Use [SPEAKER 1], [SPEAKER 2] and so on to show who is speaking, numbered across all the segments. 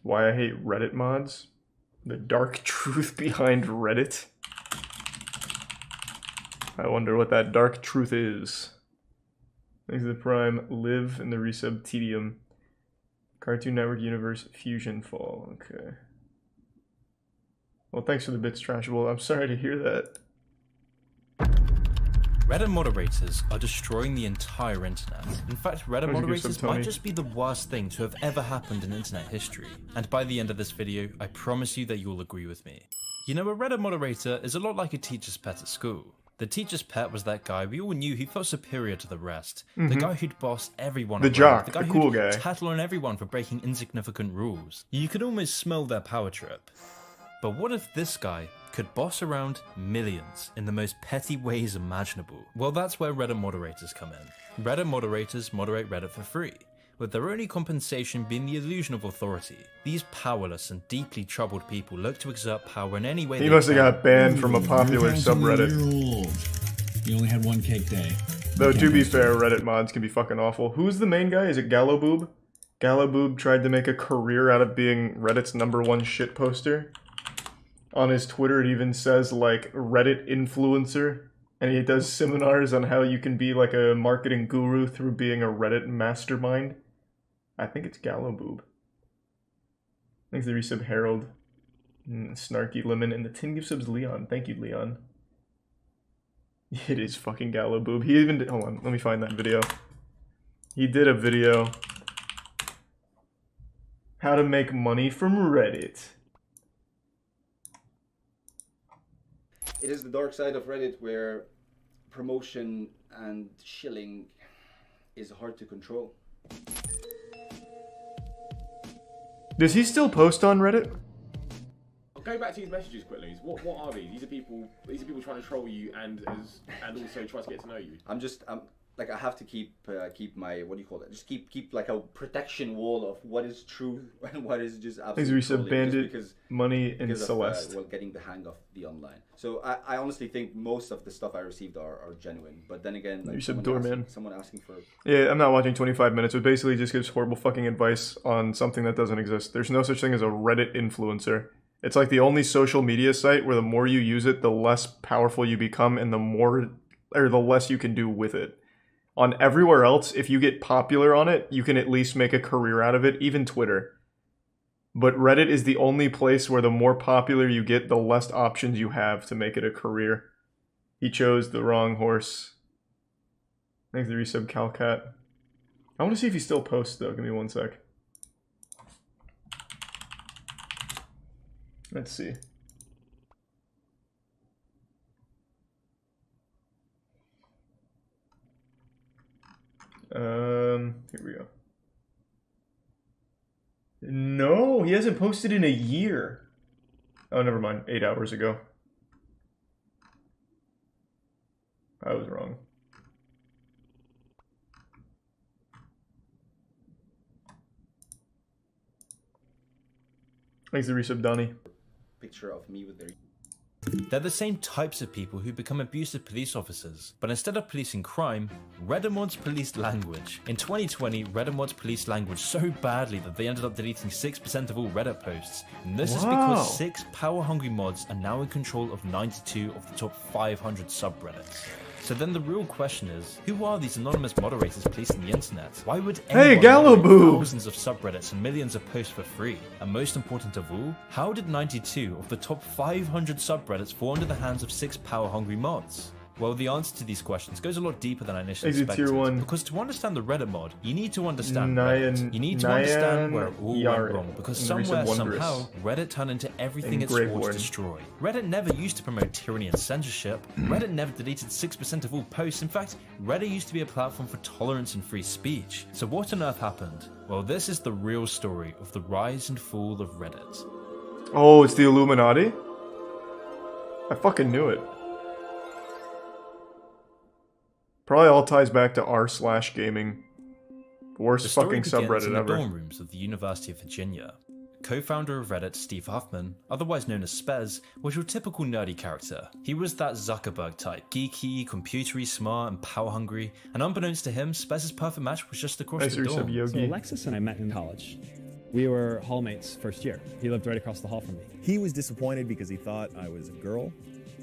[SPEAKER 1] Why I hate Reddit mods. The dark truth behind Reddit. I wonder what that dark truth is. Thanks to the Prime, Live in the resub Tedium. Cartoon Network Universe Fusion Fall. Okay. Well, thanks for the bits, Trashable. I'm sorry to hear that.
[SPEAKER 2] Reddit moderators are destroying the entire internet. In fact, Reddit moderators might just be the worst thing to have ever happened in internet history. And by the end of this video, I promise you that you'll agree with me. You know, a Reddit moderator is a lot like a teacher's pet at school. The teacher's pet was that guy we all knew who felt superior to the rest. The guy who'd boss everyone around.
[SPEAKER 1] Jock,
[SPEAKER 2] the guy
[SPEAKER 1] the cool
[SPEAKER 2] who'd
[SPEAKER 1] guy.
[SPEAKER 2] tattle on everyone for breaking insignificant rules. You could almost smell their power trip. But what if this guy could boss around millions in the most petty ways imaginable? Well, that's where Reddit moderators come in. Reddit moderators moderate Reddit for free, with their only compensation being the illusion of authority. These powerless and deeply troubled people look to exert power in any way they can.
[SPEAKER 1] He must have got banned from a popular subreddit.
[SPEAKER 3] You only had one cake day.
[SPEAKER 1] Though, to be fair, Reddit mods can be fucking awful. Who's the main guy? Is it Gallowboob? Gallowboob tried to make a career out of being Reddit's #1 shit poster. On his Twitter, it even says, like, Reddit influencer. And he does seminars on how you can be, like, a marketing guru through being a Reddit mastermind. I think it's Gallowboob. Thanks to the resub Harold. Snarky Lemon. And the 10 gift subs Leon. Thank you, Leon. It is fucking Gallowboob. He even did... Hold on, let me find that video. He did a video. How to make money from Reddit.
[SPEAKER 4] It is the dark side of Reddit where promotion and shilling is hard to control.
[SPEAKER 1] Does he still post on Reddit?
[SPEAKER 5] Going back to these messages quickly, what are these? These are people trying to troll you and also try to get to know you.
[SPEAKER 4] I'm like, I have to keep my, what do you call it? Just keep like a protection wall of what is true and what is just absolutely trolling.
[SPEAKER 1] Bandit,
[SPEAKER 4] because
[SPEAKER 1] Money, and Celeste.
[SPEAKER 4] Well, getting the hang of the online. So I honestly think most of the stuff I received are genuine. But then again, like someone asking for...
[SPEAKER 1] Yeah, I'm not watching 25 minutes. It basically just gives horrible fucking advice on something that doesn't exist. There's no such thing as a Reddit influencer. It's like the only social media site where the more you use it, the less powerful you become and the less you can do with it. On everywhere else, if you get popular on it, you can at least make a career out of it, even Twitter. But Reddit is the only place where the more popular you get, the less options you have to make it a career. He chose the wrong horse. Thanks to the resub Calcat. I want to see if he still posts though. Give me one sec. Let's see. Here we go. No, he hasn't posted in a year. Oh, never mind. 8 hours ago. I was wrong. Thanks to resub Donnie.
[SPEAKER 4] Picture of me with their...
[SPEAKER 2] They're the same types of people who become abusive police officers, but instead of policing crime, Reddit mods policed language. In 2020, Reddit mods policed language so badly that they ended up deleting 6% of all Reddit posts, and this is because 6 power-hungry mods are now in control of 92 of the top 500 subreddits. So then the real question is, who are these anonymous moderators policing the internet? Why would anyone moderate thousands of subreddits and millions of posts for free? And most important of all, how did 92 of the top 500 subreddits fall into the hands of 6 power-hungry mods? Well, the answer to these questions goes a lot deeper than I initially expected. Because to understand the Reddit mod, you need to understand Reddit. You need to understand where it all went wrong. Because somewhere, somehow, Reddit turned into everything it swore to destroy. Reddit never used to promote tyranny and censorship. Reddit never deleted 6% of all posts. In fact, Reddit used to be a platform for tolerance and free speech. So what on earth happened? Well, this is the real story of the rise and fall of Reddit.
[SPEAKER 1] Oh, it's the Illuminati? I fucking knew it. Probably all ties back to Rslash gaming. Worst fucking subreddit
[SPEAKER 2] in the
[SPEAKER 1] ever.
[SPEAKER 2] dorm rooms of the University of Virginia. Co-founder of Reddit, Steve Huffman, otherwise known as Spez, was your typical nerdy character. He was that Zuckerberg type, geeky, computery, smart, and power-hungry, and unbeknownst to him, Spez's perfect match was just across the dorm.
[SPEAKER 3] So Alexis and I met in college. We were hallmates first year. He lived right across the hall from me.
[SPEAKER 6] He was disappointed because he thought I was a girl.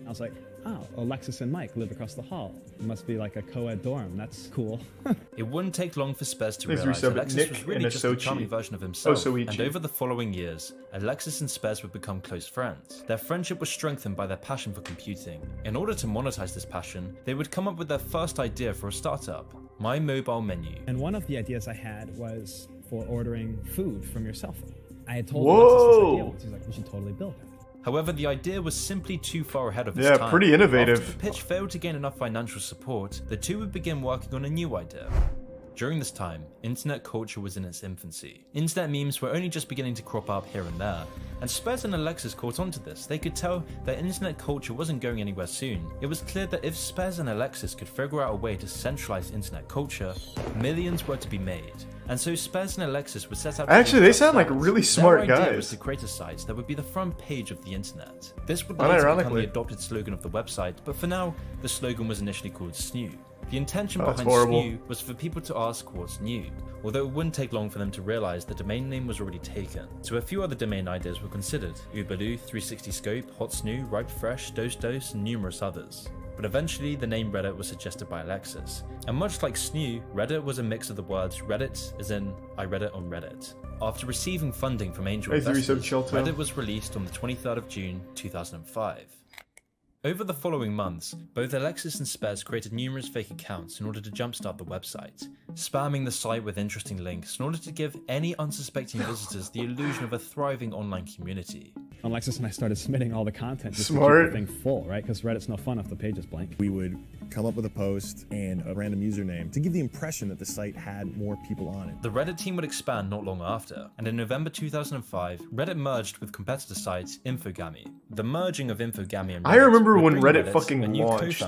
[SPEAKER 3] I was like, oh, Alexis and Mike live across the hall. It must be like a co-ed dorm. That's cool.
[SPEAKER 2] It wouldn't take long for Spez to
[SPEAKER 1] Please
[SPEAKER 2] realize
[SPEAKER 1] resub it.
[SPEAKER 2] Alexis
[SPEAKER 1] Nick
[SPEAKER 2] was
[SPEAKER 1] and
[SPEAKER 2] really just a
[SPEAKER 1] Asochi.
[SPEAKER 2] charming version of himself,
[SPEAKER 1] Osoichi.
[SPEAKER 2] and over the following years, Alexis and Spez would become close friends. Their friendship was strengthened by their passion for computing. In order to monetize this passion, they would come up with their first idea for a startup, My Mobile Menu.
[SPEAKER 3] And one of the ideas I had was for ordering food from your cell phone. I had told
[SPEAKER 1] Whoa.
[SPEAKER 3] Alexis this idea once. He's like, we should totally build that.
[SPEAKER 2] However, the idea was simply too far ahead of its
[SPEAKER 1] Yeah,
[SPEAKER 2] time.
[SPEAKER 1] pretty innovative.
[SPEAKER 2] After the pitch failed to gain enough financial support, the two would begin working on a new idea. During this time, internet culture was in its infancy. Internet memes were only just beginning to crop up here and there, and Spez and Alexis caught on to this. They could tell that internet culture wasn't going anywhere soon. It was clear that if Spez and Alexis could figure out a way to centralize internet culture, millions were to be made. And so Spez and Alexis would set out to
[SPEAKER 1] Actually,
[SPEAKER 2] build
[SPEAKER 1] they
[SPEAKER 2] a
[SPEAKER 1] sound like
[SPEAKER 2] site.
[SPEAKER 1] really smart
[SPEAKER 2] Their idea
[SPEAKER 1] guys.
[SPEAKER 2] was to create a site that would be the front page of the internet. This would later become
[SPEAKER 1] Unironically.
[SPEAKER 2] the adopted slogan of the website, but for now, the slogan was initially called SNU. The intention
[SPEAKER 1] Oh, that's
[SPEAKER 2] behind
[SPEAKER 1] horrible.
[SPEAKER 2] SNU was for people to ask what's new, although it wouldn't take long for them to realize the domain name was already taken. So a few other domain ideas were considered: Uberloo, 360 Scope, Hot SNU, Ripe Fresh, Dose, and numerous others. But eventually, the name Reddit was suggested by Alexis. And much like SNU, Reddit was a mix of the words Reddit, as in I read it on Reddit. After receiving funding from angel
[SPEAKER 1] Hey, 3
[SPEAKER 2] investors,
[SPEAKER 1] sub Chelto.
[SPEAKER 2] Reddit was released on the 23rd of June, 2005. Over the following months, both Alexis and Spez created numerous fake accounts in order to jumpstart the website, spamming the site with interesting links in order to give any unsuspecting visitors the illusion of a thriving online community.
[SPEAKER 3] Alexis and I started submitting all the content just
[SPEAKER 1] Smart.
[SPEAKER 3] to keep the thing full, right? Because Reddit's no fun if the page is blank.
[SPEAKER 6] We would come up with a post and a random username to give the impression that the site had more people on it.
[SPEAKER 2] The Reddit team would expand not long after, and in November 2005, Reddit merged with competitor site Infogamy. The merging of Infogamy and Reddit
[SPEAKER 1] I remember
[SPEAKER 2] would
[SPEAKER 1] when
[SPEAKER 2] bring
[SPEAKER 1] Reddit fucking
[SPEAKER 2] a new
[SPEAKER 1] launched.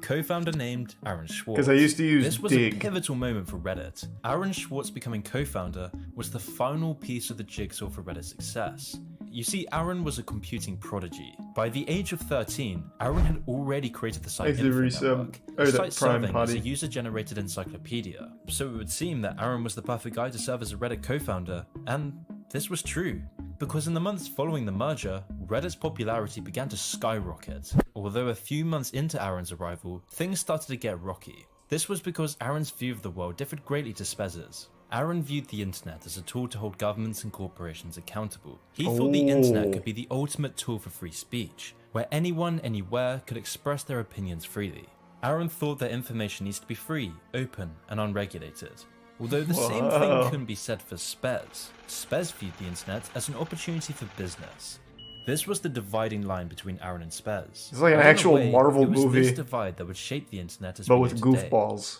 [SPEAKER 2] co-founder named Aaron Schwartz.
[SPEAKER 1] 'Cause I used to use
[SPEAKER 2] This was
[SPEAKER 1] Dig.
[SPEAKER 2] a pivotal moment for Reddit. Aaron Schwartz becoming co-founder was the final piece of the jigsaw for Reddit's success. You see, Aaron was a computing prodigy. By the age of 13, Aaron had already created the site
[SPEAKER 1] Thanks to the
[SPEAKER 2] Info
[SPEAKER 1] resub.
[SPEAKER 2] Network,
[SPEAKER 1] Oh,
[SPEAKER 2] a
[SPEAKER 1] that
[SPEAKER 2] site
[SPEAKER 1] Prime
[SPEAKER 2] serving as a
[SPEAKER 1] Potty.
[SPEAKER 2] user-generated encyclopedia. So it would seem that Aaron was the perfect guy to serve as a Reddit co-founder, and this was true. Because in the months following the merger, Reddit's popularity began to skyrocket. Although a few months into Aaron's arrival, things started to get rocky. This was because Aaron's view of the world differed greatly to Spez's. Aaron viewed the internet as a tool to hold governments and corporations accountable. He thought the internet could be the ultimate tool for free speech, where anyone, anywhere could express their opinions freely. Aaron thought that information needs to be free, open, and unregulated. Although the same thing couldn't be said for Spez. Spez viewed the internet as an opportunity for business. This was the dividing line between Aaron and Spez.
[SPEAKER 1] It's like an
[SPEAKER 2] And in a
[SPEAKER 1] actual
[SPEAKER 2] way,
[SPEAKER 1] Marvel
[SPEAKER 2] it was
[SPEAKER 1] movie.
[SPEAKER 2] this divide that would shape the internet as
[SPEAKER 1] But
[SPEAKER 2] we
[SPEAKER 1] with
[SPEAKER 2] know today.
[SPEAKER 1] goofballs.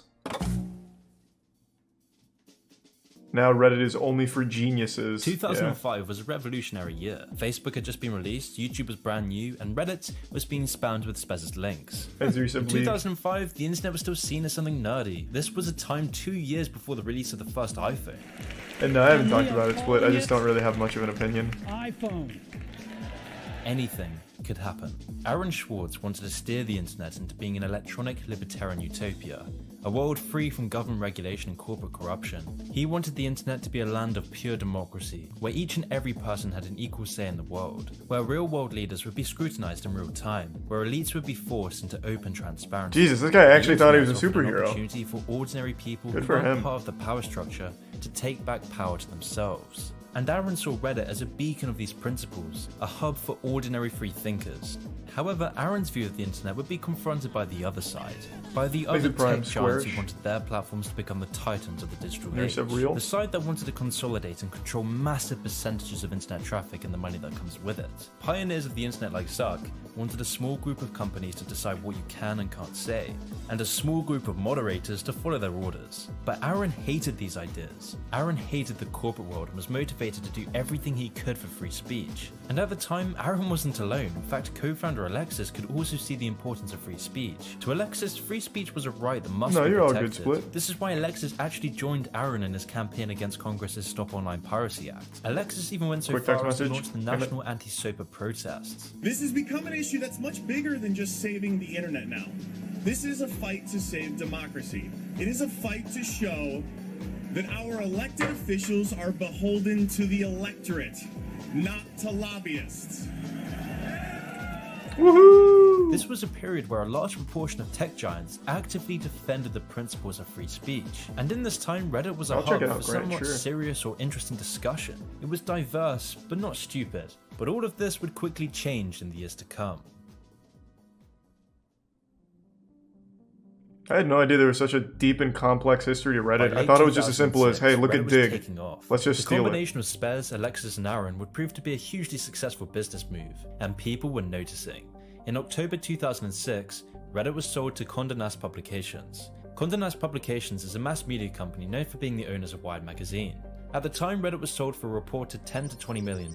[SPEAKER 1] Now Reddit is only for geniuses.
[SPEAKER 2] 2005 was a revolutionary year. Facebook had just been released, YouTube was brand new, and Reddit was being spammed with Spez's links.
[SPEAKER 1] Yeah. As
[SPEAKER 2] In
[SPEAKER 1] recently,
[SPEAKER 2] 2005, the internet was still seen as something nerdy. This was a time 2 years before the release of the first iPhone.
[SPEAKER 1] and no, I haven't talked about it, Split. I just don't really have much of an opinion.
[SPEAKER 3] iPhone.
[SPEAKER 2] Anything could happen. Aaron Schwartz wanted to steer the internet into being an electronic libertarian utopia, a world free from government regulation and corporate corruption. He wanted the internet to be a land of pure democracy, where each and every person had an equal say in the world, where real world leaders would be scrutinized in real time, where elites would be forced into open transparency.
[SPEAKER 1] Jesus, this guy actually
[SPEAKER 2] The
[SPEAKER 1] thought he was a
[SPEAKER 2] internet offered an
[SPEAKER 1] superhero.
[SPEAKER 2] opportunity for ordinary people
[SPEAKER 1] Good
[SPEAKER 2] who
[SPEAKER 1] for
[SPEAKER 2] weren't
[SPEAKER 1] him.
[SPEAKER 2] part of the power structure to take back power to themselves. And Aaron saw Reddit as a beacon of these principles, a hub for ordinary free thinkers. However, Aaron's view of the internet would be confronted by the other side, by the other
[SPEAKER 1] it Prime
[SPEAKER 2] tech giants
[SPEAKER 1] Square.
[SPEAKER 2] who wanted their platforms to become the titans of the digital
[SPEAKER 1] There's
[SPEAKER 2] age.
[SPEAKER 1] a real-
[SPEAKER 2] The side that wanted to consolidate and control massive percentages of internet traffic and the money that comes with it. Pioneers of the internet like Zuck wanted a small group of companies to decide what you can and can't say, and a small group of moderators to follow their orders. But Aaron hated these ideas. Aaron hated the corporate world and was motivated to do everything he could for free speech. And at the time, Aaron wasn't alone. In fact, co-founder Alexis could also see the importance of free speech. To Alexis, free speech was a right that must
[SPEAKER 1] No,
[SPEAKER 2] be
[SPEAKER 1] you're all
[SPEAKER 2] protected.
[SPEAKER 1] good, Split.
[SPEAKER 2] This is why Alexis actually joined Aaron in his campaign against Congress's Stop Online Piracy Act. Alexis even went so
[SPEAKER 1] Quick text
[SPEAKER 2] far as to
[SPEAKER 1] message.
[SPEAKER 2] launch the National Anti-SOPA protests.
[SPEAKER 7] This has become an issue that's much bigger than just saving the internet now. This is a fight to save democracy. It is a fight to show that our elected officials are beholden to the electorate, not to lobbyists.
[SPEAKER 1] Woohoo!
[SPEAKER 2] This was a period where a large proportion of tech giants actively defended the principles of free speech, and in this time Reddit was a
[SPEAKER 1] I'll check
[SPEAKER 2] hub
[SPEAKER 1] it
[SPEAKER 2] for
[SPEAKER 1] out, Grant,
[SPEAKER 2] somewhat
[SPEAKER 1] sure.
[SPEAKER 2] serious or interesting discussion. It was diverse, but not stupid. But all of this would quickly change in the years to come.
[SPEAKER 1] I had no idea there was such a deep and complex history to
[SPEAKER 2] By
[SPEAKER 1] Reddit. I
[SPEAKER 2] late
[SPEAKER 1] thought it was just as simple as, hey, look
[SPEAKER 2] 2006,
[SPEAKER 1] at
[SPEAKER 2] Reddit was
[SPEAKER 1] Dig.
[SPEAKER 2] taking off.
[SPEAKER 1] Let's just
[SPEAKER 2] the
[SPEAKER 1] steal it.
[SPEAKER 2] combination of Spez, Alexis, and Aaron would prove to be a hugely successful business move, and people were noticing. In October 2006, Reddit was sold to Condé Nast Publications. Condé Nast Publications is a mass media company known for being the owners of Wired magazine. At the time, Reddit was sold for a reported $10 to $20 million.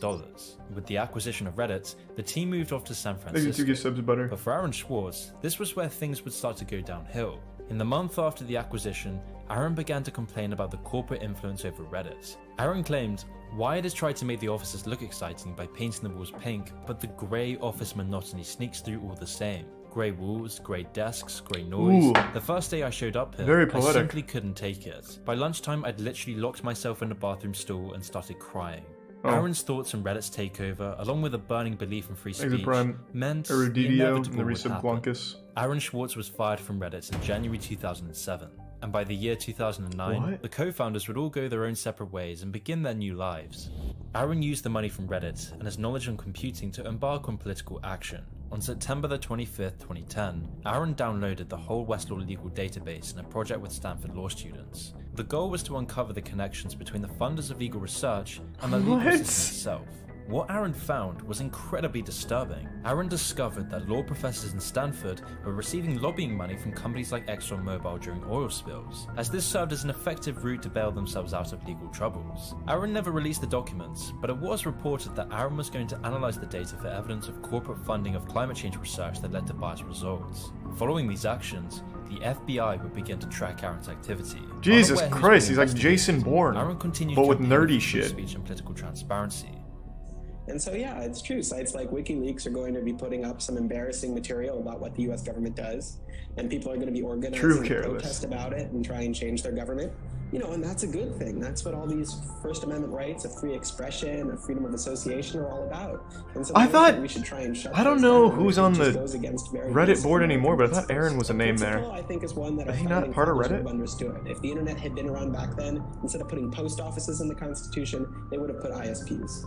[SPEAKER 2] With the acquisition of Reddit, the team moved off to San
[SPEAKER 1] Thank you,
[SPEAKER 2] Francisco.
[SPEAKER 1] subs butter.
[SPEAKER 2] But for Aaron Schwartz, this was where things would start to go downhill. In the month after the acquisition, Aaron began to complain about the corporate influence over Reddit. Aaron claimed, Wired has tried to make the offices look exciting by painting the walls pink, but the grey office monotony sneaks through all the same. Grey walls, grey desks, grey noise.
[SPEAKER 1] Ooh.
[SPEAKER 2] The first day I showed up here,
[SPEAKER 1] Very
[SPEAKER 2] I
[SPEAKER 1] poetic.
[SPEAKER 2] simply couldn't take it. By lunchtime, I'd literally locked myself in the bathroom stall and started crying.
[SPEAKER 1] Oh.
[SPEAKER 2] Aaron's thoughts on Reddit's takeover, along with a burning belief in free
[SPEAKER 1] Thanks,
[SPEAKER 2] speech,
[SPEAKER 1] Prime.
[SPEAKER 2] meant the
[SPEAKER 1] Erudidio and
[SPEAKER 2] inevitable
[SPEAKER 1] the
[SPEAKER 2] would
[SPEAKER 1] Resub
[SPEAKER 2] happen.
[SPEAKER 1] Glunkus.
[SPEAKER 2] Aaron Schwartz was fired from Reddit in January 2007, and by the year 2009,
[SPEAKER 1] What?
[SPEAKER 2] the co-founders would all go their own separate ways and begin their new lives. Aaron used the money from Reddit and his knowledge on computing to embark on political action. On September the 25th, 2010, Aaron downloaded the whole Westlaw legal database in a project with Stanford law students. The goal was to uncover the connections between the funders of legal research and the legal
[SPEAKER 1] What?
[SPEAKER 2] system itself. What Aaron found was incredibly disturbing. Aaron discovered that law professors in Stanford were receiving lobbying money from companies like ExxonMobil during oil spills, as this served as an effective route to bail themselves out of legal troubles. Aaron never released the documents, but it was reported that Aaron was going to analyze the data for evidence of corporate funding of climate change research that led to biased results. Following these actions, the FBI would begin to track Aaron's activity.
[SPEAKER 1] Jesus
[SPEAKER 2] Unaware he was
[SPEAKER 1] Christ,
[SPEAKER 2] being
[SPEAKER 1] he's like
[SPEAKER 2] investigated,
[SPEAKER 1] Jason Bourne,
[SPEAKER 2] Aaron continued
[SPEAKER 1] but with
[SPEAKER 2] campaigning
[SPEAKER 1] nerdy
[SPEAKER 2] for free
[SPEAKER 1] shit.
[SPEAKER 2] speech and political transparency.
[SPEAKER 8] And so, yeah, it's true. Sites like WikiLeaks are going to be putting up some embarrassing material about what the U.S. government does, and people are going to be organizing a protest about it and try and change their government. You know, and that's a good thing. That's what all these First Amendment rights of free expression, of freedom of association are all about. And so
[SPEAKER 1] I thought,
[SPEAKER 8] we should try and shut
[SPEAKER 1] I don't
[SPEAKER 8] those
[SPEAKER 1] know
[SPEAKER 8] down,
[SPEAKER 1] who's
[SPEAKER 8] and it
[SPEAKER 1] on
[SPEAKER 8] just
[SPEAKER 1] the
[SPEAKER 8] goes against very
[SPEAKER 1] Reddit
[SPEAKER 8] basic
[SPEAKER 1] board anymore, but I
[SPEAKER 8] American
[SPEAKER 1] thought Aaron was a name there.
[SPEAKER 8] principle, I think, is one that
[SPEAKER 1] Is
[SPEAKER 8] our
[SPEAKER 1] he not
[SPEAKER 8] founding
[SPEAKER 1] part of
[SPEAKER 8] fathers would
[SPEAKER 1] Reddit?
[SPEAKER 8] have understood. If the internet had been around back then, instead of putting post offices in the Constitution, they would have put ISPs.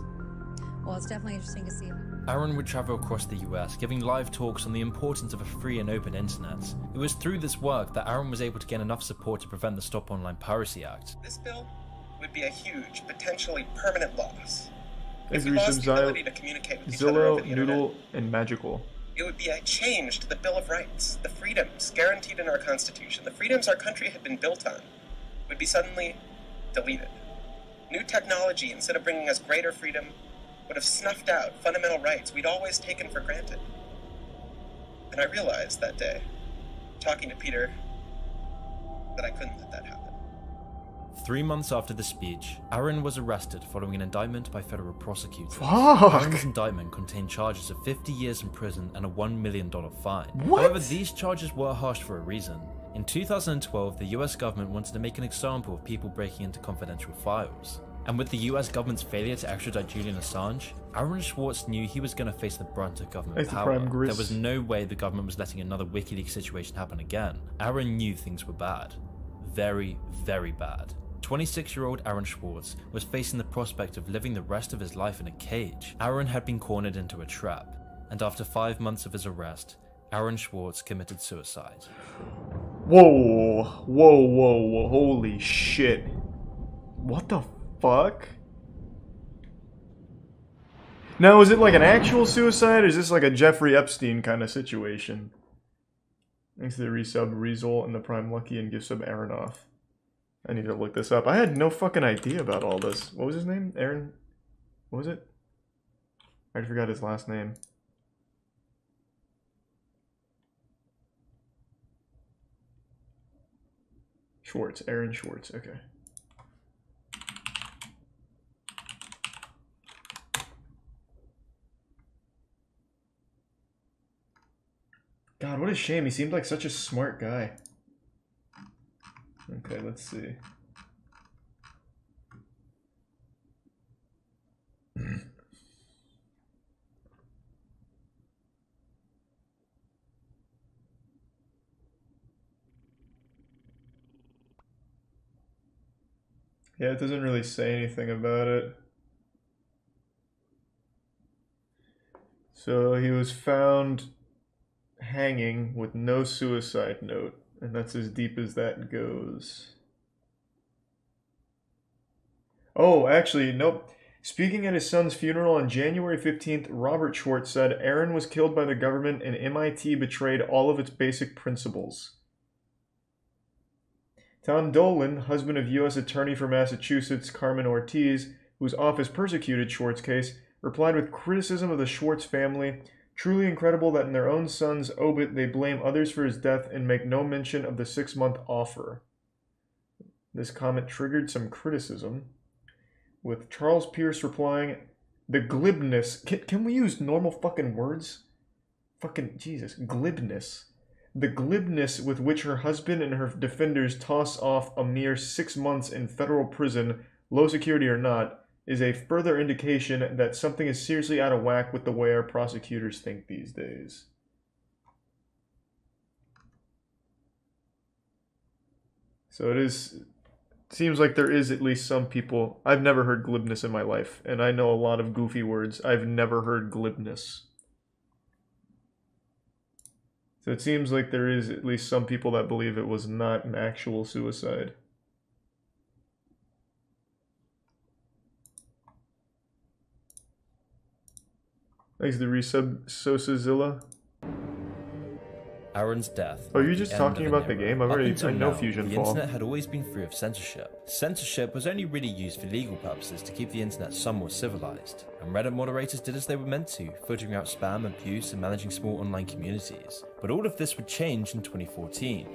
[SPEAKER 9] Well, it's definitely interesting to see.
[SPEAKER 2] Aaron would travel across the US, giving live talks on the importance of a free and open internet. It was through this work that Aaron was able to gain enough support to prevent the Stop Online Piracy Act.
[SPEAKER 10] This bill would be a huge, potentially permanent loss.
[SPEAKER 1] Thanks,
[SPEAKER 10] If we lost
[SPEAKER 1] Resub
[SPEAKER 10] the ability to communicate with each other over
[SPEAKER 1] Zillow,
[SPEAKER 10] the internet,
[SPEAKER 1] Noodle, and Magical.
[SPEAKER 10] it would be a change to the Bill of Rights. The freedoms guaranteed in our Constitution, the freedoms our country had been built on, would be suddenly deleted. New technology, instead of bringing us greater freedom, would have snuffed out fundamental rights we'd always taken for granted. And I realized that day, talking to Peter, that I couldn't let that happen.
[SPEAKER 2] 3 months after the speech, Aaron was arrested following an indictment by federal prosecutors.
[SPEAKER 1] Fuck!
[SPEAKER 2] Aaron's indictment contained charges of 50 years in prison and a $1 million fine.
[SPEAKER 1] What?
[SPEAKER 2] However, these charges were harsh for a reason. In 2012, the US government wanted to make an example of people breaking into confidential files. And with the US government's failure to extradite Julian Assange, Aaron Schwartz knew he was going to face the brunt of government
[SPEAKER 1] Thanks to
[SPEAKER 2] power.
[SPEAKER 1] Prime Gris.
[SPEAKER 2] There was no way the government was letting another WikiLeaks situation happen again. Aaron knew things were bad. Very, very bad. 26-year-old Aaron Schwartz was facing the prospect of living the rest of his life in a cage. Aaron had been cornered into a trap, and after 5 months of his arrest, Aaron Schwartz committed suicide.
[SPEAKER 1] Whoa, whoa, whoa, whoa, holy shit. What the fuck? Now, is it like an actual suicide, or is this like a Jeffrey Epstein kind of situation? Thanks to the resub Rezol and the Prime Lucky and gift sub Aaronoff. I need to look this up. I had no fucking idea about all this. What was his name? Aaron? What was it? I forgot his last name. Schwartz. Aaron Schwartz. Okay. God, what a shame. He seemed like such a smart guy. Okay, let's see. Yeah, it doesn't really say anything about it. So he was found hanging with no suicide note, and that's as deep as that goes. Oh, actually, nope. Speaking at his son's funeral on January 15th, Robert Schwartz said Aaron was killed by the government and MIT betrayed all of its basic principles. Tom Dolan, husband of U.S. Attorney for Massachusetts Carmen Ortiz, whose office persecuted Schwartz's case, replied with criticism of the Schwartz family. Truly incredible that in their own son's obit they blame others for his death and make no mention of the 6-month offer. This comment triggered some criticism, with Charles Pierce replying, the glibness... Can we use normal fucking words? Fucking Jesus. Glibness. The glibness with which her husband and her defenders toss off a mere 6 months in federal prison, low security or not, is a further indication that something is seriously out of whack with the way our prosecutors think these days. So it seems like there is at least some people. I've never heard glibness in my life, and I know a lot of goofy words. I've never heard glibness. So it seems like there is at least some people that believe it was not an actual suicide. Thanks to resub Sosazilla.
[SPEAKER 2] Aaron's death.
[SPEAKER 1] Oh, you're just talking about the game? I know Fusion
[SPEAKER 2] the
[SPEAKER 1] Fall.
[SPEAKER 2] internet had always been free of censorship. Censorship was only really used for legal purposes to keep the internet somewhat civilized, and Reddit moderators did as they were meant to, filtering out spam, abuse, and managing small online communities. But all of this would change in 2014.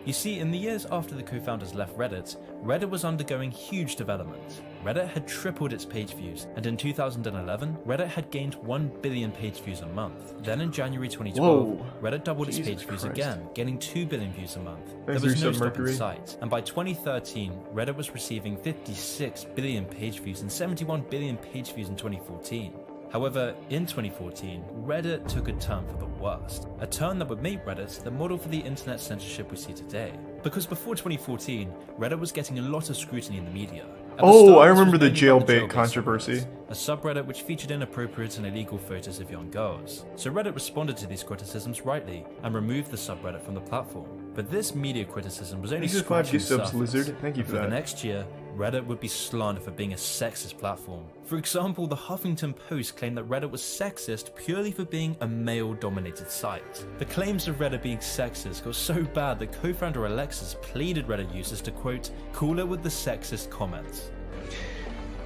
[SPEAKER 2] You see, in the years after the co-founders left Reddit, Reddit was undergoing huge development. Reddit had tripled its page views, and in 2011, Reddit had gained 1 billion page views a month. Then in January 2012, Reddit doubled its page views again, gaining 2 billion views a month. There was no stopping the site, and by 2013, Reddit was receiving 56 billion page views and 71 billion page views in 2014. However, in 2014, Reddit took a turn for the worst. A turn that would make Reddit the model for the internet censorship we see today. Because before 2014, Reddit was getting a lot of scrutiny in the media.
[SPEAKER 1] Oh, I remember the jailbait controversy.
[SPEAKER 2] A subreddit which featured inappropriate and illegal photos of young girls. So Reddit responded to these criticisms rightly and removed the subreddit from the platform. But this media criticism was only scratching the surface.
[SPEAKER 1] Lizard. Thank you for that.
[SPEAKER 2] The next year, Reddit would be slandered for being a sexist platform. For example, the Huffington Post claimed that Reddit was sexist purely for being a male-dominated site. The claims of Reddit being sexist got so bad that co-founder Alexis pleaded Reddit users to, quote, cool it with the sexist comments.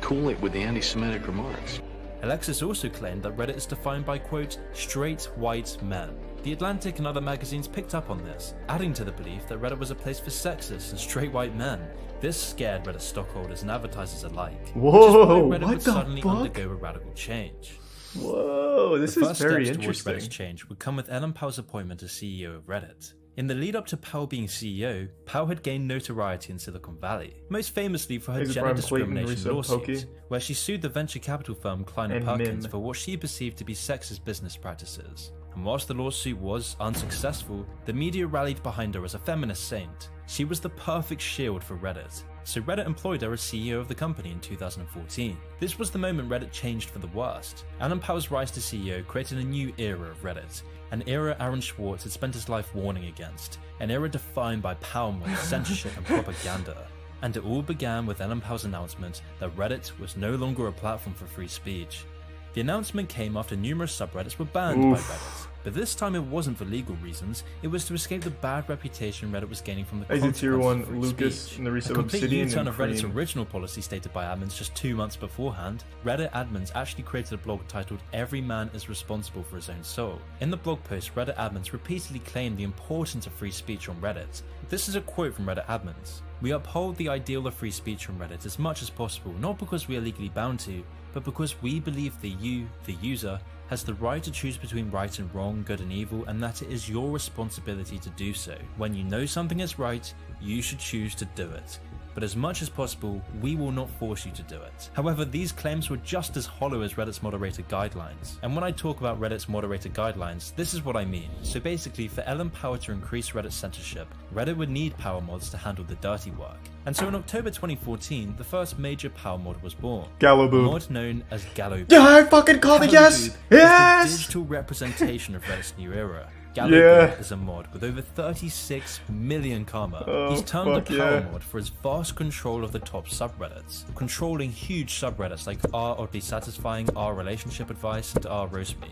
[SPEAKER 11] Cool it with the anti-Semitic remarks.
[SPEAKER 2] Alexis also claimed that Reddit is defined by, quote, straight white men. The Atlantic and other magazines picked up on this, adding to the belief that Reddit was a place for sexist and straight white men. This scared Reddit stockholders and advertisers alike.
[SPEAKER 1] Whoa,
[SPEAKER 2] Reddit
[SPEAKER 1] what
[SPEAKER 2] would
[SPEAKER 1] the
[SPEAKER 2] suddenly
[SPEAKER 1] fuck?
[SPEAKER 2] undergo a radical change.
[SPEAKER 1] Whoa, this is very interesting.
[SPEAKER 2] The first steps towards Reddit's change would come with Ellen Powell's appointment as CEO of Reddit. In the lead up to Powell being CEO, Powell had gained notoriety in Silicon Valley, most famously for her gender discrimination lawsuit, where she sued the venture capital firm Kleiner Perkins for what she perceived to be sexist business practices. And whilst the lawsuit was unsuccessful, the media rallied behind her as a feminist saint. She was the perfect shield for Reddit. So Reddit employed her as CEO of the company in 2014. This was the moment Reddit changed for the worst. Ellen Powell's rise to CEO created a new era of Reddit, an era Aaron Schwartz had spent his life warning against, an era defined by power mode, censorship and propaganda. And it all began with Ellen Powell's announcement that Reddit was no longer a platform for free speech. The announcement came after numerous subreddits were banned by Reddit, but this time it wasn't for legal reasons, it was to escape the bad reputation Reddit was gaining from the consequences of free
[SPEAKER 1] Lucas
[SPEAKER 2] speech.
[SPEAKER 1] and the
[SPEAKER 2] A complete
[SPEAKER 1] Obsidian
[SPEAKER 2] U-turn of Reddit's
[SPEAKER 1] Cream.
[SPEAKER 2] original policy stated by admins just 2 months beforehand. Reddit admins actually created a blog titled "Every Man is Responsible for His Own Soul." In the blog post, Reddit admins repeatedly claimed the importance of free speech on Reddit. This is a quote from Reddit admins. "We uphold the ideal of free speech on Reddit as much as possible, not because we are legally bound to, but because we believe that you, the user, has the right to choose between right and wrong, good and evil, and that it is your responsibility to do so. When you know something is right, you should choose to do it. but as much as possible, we will not force you to do it. However, these claims were just as hollow as Reddit's moderator guidelines. And when I talk about Reddit's moderator guidelines, this is what I mean. So basically, for LM Power to increase Reddit's censorship, Reddit would need power mods to handle the dirty work. And so in October 2014, the first major power mod was born.
[SPEAKER 1] Gallowboob.
[SPEAKER 2] A mod known as Gallowboob.
[SPEAKER 1] Yeah, I fucking called it, yes! Yes!
[SPEAKER 2] Is the digital representation of Reddit's new era. Gallowboob is a mod with over 36 million karma. He's termed a power mod for his vast control of the top subreddits, controlling huge subreddits like r oddly satisfying, r relationship advice, and r roast me.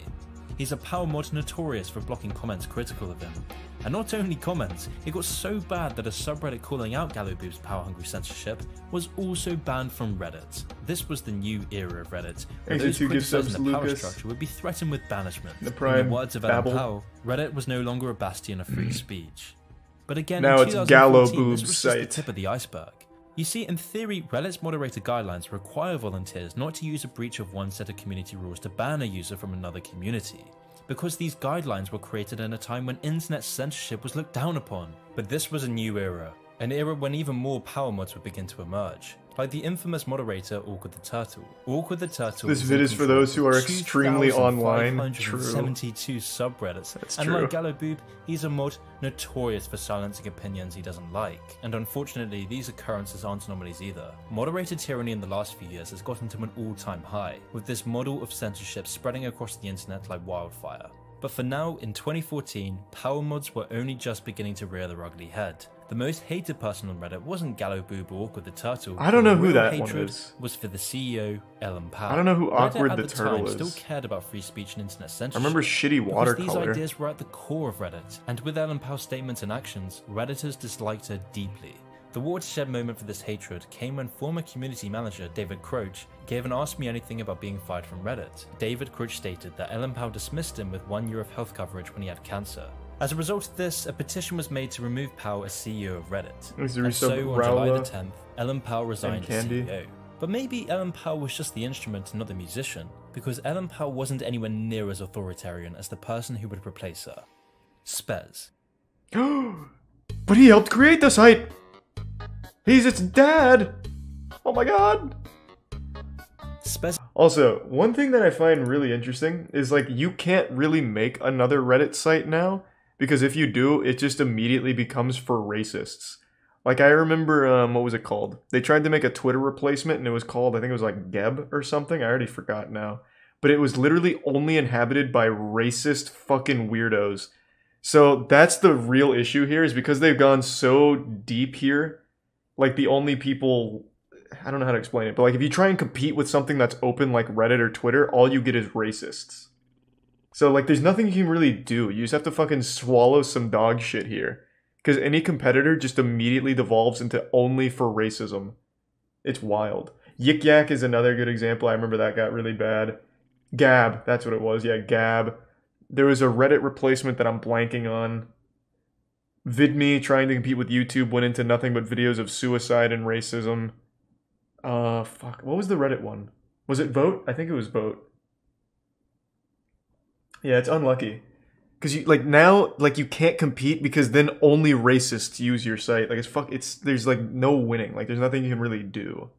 [SPEAKER 2] He's a power mod notorious for blocking comments critical of him. And not only comments, it got so bad that a subreddit calling out Gallowboob's power-hungry censorship was also banned from Reddit. This was the new era of Reddit, where those criticizing the power structure would be threatened with banishment. In the words of Adam Powell, Reddit was no longer a bastion of free speech. But again,
[SPEAKER 1] now
[SPEAKER 2] in
[SPEAKER 1] it's
[SPEAKER 2] 2014, this was
[SPEAKER 1] Gallowboob's
[SPEAKER 2] just the
[SPEAKER 1] site.
[SPEAKER 2] tip of the iceberg. You see, in theory, Reddit's moderator guidelines require volunteers not to use a breach of one set of community rules to ban a user from another community, because these guidelines were created in a time when internet censorship was looked down upon. But this was a new era, an era when even more power mods would begin to emerge, like the infamous moderator Awkward the Turtle. Awkward the Turtle.
[SPEAKER 1] This vid is for those who are extremely online. True.
[SPEAKER 2] 72 subreddits.
[SPEAKER 1] That's
[SPEAKER 2] and
[SPEAKER 1] true.
[SPEAKER 2] like Gallowboob, he's a mod notorious for silencing opinions he doesn't like. And unfortunately, these occurrences aren't anomalies either. Moderator tyranny in the last few years has gotten to an all-time high, with this model of censorship spreading across the internet like wildfire. But for now, in 2014, power mods were only just beginning to rear their ugly head. The most hated person on Reddit wasn't Gallowboob or Awkward the Turtle.
[SPEAKER 1] I don't know who that
[SPEAKER 2] hatred
[SPEAKER 1] one is.
[SPEAKER 2] Was for the CEO, LM Powell.
[SPEAKER 1] I don't know who Awkward
[SPEAKER 2] Reddit
[SPEAKER 1] the
[SPEAKER 2] at the
[SPEAKER 1] Turtle
[SPEAKER 2] time
[SPEAKER 1] is.
[SPEAKER 2] Still cared about free speech and internet censorship.
[SPEAKER 1] I remember shitty watercolor.
[SPEAKER 2] Because these ideas were at the core of Reddit, and with LM Powell's statements and actions, Redditors disliked her deeply. The watershed moment for this hatred came when former community manager David Croach gave an Ask Me Anything about being fired from Reddit. David Croach stated that LM Powell dismissed him with 1 year of health coverage when he had cancer. As a result of this, a petition was made to remove Powell as CEO of Reddit. And so on July the 10th, LM Powell resigned as CEO. But maybe LM Powell was just the instrument and not the musician, because LM Powell wasn't anywhere near as authoritarian as the person who would replace her. Spez.
[SPEAKER 1] But he helped create the site! He's its dad! Oh my god!
[SPEAKER 2] Spez.
[SPEAKER 1] Also, one thing that I find really interesting is like you can't really make another Reddit site now, because if you do, it just immediately becomes for racists. Like I remember, what was it called? They tried to make a Twitter replacement and it was called, I think it was like Geb or something, I already forgot now. But it was literally only inhabited by racist fucking weirdos. So that's the real issue here, is because they've gone so deep here. Like the only people, I don't know how to explain it, but like if you try and compete with something that's open like Reddit or Twitter, all you get is racists. So like there's nothing you can really do. You just have to fucking swallow some dog shit here. Because any competitor just immediately devolves into only for racism. It's wild. Yik Yak is another good example. I remember that got really bad. Gab, that's what it was. Yeah, Gab. There was a Reddit replacement that I'm blanking on. VidMe, trying to compete with YouTube, went into nothing but videos of suicide and racism. Fuck. What was the Reddit one? Was it Vote? I think it was Vote. Yeah, it's unlucky. Because you like now, like you can't compete because then only racists use your site. Like there's like no winning. Like there's nothing you can really do.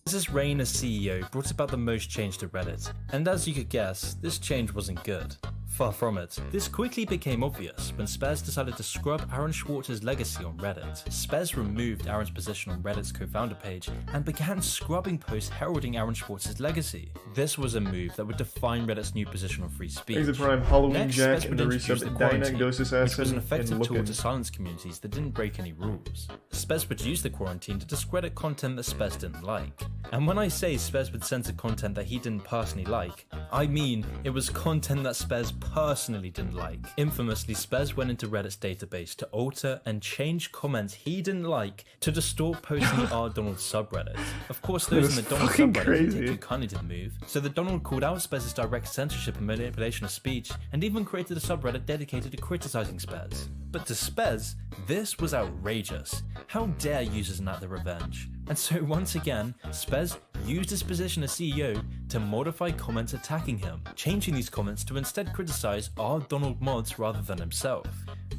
[SPEAKER 2] Spez's reign as CEO brought about the most change to Reddit, and as you could guess, this change wasn't good. Far from it. This quickly became obvious when Spez decided to scrub Aaron Schwartz's legacy on Reddit. Spez removed Aaron's position on Reddit's co-founder page and began scrubbing posts heralding Aaron Schwartz's legacy. This was a move that would define Reddit's new position on free speech.
[SPEAKER 1] Thanks to Prime Halloween
[SPEAKER 2] Next,
[SPEAKER 1] Jack
[SPEAKER 2] Spez
[SPEAKER 1] and
[SPEAKER 2] would
[SPEAKER 1] the
[SPEAKER 2] introduce
[SPEAKER 1] resub
[SPEAKER 2] the quarantine,
[SPEAKER 1] Diagnosis
[SPEAKER 2] which was an
[SPEAKER 1] Assassin
[SPEAKER 2] effective
[SPEAKER 1] and
[SPEAKER 2] tool
[SPEAKER 1] looking.
[SPEAKER 2] to silence communities that didn't break any rules. Spez would use the quarantine to discredit content that Spez didn't like. And when I say Spez would censor content that he didn't personally like, I mean it was content that Spez personally didn't like. Infamously, Spez went into Reddit's database to alter and change comments he didn't like to distort posts in the R. Donald subreddit. Of course, those in the Donald subreddit didn't take too kindly to the move, so the Donald called out Spez's direct censorship and manipulation of speech, and even created a subreddit dedicated to criticizing Spez. But to Spez, this was outrageous. How dare users enact their revenge? And so once again, Spez used his position as CEO to modify comments attacking him, changing these comments to instead criticize R. Donald mods rather than himself.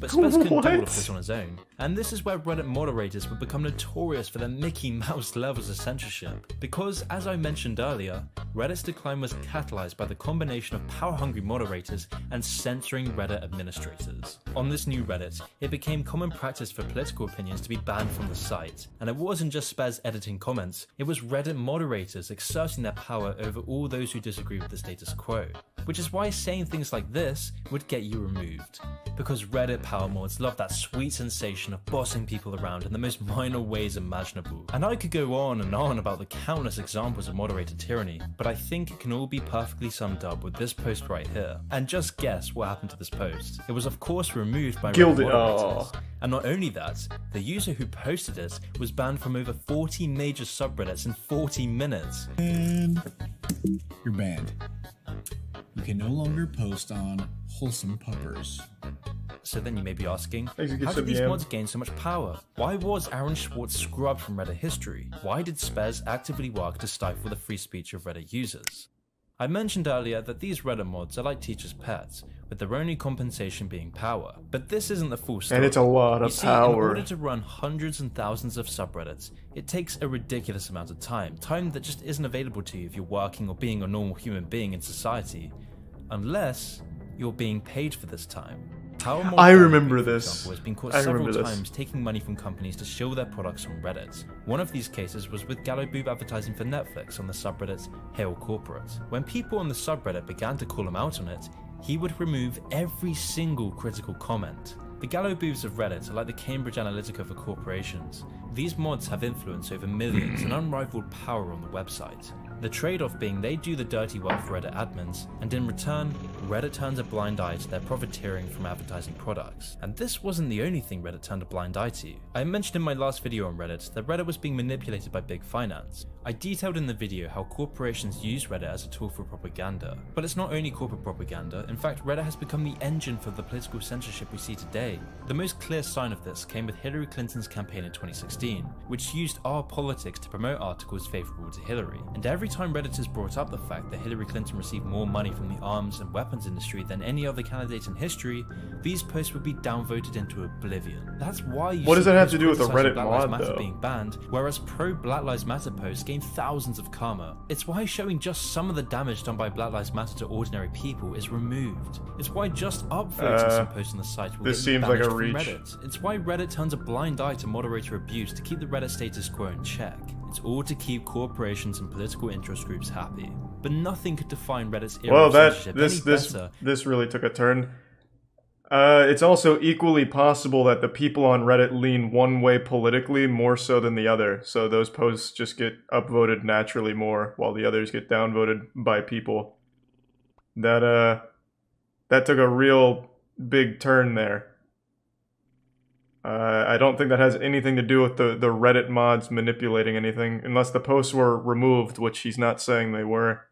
[SPEAKER 2] but Spez couldn't do all of this on his own, and this is where Reddit moderators would become notorious for their Mickey Mouse levels of censorship. Because, as I mentioned earlier, Reddit's decline was catalyzed by the combination of power-hungry moderators and censoring Reddit administrators. On this new Reddit, it became common practice for political opinions to be banned from the site, and it wasn't just Spez editing comments, it was Reddit moderators exerting their power over all those who disagree with the status quo. Which is why saying things like this would get you removed. Because Reddit power mods love that sweet sensation of bossing people around in the most minor ways imaginable. And I could go on and on about the countless examples of moderator tyranny, but I think it can all be perfectly summed up with this post right here. And just guess what happened to this post. It was of course removed by Reddit moderators. And not only that, the user who posted it was banned from over 40 major subreddits in 40 minutes.
[SPEAKER 7] And you're banned. You can no longer post on wholesome puppers.
[SPEAKER 2] So then you may be asking, how did these mods gain so much power? Why was Aaron Swartz scrubbed from Reddit history? Why did Spez actively work to stifle the free speech of Reddit users? I mentioned earlier that these Reddit mods are like teachers' pets, with their only compensation being power. But this isn't the full story.
[SPEAKER 1] And it's a lot of power.
[SPEAKER 2] In order to run hundreds and thousands of subreddits, it takes a ridiculous amount of time that just isn't available to you if you're working or being a normal human being in society, unless you're being paid for this time.
[SPEAKER 1] I remember this.
[SPEAKER 2] For example, has been caught several times taking money from companies to shill their products on Reddit. One of these cases was with Gallowboob advertising for Netflix on the subreddit Hail Corporate. When people on the subreddit began to call him out on it, he would remove every single critical comment. The Gallowboobs of Reddit are like the Cambridge Analytica for corporations. These mods have influence over millions and unrivaled power on the website. The trade-off being they do the dirty work for Reddit admins, and in return, Reddit turns a blind eye to their profiteering from advertising products. And this wasn't the only thing Reddit turned a blind eye to. I mentioned in my last video on Reddit that Reddit was being manipulated by big finance. I detailed in the video how corporations use Reddit as a tool for propaganda. But it's not only corporate propaganda, in fact Reddit has become the engine for the political censorship we see today. The most clear sign of this came with Hillary Clinton's campaign in 2016, which used our politics to promote articles favourable to Hillary. And every time Redditors brought up the fact that Hillary Clinton received more money from the arms and weapons industry than any other candidate in history, these posts would be downvoted into oblivion. That's why you
[SPEAKER 1] What does that have to do with a
[SPEAKER 2] criticizing
[SPEAKER 1] Reddit
[SPEAKER 2] Black Lives
[SPEAKER 1] mod,
[SPEAKER 2] Matter
[SPEAKER 1] though?
[SPEAKER 2] being banned, whereas pro-Black Lives Matter posts gain thousands of karma. It's why showing just some of the damage done by Black Lives Matter to ordinary people is removed. It's why just upvoting some posts on the site will
[SPEAKER 1] this
[SPEAKER 2] get you
[SPEAKER 1] seems like a
[SPEAKER 2] banished from
[SPEAKER 1] reach.
[SPEAKER 2] Reddit. It's why Reddit turns a blind eye to moderator abuse to keep the Reddit status quo in check. It's all to keep corporations and political interest groups happy. But nothing could define Reddit's era of censorship any better.
[SPEAKER 1] This really took a turn. It's also equally possible that the people on Reddit lean one way politically more so than the other, so those posts just get upvoted naturally more, while the others get downvoted by people. That took a real big turn there. I don't think that has anything to do with the Reddit mods manipulating anything, unless the posts were removed, which he's not saying they were.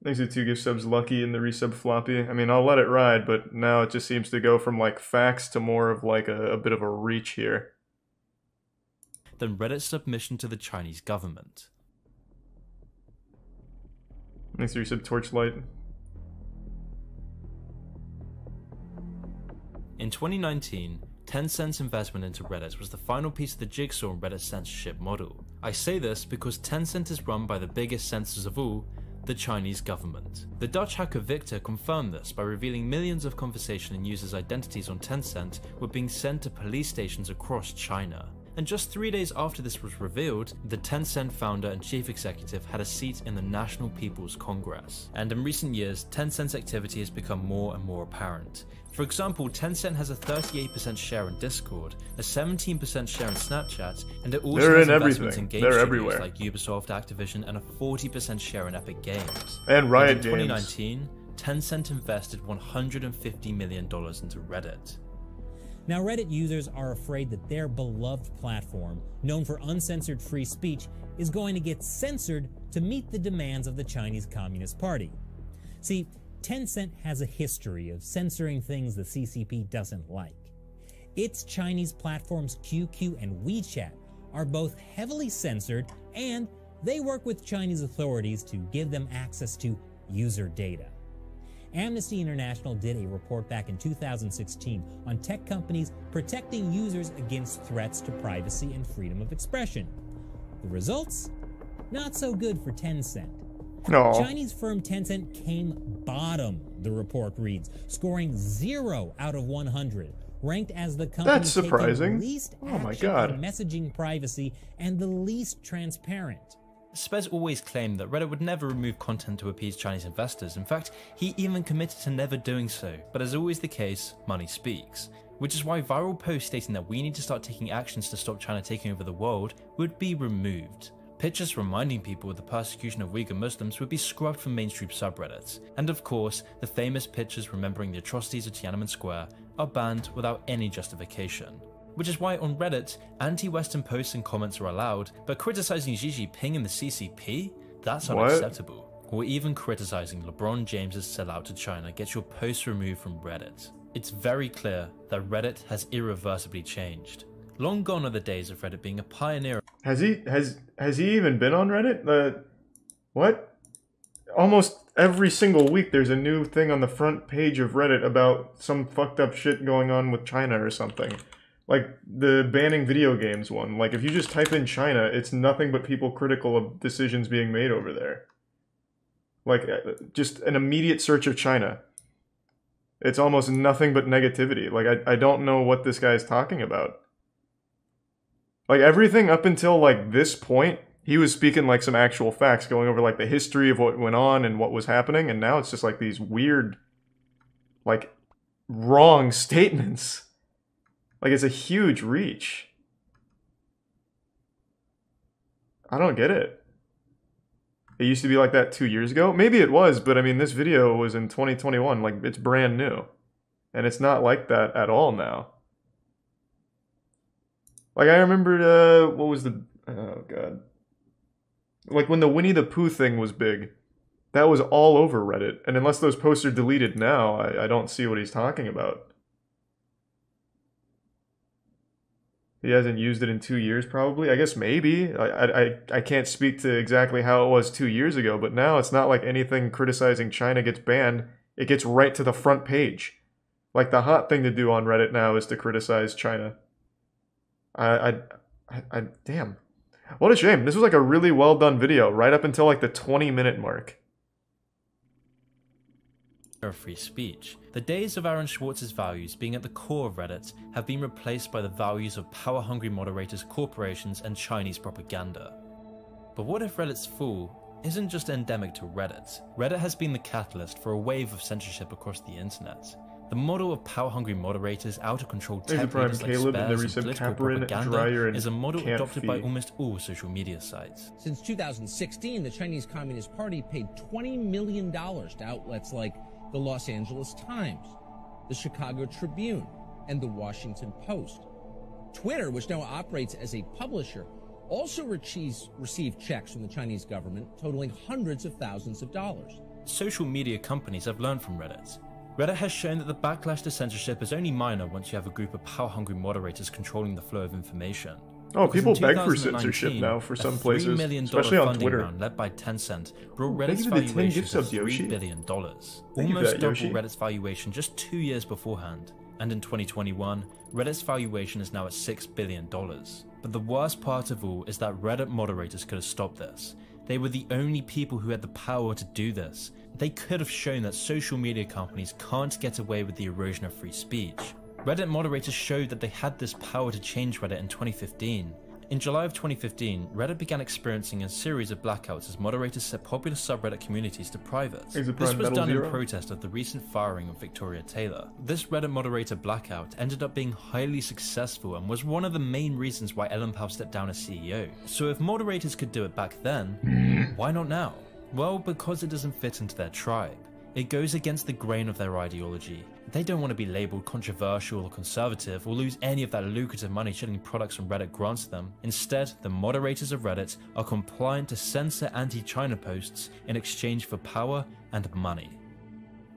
[SPEAKER 1] Thanks to 2 gift subs, Lucky, and the resub Floppy. I mean, I'll let it ride, but now it just seems to go from, like, facts to more of, like, a bit of a reach here.
[SPEAKER 2] Than Reddit's submission to the Chinese government.
[SPEAKER 1] Thanks to resub Torchlight.
[SPEAKER 2] In 2019, Tencent's investment into Reddit was the final piece of the jigsaw in Reddit's censorship model. I say this because Tencent is run by the biggest censors of all, the Chinese government. The Dutch hacker Victor confirmed this by revealing millions of conversation and users' identities on Tencent were being sent to police stations across China. And just 3 days after this was revealed, the Tencent founder and chief executive had a seat in the National People's Congress. And in recent years, Tencent's activity has become more and more apparent. For example, Tencent has a 38% share in Discord, a 17% share in Snapchat, and it also has investments in game studios like Ubisoft, Activision, and a 40% share in Epic Games.
[SPEAKER 1] And Riot
[SPEAKER 2] in 2019, Tencent invested $150 million into Reddit.
[SPEAKER 12] Now, Reddit users are afraid that their beloved platform, known for uncensored free speech, is going to get censored to meet the demands of the Chinese Communist Party. See, Tencent has a history of censoring things the CCP doesn't like. Its Chinese platforms QQ and WeChat are both heavily censored, and they work with Chinese authorities to give them access to user data. Amnesty International did a report back in 2016 on tech companies protecting users against threats to privacy and freedom of expression. The results? Not so good for Tencent.
[SPEAKER 1] No.
[SPEAKER 12] Chinese firm Tencent came bottom, the report reads, scoring 0 out of 100, ranked as the company
[SPEAKER 1] That's surprising.
[SPEAKER 12] taking least
[SPEAKER 1] Oh my
[SPEAKER 12] action
[SPEAKER 1] God.
[SPEAKER 12] on messaging privacy and the least transparent.
[SPEAKER 2] Spez always claimed that Reddit would never remove content to appease Chinese investors. In fact, he even committed to never doing so. But as always the case, money speaks. Which is why viral posts stating that we need to start taking actions to stop China taking over the world would be removed. Pictures reminding people of the persecution of Uyghur Muslims would be scrubbed from mainstream subreddits. And of course, the famous pictures remembering the atrocities of Tiananmen Square are banned without any justification. Which is why on Reddit, anti-Western posts and comments are allowed, but criticizing Xi Jinping and the CCP? That's unacceptable. Or even criticizing LeBron James's sellout to China gets your posts removed from Reddit. It's very clear that Reddit has irreversibly changed. Long gone are the days of Reddit being a pioneer.
[SPEAKER 1] Has he even been on Reddit? What? Almost every single week there's a new thing on the front page of Reddit about some fucked up shit going on with China or something. Like the banning video games one. Like if you just type in China, it's nothing but people critical of decisions being made over there. Like just an immediate search of China. It's almost nothing but negativity. Like I don't know what this guy's talking about. Like everything up until like this point, he was speaking like some actual facts, going over like the history of what went on and what was happening, and now it's just like these weird, like, wrong statements. Like it's a huge reach. I don't get it. It used to be like that 2 years ago. Maybe it was, but I mean, this video was in 2021. Like, it's brand new. And it's not like that at all now. Like, I remember, what was the... Oh, God. Like, when the Winnie the Pooh thing was big, that was all over Reddit. And unless those posts are deleted now, I don't see what he's talking about. He hasn't used it in 2 years, probably. I guess maybe. I can't speak to exactly how it was 2 years ago, but now it's not like anything criticizing China gets banned. It gets right to the front page. Like, the hot thing to do on Reddit now is to criticize China. Damn. What a shame. This was like a really well done video, right up until like the 20-minute mark.
[SPEAKER 2] Of free speech. The days of Aaron Swartz's values being at the core of Reddit have been replaced by the values of power-hungry moderators, corporations, and Chinese propaganda. But what if Reddit's fall isn't just endemic to Reddit? Reddit has been the catalyst for a wave of censorship across the internet. The model of power-hungry moderators, out-of-control tech leaders like Spaz and political propaganda is a model adopted by almost all social media sites.
[SPEAKER 13] Since 2016, the Chinese Communist Party paid $20 million to outlets like the Los Angeles Times, the Chicago Tribune, and the Washington Post. Twitter, which now operates as a publisher, also received checks from the Chinese government totaling hundreds of thousands of dollars.
[SPEAKER 2] Social media companies have learned from Reddit. Reddit has shown that the backlash to censorship is only minor once you have a group of power-hungry moderators controlling the flow of information.
[SPEAKER 1] Oh, people beg for censorship now for some places, especially on Twitter.
[SPEAKER 2] Round led by Tencent brought Reddit's valuation to $3 billion, almost double Reddit's valuation just 2 years beforehand. And in 2021, Reddit's valuation is now at $6 billion. But the worst part of all is that Reddit moderators could have stopped this. They were the only people who had the power to do this. They could have shown that social media companies can't get away with the erosion of free speech. Reddit moderators showed that they had this power to change Reddit in 2015. In July of 2015, Reddit began experiencing a series of blackouts as moderators set popular subreddit communities to private. This was done in protest of the recent firing of Victoria Taylor. This Reddit moderator blackout ended up being highly successful and was one of the main reasons why Ellen Pao stepped down as CEO. So if moderators could do it back then, why not now? Well, because it doesn't fit into their tribe. It goes against the grain of their ideology. They don't want to be labelled controversial or conservative or lose any of that lucrative money shilling products from Reddit grants them. Instead, the moderators of Reddit are compliant to censor anti-China posts in exchange for power and money.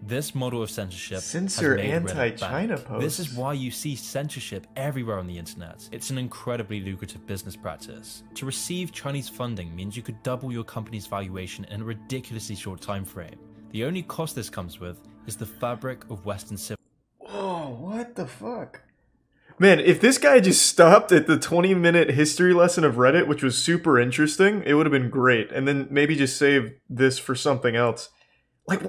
[SPEAKER 2] This model of censorship
[SPEAKER 1] Censor anti-China posts.
[SPEAKER 2] This is why you see censorship everywhere on the internet. It's an incredibly lucrative business practice. To receive Chinese funding means you could double your company's valuation in a ridiculously short time frame. The only cost this comes with is the fabric of Western civilization.
[SPEAKER 1] Whoa, what the fuck? Man, if this guy just stopped at the 20-minute history lesson of Reddit, which was super interesting, it would have been great. And then maybe just save this for something else. Like,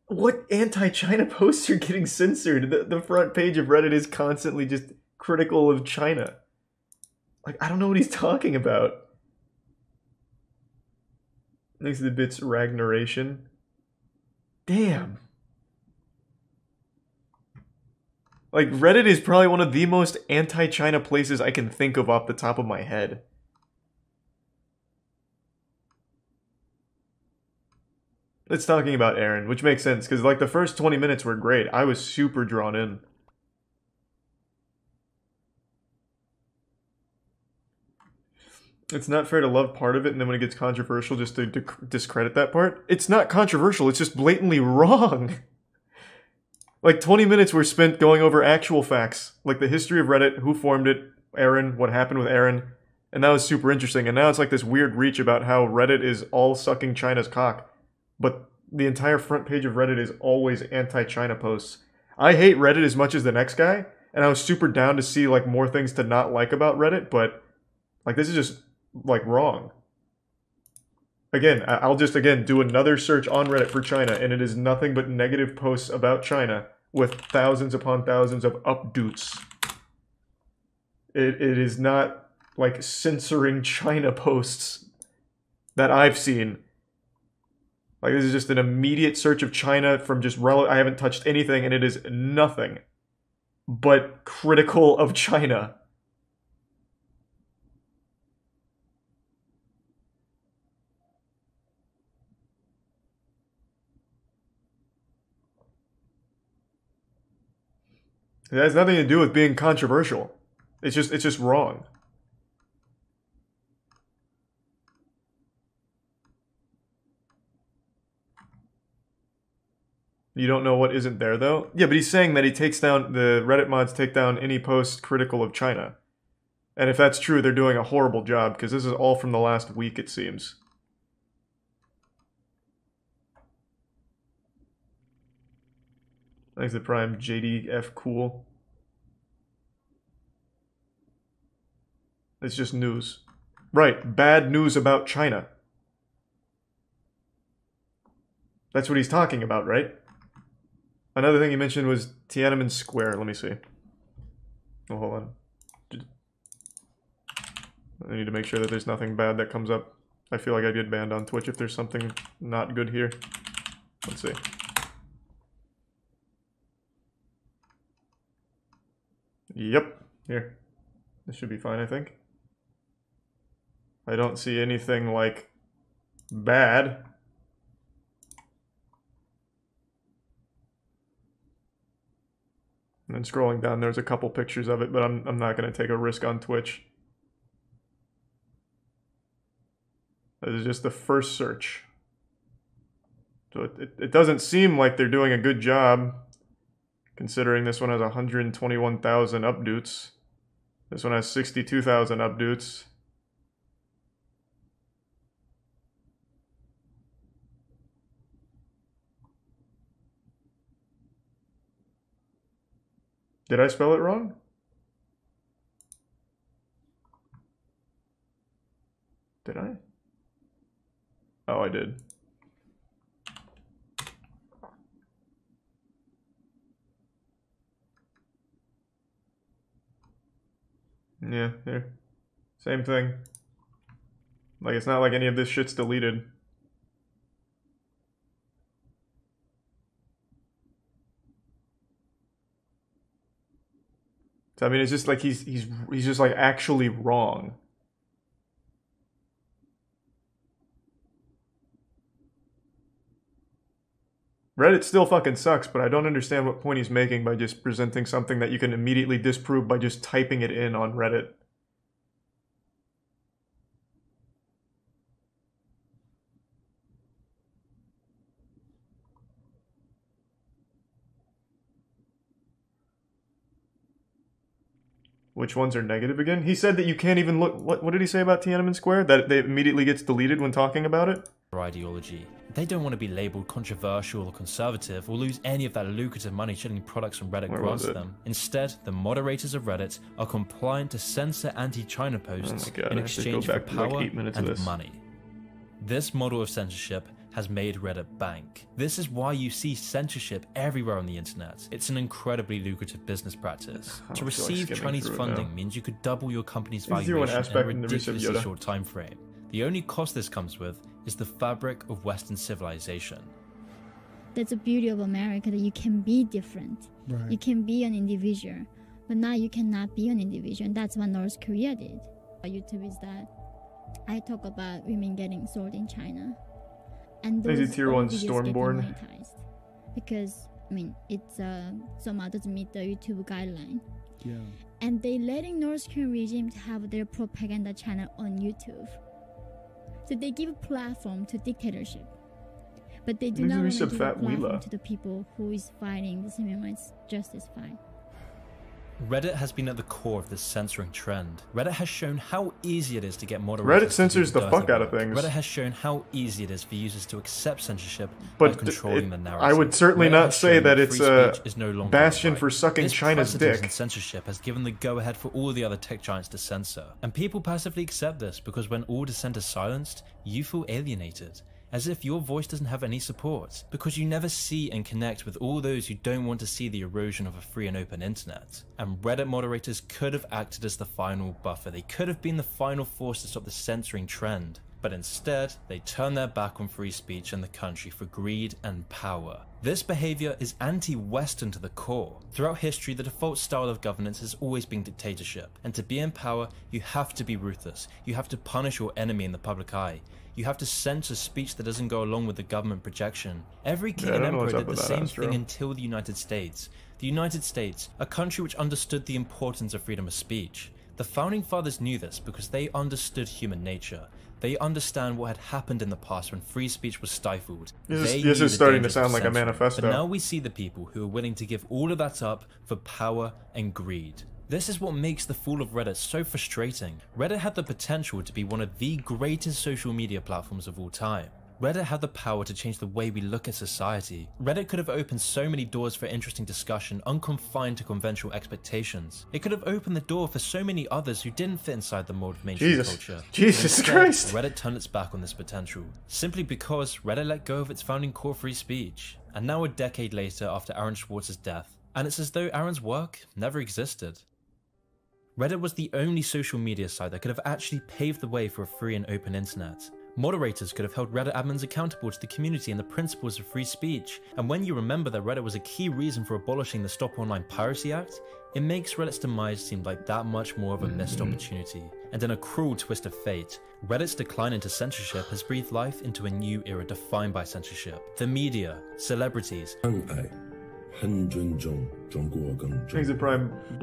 [SPEAKER 1] what anti-China posts are getting censored? The front page of Reddit is constantly just critical of China. Like, I don't know what he's talking about. Thanks to the bits Ragnaration. Damn. Like, Reddit is probably one of the most anti-China places I can think of off the top of my head. It's talking about Aaron, which makes sense, because, like, the first 20 minutes were great. I was super drawn in. It's not fair to love part of it, and then when it gets controversial, just to discredit that part. It's not controversial, it's just blatantly wrong. Like, 20 minutes were spent going over actual facts. Like, the history of Reddit, who formed it, Aaron, what happened with Aaron. And that was super interesting. And now it's like this weird reach about how Reddit is all sucking China's cock. But the entire front page of Reddit is always anti-China posts. I hate Reddit as much as the next guy. And I was super down to see, like, more things to not like about Reddit. But, like, this is just, like, wrong. Again, I'll just, again, do another search on Reddit for China, and it is nothing but negative posts about China with thousands upon thousands of updates. It is not, like, censoring China posts that I've seen. Like, this is just an immediate search of China from just I haven't touched anything, and it is nothing but critical of China. It has nothing to do with being controversial. It's just wrong. You don't know what isn't there, though? Yeah, but he's saying that he takes down, the Reddit mods take down any post critical of China. And if that's true, they're doing a horrible job, because this is all from the last week, it seems. Thanks to Prime, JDF cool. It's just news. Right, bad news about China. That's what he's talking about, right? Another thing he mentioned was Tiananmen Square. Let me see. Oh, hold on. I need to make sure that there's nothing bad that comes up. I feel like I'd get banned on Twitch if there's something not good here. Let's see. Yep, here. This should be fine, I think. I don't see anything, like, bad. And then scrolling down, there's a couple pictures of it, but I'm not going to take a risk on Twitch. This is just the first search. So it doesn't seem like they're doing a good job, considering this one has 121,000 updates. This one has 62,000 updates. Did I spell it wrong? Did I? Oh, I did. Yeah, here. Same thing. Like, it's not like any of this shit's deleted. So, I mean, it's just like he's just like actually wrong. Reddit still fucking sucks, but I don't understand what point he's making by just presenting something that you can immediately disprove by just typing it in on Reddit. Which ones are negative again? He said that you can't even look... What did he say about Tiananmen Square? That it immediately gets deleted when talking about it?
[SPEAKER 2] ideology. They don't want to be labeled controversial or conservative or lose any of that lucrative money shilling products from Reddit grants them. Instead, the moderators of Reddit are compliant to censor anti-China posts in exchange for power and money. This model of censorship has made Reddit bank. This is why you see censorship everywhere on the internet. It's an incredibly lucrative business practice. To receive Chinese funding means you could double your company's valuation in a ridiculously short time frame. The only cost this comes with is the fabric of Western civilization.
[SPEAKER 14] That's the beauty of America, that you can be different. Right. You can be an individual, but now you cannot be an individual, and that's what North Korea did. YouTube is that I talk about women getting sold in China, and those tier 1 Stormborn because I mean it's somehow doesn't meet the YouTube guideline. Yeah. And they letting North Korean regime have their propaganda channel on YouTube. So they give a platform to dictatorship, but they do not want to give a platform to the people who is fighting this human rights justice fight.
[SPEAKER 2] Reddit has been at the core of this censoring trend. Reddit has shown how easy it is to get moderators.
[SPEAKER 1] Reddit censors the fuck out of things.
[SPEAKER 2] Reddit has shown how easy it is for users to accept censorship by controlling the narrative.
[SPEAKER 1] I would certainly not say that it's a bastion for sucking China's dick.
[SPEAKER 2] And censorship has given the go-ahead for all the other tech giants to censor. And people passively accept this because when all dissent is silenced, you feel alienated. As if your voice doesn't have any support, because you never see and connect with all those who don't want to see the erosion of a free and open internet. And Reddit moderators could have acted as the final buffer. They could have been the final force to stop the censoring trend. But instead, they turn their back on free speech and the country for greed and power. This behavior is anti-Western to the core. Throughout history, the default style of governance has always been dictatorship. And to be in power, you have to be ruthless. You have to punish your enemy in the public eye. You have to censor speech that doesn't go along with the government projection. Every king and emperor did the same thing until the United States. The United States, a country which understood the importance of freedom of speech. The founding fathers knew this because they understood human nature. They understand what had happened in the past when free speech was stifled.
[SPEAKER 1] This is starting to sound like a manifesto.
[SPEAKER 2] But now we see the people who are willing to give all of that up for power and greed. This is what makes the fall of Reddit so frustrating. Reddit had the potential to be one of the greatest social media platforms of all time. Reddit had the power to change the way we look at society. Reddit could have opened so many doors for interesting discussion, unconfined to conventional expectations. It could have opened the door for so many others who didn't fit inside the mold of mainstream culture.
[SPEAKER 1] Jesus Christ!
[SPEAKER 2] Reddit turned its back on this potential, simply because Reddit let go of its founding core free speech. And now a decade later, after Aaron Swartz's death, and it's as though Aaron's work never existed. Reddit was the only social media site that could have actually paved the way for a free and open internet. Moderators could have held Reddit admins accountable to the community and the principles of free speech. And when you remember that Reddit was a key reason for abolishing the Stop Online Piracy Act, it makes Reddit's demise seem like that much more of a missed opportunity. And in a cruel twist of fate, Reddit's decline into censorship has breathed life into a new era defined by censorship. The media, celebrities,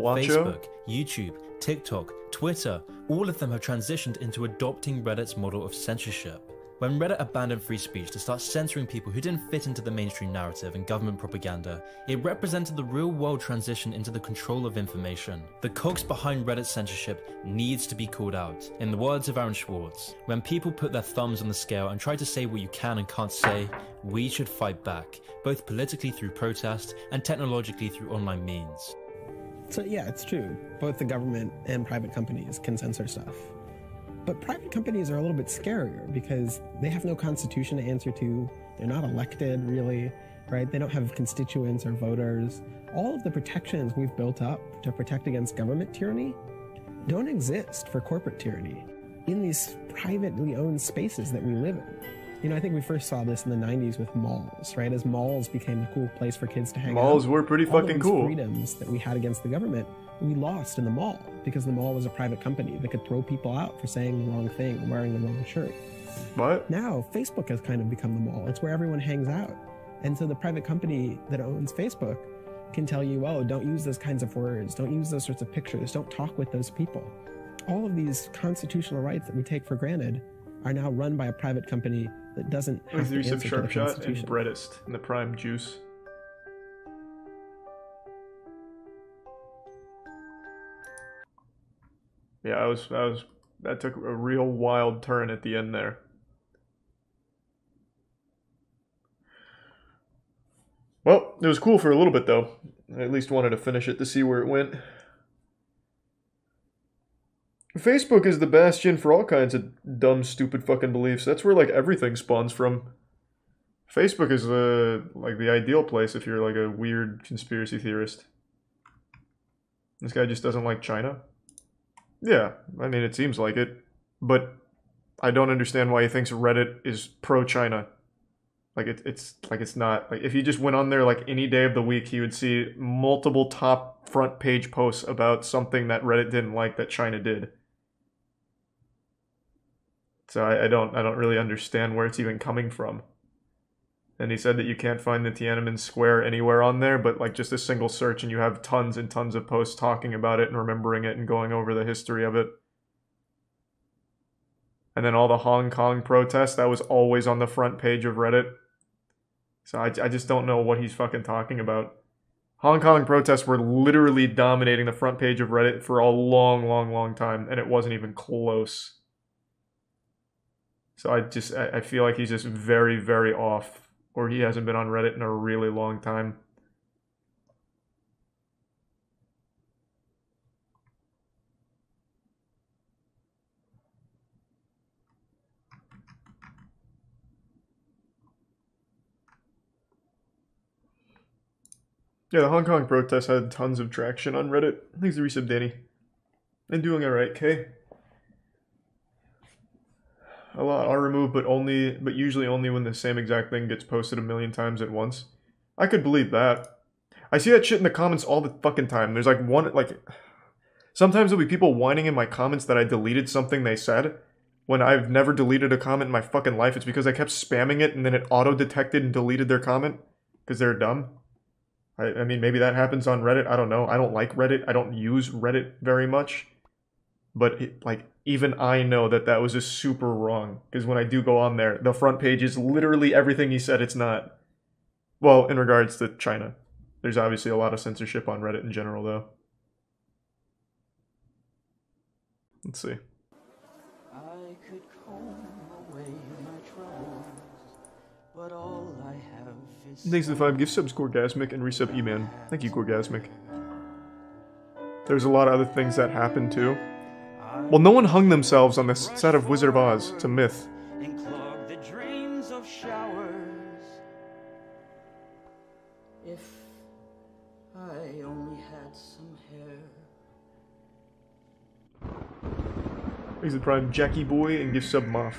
[SPEAKER 2] Facebook, YouTube, TikTok, Twitter, all of them have transitioned into adopting Reddit's model of censorship. When Reddit abandoned free speech to start censoring people who didn't fit into the mainstream narrative and government propaganda, it represented the real-world transition into the control of information. The cogs behind Reddit's censorship needs to be called out. In the words of Aaron Swartz, when people put their thumbs on the scale and try to say what you can and can't say, we should fight back, both politically through protest and technologically through online means.
[SPEAKER 8] So yeah, it's true. Both the government and private companies can censor stuff. But private companies are a little bit scarier because they have no constitution to answer to. They're not elected, really, right? They don't have constituents or voters. All of the protections we've built up to protect against government tyranny don't exist for corporate tyranny in these privately owned spaces that we live in. You know, I think we first saw this in the 90s with malls, right? As malls became a cool place for kids to hang out.
[SPEAKER 1] Malls were pretty fucking cool.
[SPEAKER 8] All of these freedoms that we had against the government, we lost in the mall because the mall was a private company that could throw people out for saying the wrong thing or wearing the wrong shirt.
[SPEAKER 1] What?
[SPEAKER 8] Now, Facebook has kind of become the mall. It's where everyone hangs out. And so the private company that owns Facebook can tell you, oh, don't use those kinds of words, don't use those sorts of pictures, don't talk with those people. All of these constitutional rights that we take for granted are now run by a private company that doesn't have to answer to the Constitution.
[SPEAKER 1] And Breadist in the prime juice. Yeah, that took a real wild turn at the end there. Well, it was cool for a little bit, though. I at least wanted to finish it to see where it went. Facebook is the bastion for all kinds of dumb, stupid fucking beliefs. That's where, like, everything spawns from. Facebook is, like, the ideal place if you're, like, a weird conspiracy theorist. This guy just doesn't like China? Yeah, I mean, it seems like it. But I don't understand why he thinks Reddit is pro-China. Like, it's not. Like, if he just went on there, like, any day of the week, he would see multiple top front page posts about something that Reddit didn't like that China did. So I don't really understand where it's even coming from. And he said that you can't find the Tiananmen Square anywhere on there, but like just a single search and you have tons and tons of posts talking about it and remembering it and going over the history of it. And then all the Hong Kong protests, that was always on the front page of Reddit. So I just don't know what he's fucking talking about. Hong Kong protests were literally dominating the front page of Reddit for a long time, and it wasn't even close. So I feel like he's just very off, or he hasn't been on Reddit in a really long time. Yeah, the Hong Kong protests had tons of traction on Reddit. Thanks to resub, Danny. And doing alright, Kay. A lot are removed, but usually only when the same exact thing gets posted a million times at once. I could believe that. I see that shit in the comments all the fucking time. There's like one, like... Sometimes there'll be people whining in my comments that I deleted something they said, when I've never deleted a comment in my fucking life. It's because I kept spamming it and then it auto-detected and deleted their comment, because they're dumb. I mean, maybe that happens on Reddit. I don't know. I don't like Reddit. I don't use Reddit very much. But, like, even I know that that was just super wrong. Because when I do go on there, the front page is literally everything he said it's not. Well, in regards to China. There's obviously a lot of censorship on Reddit in general, though. Let's see.
[SPEAKER 15] I could comb away my troubles, but all I have is...
[SPEAKER 1] Thanks to the 5 gift subs, Gorgasmic, and resub E-Man. Thank you, Gorgasmic. There's a lot of other things that happened, too. Well, no one hung themselves on the set of Wizard of Oz. It's a myth.
[SPEAKER 15] And clog the drains of showers. If I only had some hair.
[SPEAKER 1] Thanks to the Prime Jackie Boy and gift sub Moff.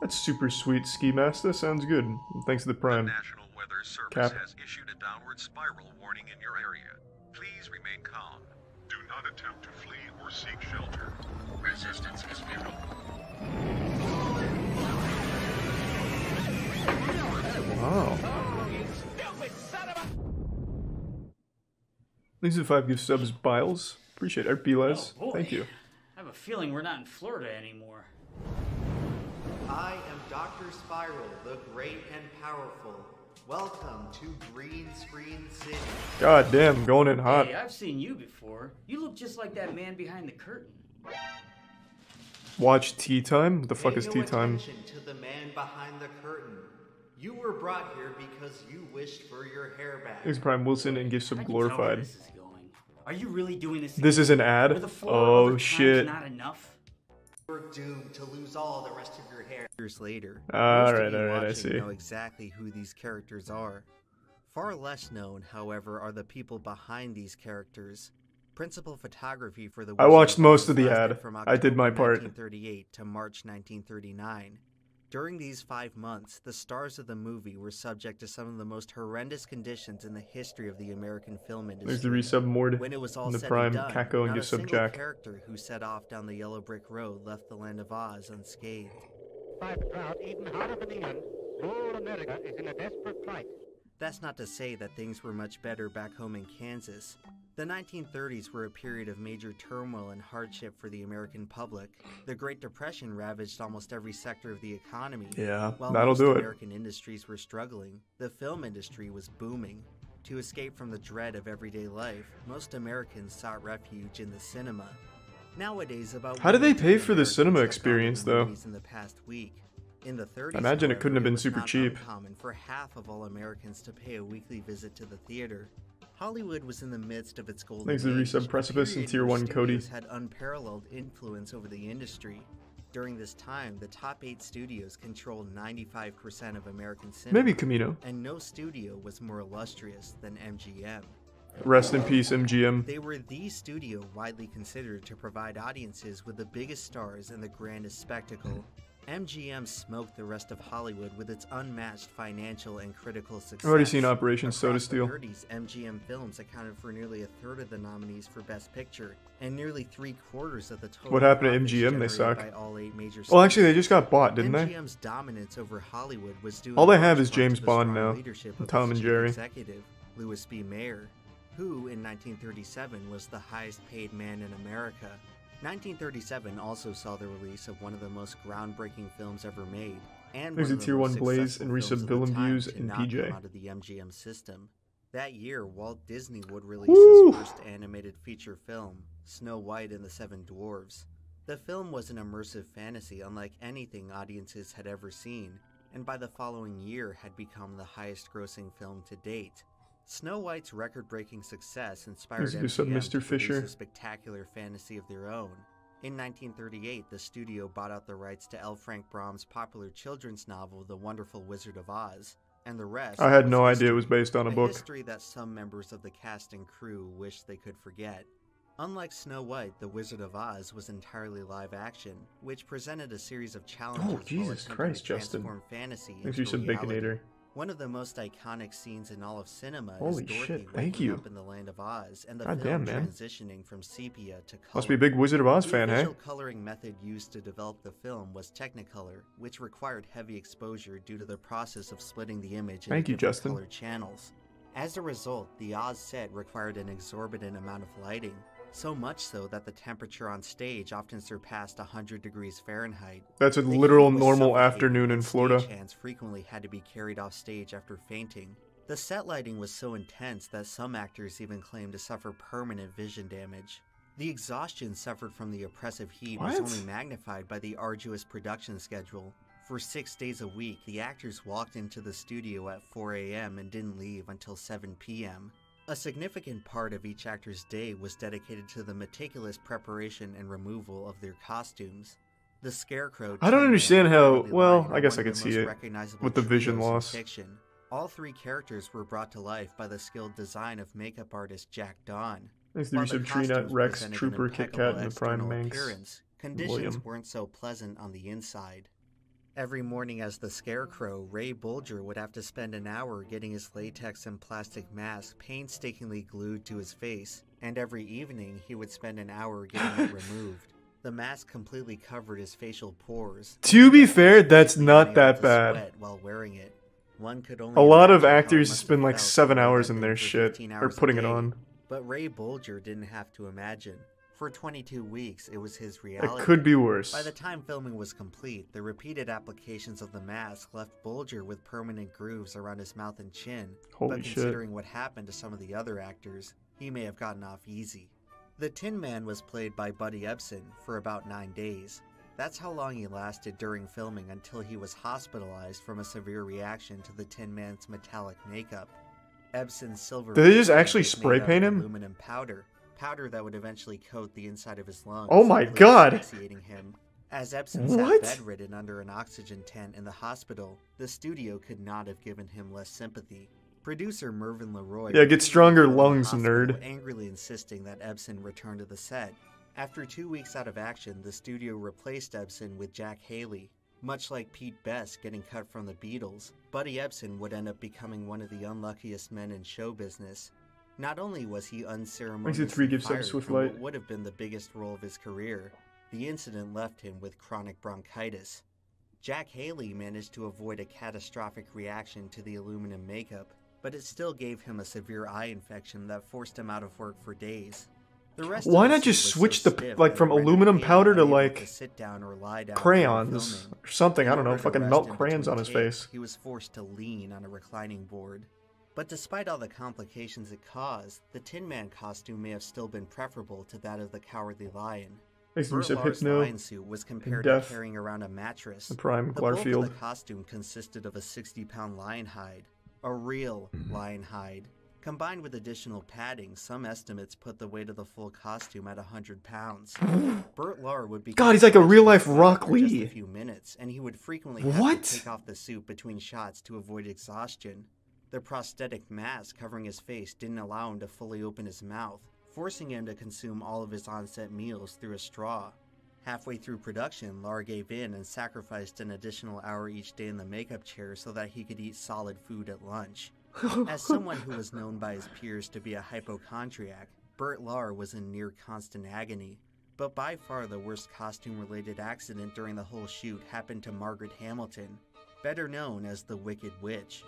[SPEAKER 1] That's super sweet, Ski Master. Sounds good. Thanks to the Prime.
[SPEAKER 16] The National Weather Service
[SPEAKER 1] Cap.
[SPEAKER 16] has issued a downward spiral warning in your area. Please remain calm. Do not attempt to flee or seek shelter. Resistance is futile.
[SPEAKER 1] Wow. Thanks to the 5 gift subs, Biles. Appreciate it. Bilez.
[SPEAKER 17] Oh,
[SPEAKER 1] thank you.
[SPEAKER 17] I have a feeling we're not in Florida anymore.
[SPEAKER 18] I am Dr. Spiral, the great and powerful. Welcome to Green Screen City.
[SPEAKER 1] God damn, going in hot.
[SPEAKER 17] Hey, I've seen you before. You look just like that man behind the curtain.
[SPEAKER 1] Watch Tea Time? What the fuck is Tea Time?
[SPEAKER 18] Attention to the man behind the curtain. You were brought here because you wished for your hair back.
[SPEAKER 1] Thanks Prime Wilson and gift sub Glorified.
[SPEAKER 17] Are you really doing this?
[SPEAKER 1] This is an ad? Oh shit.
[SPEAKER 17] Not enough?
[SPEAKER 18] You're doomed to lose all the rest of your hair. Years later,
[SPEAKER 1] alright, I see.
[SPEAKER 18] know exactly who these characters are. Far less known, however, are the people behind these characters. Principal photography for the
[SPEAKER 1] I watched most of the ad. I did my part.
[SPEAKER 18] 1938 to March 1939. During these 5 months, the stars of the movie were subject to some of the most horrendous conditions in the history of the American film industry.
[SPEAKER 1] There's the resub Mord
[SPEAKER 18] When it was all
[SPEAKER 1] in the
[SPEAKER 18] said
[SPEAKER 1] Prime,
[SPEAKER 18] and done,
[SPEAKER 1] Kako and
[SPEAKER 18] not a
[SPEAKER 1] gift sub
[SPEAKER 18] single
[SPEAKER 1] Jack.
[SPEAKER 18] character who set off down the yellow brick road left the land of Oz unscathed.
[SPEAKER 19] Five drought even harder than England. Rural America is in a desperate plight.
[SPEAKER 18] That's not to say that things were much better back home in Kansas. The 1930s were a period of major turmoil and hardship for the American public. The Great Depression ravaged almost every sector of the economy.
[SPEAKER 1] Yeah,
[SPEAKER 18] While
[SPEAKER 1] that'll
[SPEAKER 18] most
[SPEAKER 1] do it.
[SPEAKER 18] American industries were struggling, the film industry was booming. To escape from the dread of everyday life, most Americans sought refuge in the cinema. Nowadays, about
[SPEAKER 1] How do they pay for the cinema experience, though?
[SPEAKER 18] In the past week. In the 30s,
[SPEAKER 1] I imagine it couldn't have been
[SPEAKER 18] was
[SPEAKER 1] super
[SPEAKER 18] not
[SPEAKER 1] cheap.
[SPEAKER 18] uncommon for half of all Americans to pay a weekly visit to the theater. Hollywood was in the midst of its golden
[SPEAKER 1] Thanks to the
[SPEAKER 18] age,
[SPEAKER 1] resub Precipice and
[SPEAKER 18] period
[SPEAKER 1] Tier
[SPEAKER 18] where
[SPEAKER 1] 1 Cody.
[SPEAKER 18] studios had unparalleled influence over the industry. During this time, the top 8 studios controlled 95% of American cinema.
[SPEAKER 1] Maybe Camino.
[SPEAKER 18] And no studio was more illustrious than MGM.
[SPEAKER 1] Rest in peace, MGM.
[SPEAKER 18] They were the studio widely considered to provide audiences with the biggest stars and the grandest spectacle. MGM smoked the rest of Hollywood with its unmatched financial and critical success.
[SPEAKER 1] I've already seen Operation Soda Steel.
[SPEAKER 18] In the 30s, MGM films accounted for nearly a third of the nominees for Best Picture, and nearly 3/4 of the total.
[SPEAKER 1] What happened to
[SPEAKER 18] profits
[SPEAKER 1] MGM? They
[SPEAKER 18] generated
[SPEAKER 1] suck.
[SPEAKER 18] by all 8 major
[SPEAKER 1] Well, actually, they
[SPEAKER 18] studios.
[SPEAKER 1] just got bought, didn't they?
[SPEAKER 18] MGM's dominance over Hollywood was due
[SPEAKER 1] All they
[SPEAKER 18] in
[SPEAKER 1] have
[SPEAKER 18] large
[SPEAKER 1] is
[SPEAKER 18] part to
[SPEAKER 1] James
[SPEAKER 18] the
[SPEAKER 1] Bond
[SPEAKER 18] strong
[SPEAKER 1] now,
[SPEAKER 18] leadership
[SPEAKER 1] and
[SPEAKER 18] of
[SPEAKER 1] Tom
[SPEAKER 18] its
[SPEAKER 1] and
[SPEAKER 18] chief
[SPEAKER 1] Jerry.
[SPEAKER 18] executive, Louis B. Mayer, who in 1937 was the highest paid man in America. 1937 also saw the release of one of the most groundbreaking films ever made, and
[SPEAKER 1] There's
[SPEAKER 18] one
[SPEAKER 1] a
[SPEAKER 18] of the
[SPEAKER 1] Tier
[SPEAKER 18] most
[SPEAKER 1] 1 Blaze
[SPEAKER 18] successful
[SPEAKER 1] and
[SPEAKER 18] films
[SPEAKER 1] resub
[SPEAKER 18] of the
[SPEAKER 1] Villain
[SPEAKER 18] time
[SPEAKER 1] Views
[SPEAKER 18] to
[SPEAKER 1] and
[SPEAKER 18] not
[SPEAKER 1] PJ.
[SPEAKER 18] come out of the MGM system. That year, Walt Disney would release
[SPEAKER 1] Woo!
[SPEAKER 18] his first animated feature film, Snow White and the Seven Dwarfs. The film was an immersive fantasy unlike anything audiences had ever seen, and by the following year had become the highest-grossing film to date. Snow White's record-breaking success inspired
[SPEAKER 1] There's a resub
[SPEAKER 18] MGM
[SPEAKER 1] Mr.
[SPEAKER 18] to
[SPEAKER 1] Fisher.
[SPEAKER 18] produce a spectacular fantasy of their own. In 1938, the studio bought out the rights to L. Frank Baum's popular children's novel, The Wonderful Wizard of Oz, and the rest
[SPEAKER 1] I had
[SPEAKER 18] was
[SPEAKER 1] no idea
[SPEAKER 18] history.
[SPEAKER 1] it was based on a book.
[SPEAKER 18] History that some members of the cast and crew wish they could forget. Unlike Snow White, The Wizard of Oz was entirely live action, which presented a series of challenges while
[SPEAKER 1] Jesus
[SPEAKER 18] attempting
[SPEAKER 1] Christ,
[SPEAKER 18] to
[SPEAKER 1] Justin.
[SPEAKER 18] transform fantasy
[SPEAKER 1] Thanks
[SPEAKER 18] into
[SPEAKER 1] for some
[SPEAKER 18] reality.
[SPEAKER 1] Baconator.
[SPEAKER 18] One of the most iconic scenes in all of cinema
[SPEAKER 1] Holy
[SPEAKER 18] is Dorothy
[SPEAKER 1] shit, thank
[SPEAKER 18] waking
[SPEAKER 1] you.
[SPEAKER 18] up in the land of Oz, and the
[SPEAKER 1] God
[SPEAKER 18] film
[SPEAKER 1] damn, man.
[SPEAKER 18] transitioning from sepia to color.
[SPEAKER 1] Must be a big Wizard of Oz
[SPEAKER 18] The
[SPEAKER 1] fan, eh?
[SPEAKER 18] visual coloring method used to develop the film was Technicolor, which required heavy exposure due to the process of splitting the image into
[SPEAKER 1] Thank you,
[SPEAKER 18] different
[SPEAKER 1] Justin.
[SPEAKER 18] color channels. As a result, the Oz set required an exorbitant amount of lighting, so much so that the temperature on stage often surpassed 100 degrees Fahrenheit.
[SPEAKER 1] That's a
[SPEAKER 18] The
[SPEAKER 1] literal
[SPEAKER 18] heat was
[SPEAKER 1] normal
[SPEAKER 18] suffocating,
[SPEAKER 1] afternoon in
[SPEAKER 18] and
[SPEAKER 1] Florida.
[SPEAKER 18] stagehands frequently had to be carried off stage after fainting. The set lighting was so intense that some actors even claimed to suffer permanent vision damage. The exhaustion suffered from the oppressive heat was
[SPEAKER 1] What?
[SPEAKER 18] only magnified by the arduous production schedule. For 6 days a week, the actors walked into the studio at 4 a.m. and didn't leave until 7 p.m. A significant part of each actor's day was dedicated to the meticulous preparation and removal of their costumes. The Scarecrow.
[SPEAKER 1] I don't understand how.
[SPEAKER 18] Cowardly
[SPEAKER 1] Lion
[SPEAKER 18] Lion
[SPEAKER 1] I
[SPEAKER 18] are
[SPEAKER 1] guess
[SPEAKER 18] one
[SPEAKER 1] I
[SPEAKER 18] of
[SPEAKER 1] could
[SPEAKER 18] the
[SPEAKER 1] see
[SPEAKER 18] most
[SPEAKER 1] it
[SPEAKER 18] recognizable
[SPEAKER 1] with the vision
[SPEAKER 18] trios in
[SPEAKER 1] loss.
[SPEAKER 18] fiction. All 3 characters were brought to life by the skilled design of makeup artist Jack Dawn.
[SPEAKER 1] Thanks to
[SPEAKER 18] While the
[SPEAKER 1] resub Tree Nut,
[SPEAKER 18] costumes
[SPEAKER 1] Rex,
[SPEAKER 18] presented an
[SPEAKER 1] Trooper, Kit
[SPEAKER 18] impeccable
[SPEAKER 1] Kat, and the Prime
[SPEAKER 18] external
[SPEAKER 1] Manx.
[SPEAKER 18] appearance, conditions
[SPEAKER 1] William.
[SPEAKER 18] weren't so pleasant on the inside. Every morning as the Scarecrow, Ray Bolger would have to spend an hour getting his latex and plastic mask painstakingly glued to his face, and every evening he would spend an hour getting it removed. The mask completely covered his facial pores.
[SPEAKER 1] To be fair, that's
[SPEAKER 18] Being
[SPEAKER 1] not
[SPEAKER 18] unable
[SPEAKER 1] that
[SPEAKER 18] to
[SPEAKER 1] bad.
[SPEAKER 18] sweat while wearing it. One could only
[SPEAKER 1] A lot of
[SPEAKER 18] imagine how it
[SPEAKER 1] actors
[SPEAKER 18] must
[SPEAKER 1] spend
[SPEAKER 18] have
[SPEAKER 1] like
[SPEAKER 18] felt
[SPEAKER 1] 7
[SPEAKER 18] to wear
[SPEAKER 1] hours
[SPEAKER 18] that
[SPEAKER 1] in
[SPEAKER 18] thing
[SPEAKER 1] their
[SPEAKER 18] for
[SPEAKER 1] shit,
[SPEAKER 18] 15
[SPEAKER 1] or
[SPEAKER 18] hours a
[SPEAKER 1] putting it
[SPEAKER 18] day.
[SPEAKER 1] on.
[SPEAKER 18] But Ray Bolger didn't have to imagine. For 22 weeks, it was his reality.
[SPEAKER 1] It could be worse.
[SPEAKER 18] By the time filming was complete, the repeated applications of the mask left Bolger with permanent grooves around his mouth and chin.
[SPEAKER 1] Holy
[SPEAKER 18] but
[SPEAKER 1] shit.
[SPEAKER 18] considering what happened to some of the other actors, he may have gotten off easy. The Tin Man was played by Buddy Ebsen for about 9 days. That's how long he lasted during filming until he was hospitalized from a severe reaction to the Tin Man's metallic makeup. Ebsen's silver
[SPEAKER 1] Did they just
[SPEAKER 18] face
[SPEAKER 1] actually
[SPEAKER 18] was made
[SPEAKER 1] spray
[SPEAKER 18] out of
[SPEAKER 1] paint him?
[SPEAKER 18] aluminum powder that would eventually coat the inside of his lungs.
[SPEAKER 1] Oh my
[SPEAKER 18] completely
[SPEAKER 1] God.
[SPEAKER 18] asphyxiating him. As Ebsen
[SPEAKER 1] What?
[SPEAKER 18] sat bedridden under an oxygen tent in the hospital, the studio could not have given him less sympathy. Producer Mervyn LeRoy
[SPEAKER 1] Yeah, get stronger
[SPEAKER 18] refused to leave the
[SPEAKER 1] lungs,
[SPEAKER 18] hospital,
[SPEAKER 1] nerd.
[SPEAKER 18] angrily insisting that Ebsen return to the set. After 2 weeks out of action, the studio replaced Ebsen with Jack Haley. Much like Pete Best getting cut from the Beatles, Buddy Ebsen would end up becoming one of the unluckiest men in show business. Not only was he unceremoniously
[SPEAKER 1] 3 gifts up,
[SPEAKER 18] fired
[SPEAKER 1] Swift
[SPEAKER 18] from
[SPEAKER 1] Light.
[SPEAKER 18] what would have been the biggest role of his career, the incident left him with chronic bronchitis. Jack Haley managed to avoid a catastrophic reaction to the aluminum makeup, but it still gave him a severe eye infection that forced him out of work for days. The rest
[SPEAKER 1] Why
[SPEAKER 18] of the
[SPEAKER 1] not just
[SPEAKER 18] suit was
[SPEAKER 1] switch
[SPEAKER 18] so
[SPEAKER 1] the
[SPEAKER 18] stiff
[SPEAKER 1] like
[SPEAKER 18] that
[SPEAKER 1] from
[SPEAKER 18] it rendered
[SPEAKER 1] aluminum
[SPEAKER 18] Haley
[SPEAKER 1] powder to
[SPEAKER 18] unable
[SPEAKER 1] like
[SPEAKER 18] sit down or lie down
[SPEAKER 1] crayons
[SPEAKER 18] while filming.
[SPEAKER 1] or something? I
[SPEAKER 18] In
[SPEAKER 1] don't know.
[SPEAKER 18] order to
[SPEAKER 1] Fucking
[SPEAKER 18] rest
[SPEAKER 1] melt
[SPEAKER 18] in
[SPEAKER 1] crayons
[SPEAKER 18] between
[SPEAKER 1] on his
[SPEAKER 18] takes,
[SPEAKER 1] face.
[SPEAKER 18] He was forced to lean on a reclining board. But despite all the complications it caused, the Tin Man costume may have still been preferable to that of the Cowardly Lion.
[SPEAKER 1] Thanks to
[SPEAKER 18] Burt
[SPEAKER 1] resub
[SPEAKER 18] Lahr's
[SPEAKER 1] Hypno.
[SPEAKER 18] lion suit was compared
[SPEAKER 1] Death.
[SPEAKER 18] to carrying around a mattress.
[SPEAKER 1] The Prime
[SPEAKER 18] The bulk of
[SPEAKER 1] Glarfield.
[SPEAKER 18] the costume consisted of a 60-pound lion hide, a real lion hide. Combined with additional padding, some estimates put the weight of the full costume at 100 pounds. Burt Lahr would be
[SPEAKER 1] God, he's like a real-life Rock
[SPEAKER 18] for just
[SPEAKER 1] Lee.
[SPEAKER 18] a few minutes, and he would frequently have
[SPEAKER 1] What?
[SPEAKER 18] to take off the suit between shots to avoid exhaustion. The prosthetic mask covering his face didn't allow him to fully open his mouth, forcing him to consume all of his on-set meals through a straw. Halfway through production, Lahr gave in and sacrificed an additional hour each day in the makeup chair so that he could eat solid food at lunch. As someone who was known by his peers to be a hypochondriac, Burt Lahr was in near constant agony. But by far the worst costume-related accident during the whole shoot happened to Margaret Hamilton, better known as the Wicked Witch.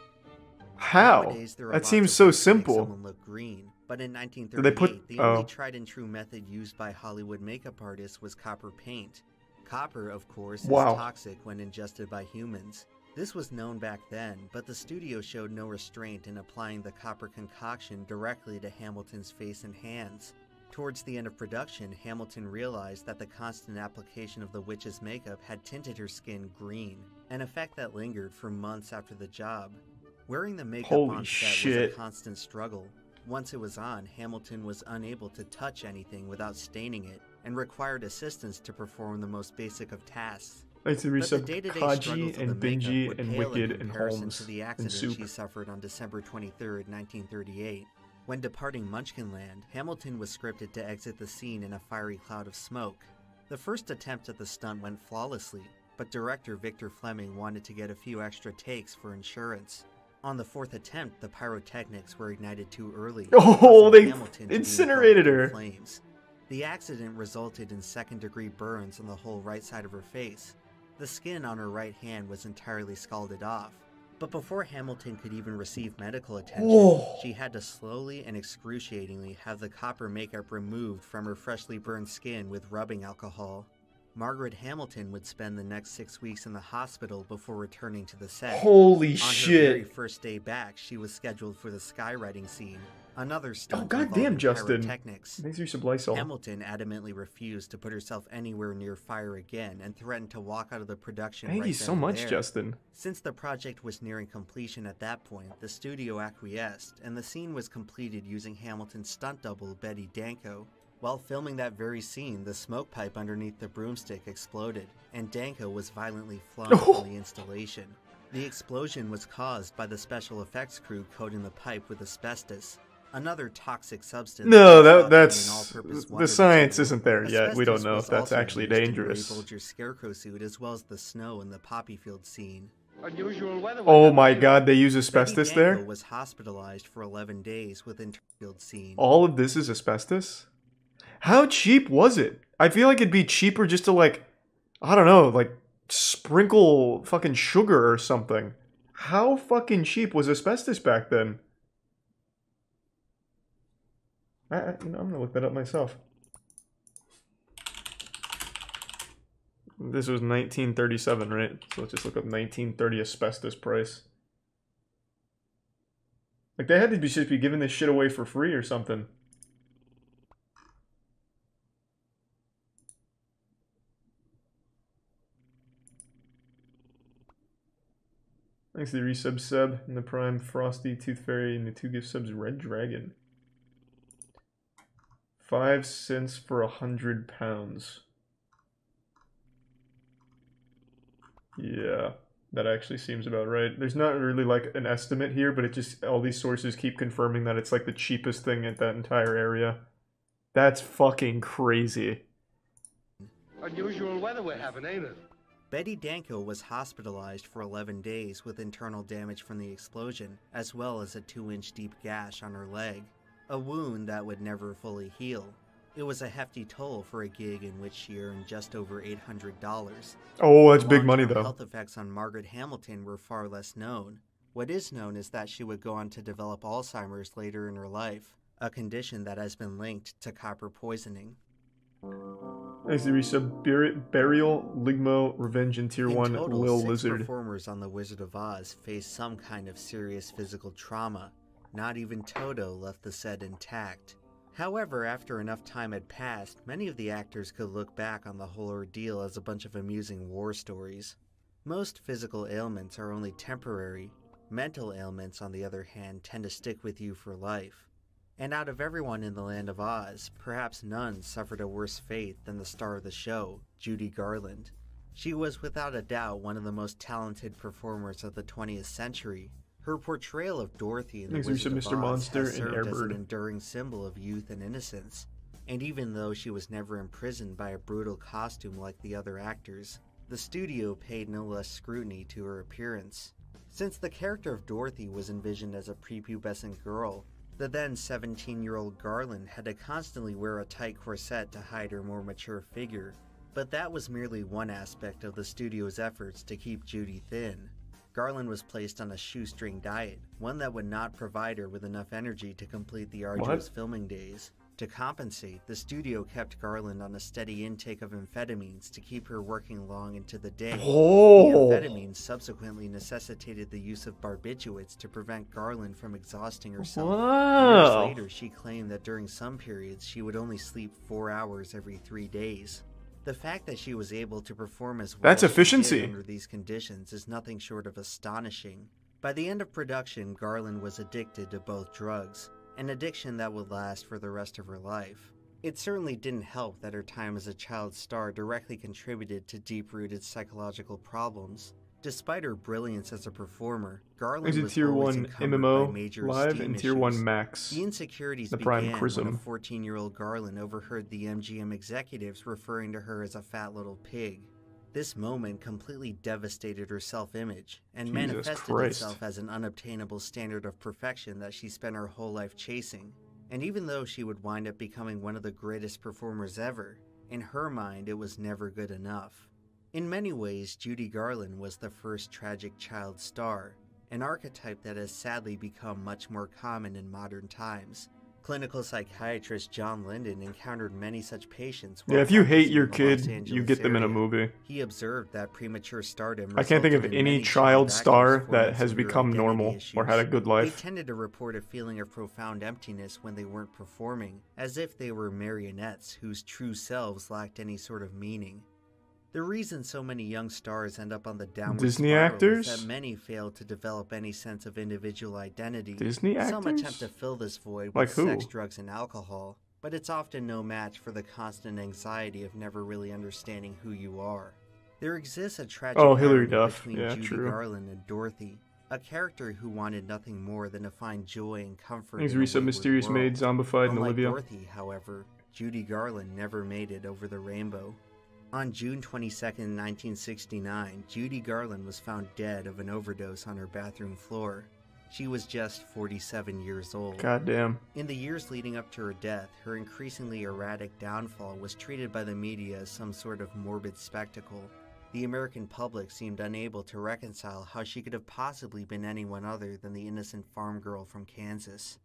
[SPEAKER 1] How?
[SPEAKER 18] Nowadays, there are
[SPEAKER 1] That
[SPEAKER 18] lots
[SPEAKER 1] seems
[SPEAKER 18] of
[SPEAKER 1] so
[SPEAKER 18] ways to make
[SPEAKER 1] simple.
[SPEAKER 18] someone look green, but in
[SPEAKER 1] Did
[SPEAKER 18] 1938,
[SPEAKER 1] they put-
[SPEAKER 18] the only
[SPEAKER 1] oh.
[SPEAKER 18] tried-and-true method used by Hollywood makeup artists was copper paint. Copper, of course,
[SPEAKER 1] Wow.
[SPEAKER 18] is toxic when ingested by humans. This was known back then, but the studio showed no restraint in applying the copper concoction directly to Hamilton's face and hands. Towards the end of production, Hamilton realized that the constant application of the witch's makeup had tinted her skin green, an effect that lingered for months after the job. Wearing the makeup
[SPEAKER 1] Holy
[SPEAKER 18] on set
[SPEAKER 1] shit.
[SPEAKER 18] was a constant struggle. Once it was on, Hamilton was unable to touch anything without staining it, and required assistance to perform the most basic of tasks.
[SPEAKER 1] Thanks to
[SPEAKER 18] But the
[SPEAKER 1] resub
[SPEAKER 18] day-to-day
[SPEAKER 1] Kaji
[SPEAKER 18] struggles of
[SPEAKER 1] and
[SPEAKER 18] the makeup
[SPEAKER 1] Benji
[SPEAKER 18] would
[SPEAKER 1] and
[SPEAKER 18] pale in
[SPEAKER 1] Wicked and
[SPEAKER 18] comparison
[SPEAKER 1] Holmes
[SPEAKER 18] to the
[SPEAKER 1] and
[SPEAKER 18] accident
[SPEAKER 1] Soup.
[SPEAKER 18] she suffered on December 23, 1938. When departing Munchkinland, Hamilton was scripted to exit the scene in a fiery cloud of smoke. The first attempt at the stunt went flawlessly, but director Victor Fleming wanted to get a few extra takes for insurance. On the fourth attempt, the pyrotechnics were ignited too early.
[SPEAKER 1] Oh,
[SPEAKER 18] causing
[SPEAKER 1] they
[SPEAKER 18] Hamilton to be
[SPEAKER 1] incinerated
[SPEAKER 18] engulfed in
[SPEAKER 1] her.
[SPEAKER 18] Flames. The accident resulted in second-degree burns on the whole right side of her face. The skin on her right hand was entirely scalded off. But before Hamilton could even receive medical attention,
[SPEAKER 1] Whoa.
[SPEAKER 18] she had to slowly and excruciatingly have the copper makeup removed from her freshly burned skin with rubbing alcohol. Margaret Hamilton would spend the next 6 weeks in the hospital before returning to the set.
[SPEAKER 1] Holy
[SPEAKER 18] On
[SPEAKER 1] shit.
[SPEAKER 18] her very first day back, she was scheduled for the skywriting scene, another stunt
[SPEAKER 1] Oh, goddamn,
[SPEAKER 18] involving
[SPEAKER 1] Justin.
[SPEAKER 18] pyrotechnics.
[SPEAKER 1] Thanks for your Sublysol.
[SPEAKER 18] Hamilton adamantly refused to put herself anywhere near fire again and threatened to walk out of the production
[SPEAKER 1] Thank
[SPEAKER 18] right
[SPEAKER 1] you
[SPEAKER 18] then
[SPEAKER 1] so
[SPEAKER 18] and
[SPEAKER 1] much,
[SPEAKER 18] there.
[SPEAKER 1] Justin.
[SPEAKER 18] Since the project was nearing completion at that point, the studio acquiesced, and the scene was completed using Hamilton's stunt double, Betty Danko. While filming that very scene, the smoke pipe underneath the broomstick exploded, and Danko was violently flung from the installation. The explosion was caused by the special effects crew coating the pipe with asbestos, another toxic substance.
[SPEAKER 1] No,
[SPEAKER 18] that
[SPEAKER 1] that's
[SPEAKER 18] an all-purpose
[SPEAKER 1] the
[SPEAKER 18] wonder
[SPEAKER 1] science
[SPEAKER 18] material.
[SPEAKER 1] isn't there yet. We don't
[SPEAKER 18] Asbestos
[SPEAKER 1] know
[SPEAKER 18] was
[SPEAKER 1] if that's
[SPEAKER 18] also
[SPEAKER 1] actually
[SPEAKER 18] used in
[SPEAKER 1] dangerous.
[SPEAKER 18] Gray Bulger's scarecrow suit, as well as the snow in the poppy field scene.
[SPEAKER 19] Unusual weather.
[SPEAKER 1] Oh my god, they use
[SPEAKER 18] Betty
[SPEAKER 1] asbestos
[SPEAKER 18] Danko
[SPEAKER 1] there?
[SPEAKER 18] was hospitalized for 11 days with field scene.
[SPEAKER 1] All of this is asbestos? How cheap was it? I feel like it'd be cheaper just to, like, I don't know, like, sprinkle fucking sugar or something. How fucking cheap was asbestos back then? I'm gonna look that up myself. This was 1937, right? So let's just look up 1930 asbestos price. Like, they had to just be giving this shit away for free or something. Thanks to the resub sub and the Prime Frosty Tooth Fairy and the 2 gift subs Red Dragon. 5 cents for 100 pounds. Yeah, that actually seems about right. There's not really like an estimate here, but it just, all these sources keep confirming that it's like the cheapest thing at that entire area. That's fucking crazy.
[SPEAKER 19] Unusual weather we're having, ain't it?
[SPEAKER 18] Betty Danko was hospitalized for 11 days with internal damage from the explosion, as well as a 2-inch deep gash on her leg, a wound that would never fully heal. It was a hefty toll for a gig in which she earned just over $800.
[SPEAKER 1] Oh, that's big money,
[SPEAKER 18] The
[SPEAKER 1] though.
[SPEAKER 18] health effects on Margaret Hamilton were far less known. What is known is that she would go on to develop Alzheimer's later in her life, a condition that has been linked to copper poisoning.
[SPEAKER 1] Thanks to resub Burial, Ligmo, Revenge, and Tier 1
[SPEAKER 18] total,
[SPEAKER 1] Lil
[SPEAKER 18] 6
[SPEAKER 1] Lizard.
[SPEAKER 18] performers on The Wizard of Oz faced some kind of serious physical trauma. Not even Toto left the set intact. However, after enough time had passed, many of the actors could look back on the whole ordeal as a bunch of amusing war stories. Most physical ailments are only temporary. Mental ailments, on the other hand, tend to stick with you for life. And out of everyone in the Land of Oz, perhaps none suffered a worse fate than the star of the show, Judy Garland. She was without a doubt one of the most talented performers of the 20th century. Her portrayal of Dorothy in The Wizard of Oz has served as an enduring symbol of youth and innocence. And even though she was never imprisoned by a brutal costume like the other actors, the studio paid no less scrutiny to her appearance. Since the character of Dorothy was envisioned as a prepubescent girl, the then 17-year-old Garland had to constantly wear a tight corset to hide her more mature figure. But that was merely one aspect of the studio's efforts to keep Judy thin. Garland was placed on a shoestring diet, one that would not provide her with enough energy to complete the arduous filming days. To compensate, the studio kept Garland on a steady intake of amphetamines to keep her working long into the day.
[SPEAKER 1] Oh.
[SPEAKER 18] The amphetamines subsequently necessitated the use of barbiturates to prevent Garland from exhausting herself.
[SPEAKER 1] Wow.
[SPEAKER 18] Years later, she claimed that during some periods she would only sleep 4 hours every 3 days. The fact that she was able to perform as well
[SPEAKER 1] That's
[SPEAKER 18] as she
[SPEAKER 1] efficiency.
[SPEAKER 18] did under these conditions is nothing short of astonishing. By the end of production, Garland was addicted to both drugs, an addiction that would last for the rest of her life. It certainly didn't help that her time as a child star directly contributed to deep-rooted psychological problems. Despite her brilliance as a performer, Garland was
[SPEAKER 1] Tier
[SPEAKER 18] always
[SPEAKER 1] 1
[SPEAKER 18] encumbered by
[SPEAKER 1] MMO
[SPEAKER 18] major
[SPEAKER 1] live
[SPEAKER 18] esteem
[SPEAKER 1] and Tier
[SPEAKER 18] issues.
[SPEAKER 1] 1 Max.
[SPEAKER 18] The insecurities
[SPEAKER 1] The
[SPEAKER 18] began
[SPEAKER 1] Prime Chrism.
[SPEAKER 18] when a 14-year-old Garland overheard the MGM executives referring to her as a fat little pig. This moment completely devastated her self-image and
[SPEAKER 1] Jesus
[SPEAKER 18] manifested
[SPEAKER 1] Christ.
[SPEAKER 18] itself as an unobtainable standard of perfection that she spent her whole life chasing. And even though she would wind up becoming one of the greatest performers ever, in her mind it was never good enough. In many ways, Judy Garland was the first tragic child star, an archetype that has sadly become much more common in modern times. Clinical psychiatrist John Linden encountered many such patients.
[SPEAKER 1] Yeah, if you hate
[SPEAKER 18] practicing
[SPEAKER 1] your
[SPEAKER 18] in the
[SPEAKER 1] kid,
[SPEAKER 18] Los
[SPEAKER 1] you
[SPEAKER 18] Angeles
[SPEAKER 1] get them in a
[SPEAKER 18] area.
[SPEAKER 1] movie.
[SPEAKER 18] He observed that premature stardom
[SPEAKER 1] I can't think of
[SPEAKER 18] resulted in
[SPEAKER 1] any
[SPEAKER 18] many
[SPEAKER 1] child star
[SPEAKER 18] actors
[SPEAKER 1] that
[SPEAKER 18] forming
[SPEAKER 1] has
[SPEAKER 18] severe
[SPEAKER 1] become
[SPEAKER 18] identity
[SPEAKER 1] normal or had a
[SPEAKER 18] issues.
[SPEAKER 1] good
[SPEAKER 18] They
[SPEAKER 1] life.
[SPEAKER 18] tended to report a feeling of profound emptiness when they weren't performing, as if they were marionettes whose true selves lacked any sort of meaning. The reason so many young stars end up on the downward
[SPEAKER 1] Disney
[SPEAKER 18] spiral
[SPEAKER 1] actors?
[SPEAKER 18] is that many fail to develop any sense of individual identity.
[SPEAKER 1] Disney
[SPEAKER 18] Some
[SPEAKER 1] actors?
[SPEAKER 18] attempt to fill this void
[SPEAKER 1] Like
[SPEAKER 18] with
[SPEAKER 1] who?
[SPEAKER 18] sex, drugs, and alcohol, but it's often no match for the constant anxiety of never really understanding who you are. There exists a tragic
[SPEAKER 1] Hillary
[SPEAKER 18] irony
[SPEAKER 1] Duff.
[SPEAKER 18] between
[SPEAKER 1] Yeah,
[SPEAKER 18] Judy
[SPEAKER 1] true.
[SPEAKER 18] Garland and Dorothy, a character who wanted nothing more than to find joy and comfort
[SPEAKER 1] Thanks,
[SPEAKER 18] in a
[SPEAKER 1] Risa,
[SPEAKER 18] wayward
[SPEAKER 1] Mysterious
[SPEAKER 18] world.
[SPEAKER 1] Maid, Zombified, and
[SPEAKER 18] Unlike
[SPEAKER 1] Olivia.
[SPEAKER 18] Dorothy, however, Judy Garland never made it over the rainbow. On June 22nd, 1969, Judy Garland was found dead of an overdose on her bathroom floor. She was just 47 years old.
[SPEAKER 1] Goddamn.
[SPEAKER 18] In the years leading up to her death, her increasingly erratic downfall was treated by the media as some sort of morbid spectacle. The American public seemed unable to reconcile how she could have possibly been anyone other than the innocent farm girl from Kansas.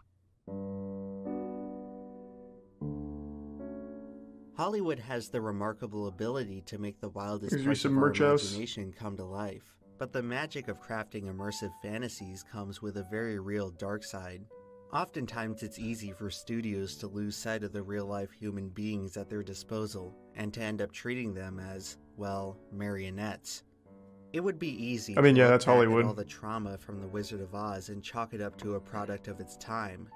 [SPEAKER 18] Hollywood has the remarkable ability to make the wildest
[SPEAKER 1] Here's
[SPEAKER 18] parts
[SPEAKER 1] some
[SPEAKER 18] of our
[SPEAKER 1] merch house.
[SPEAKER 18] imagination come to life. But the magic of crafting immersive fantasies comes with a very real dark side. Oftentimes it's easy for studios to lose sight of the real-life human beings at their disposal, and to end up treating them as, well, marionettes. It would be easy
[SPEAKER 1] I mean,
[SPEAKER 18] to
[SPEAKER 1] yeah,
[SPEAKER 18] look
[SPEAKER 1] that's
[SPEAKER 18] back at
[SPEAKER 1] Hollywood.
[SPEAKER 18] all the trauma from The Wizard of Oz and chalk it up to a product of its time.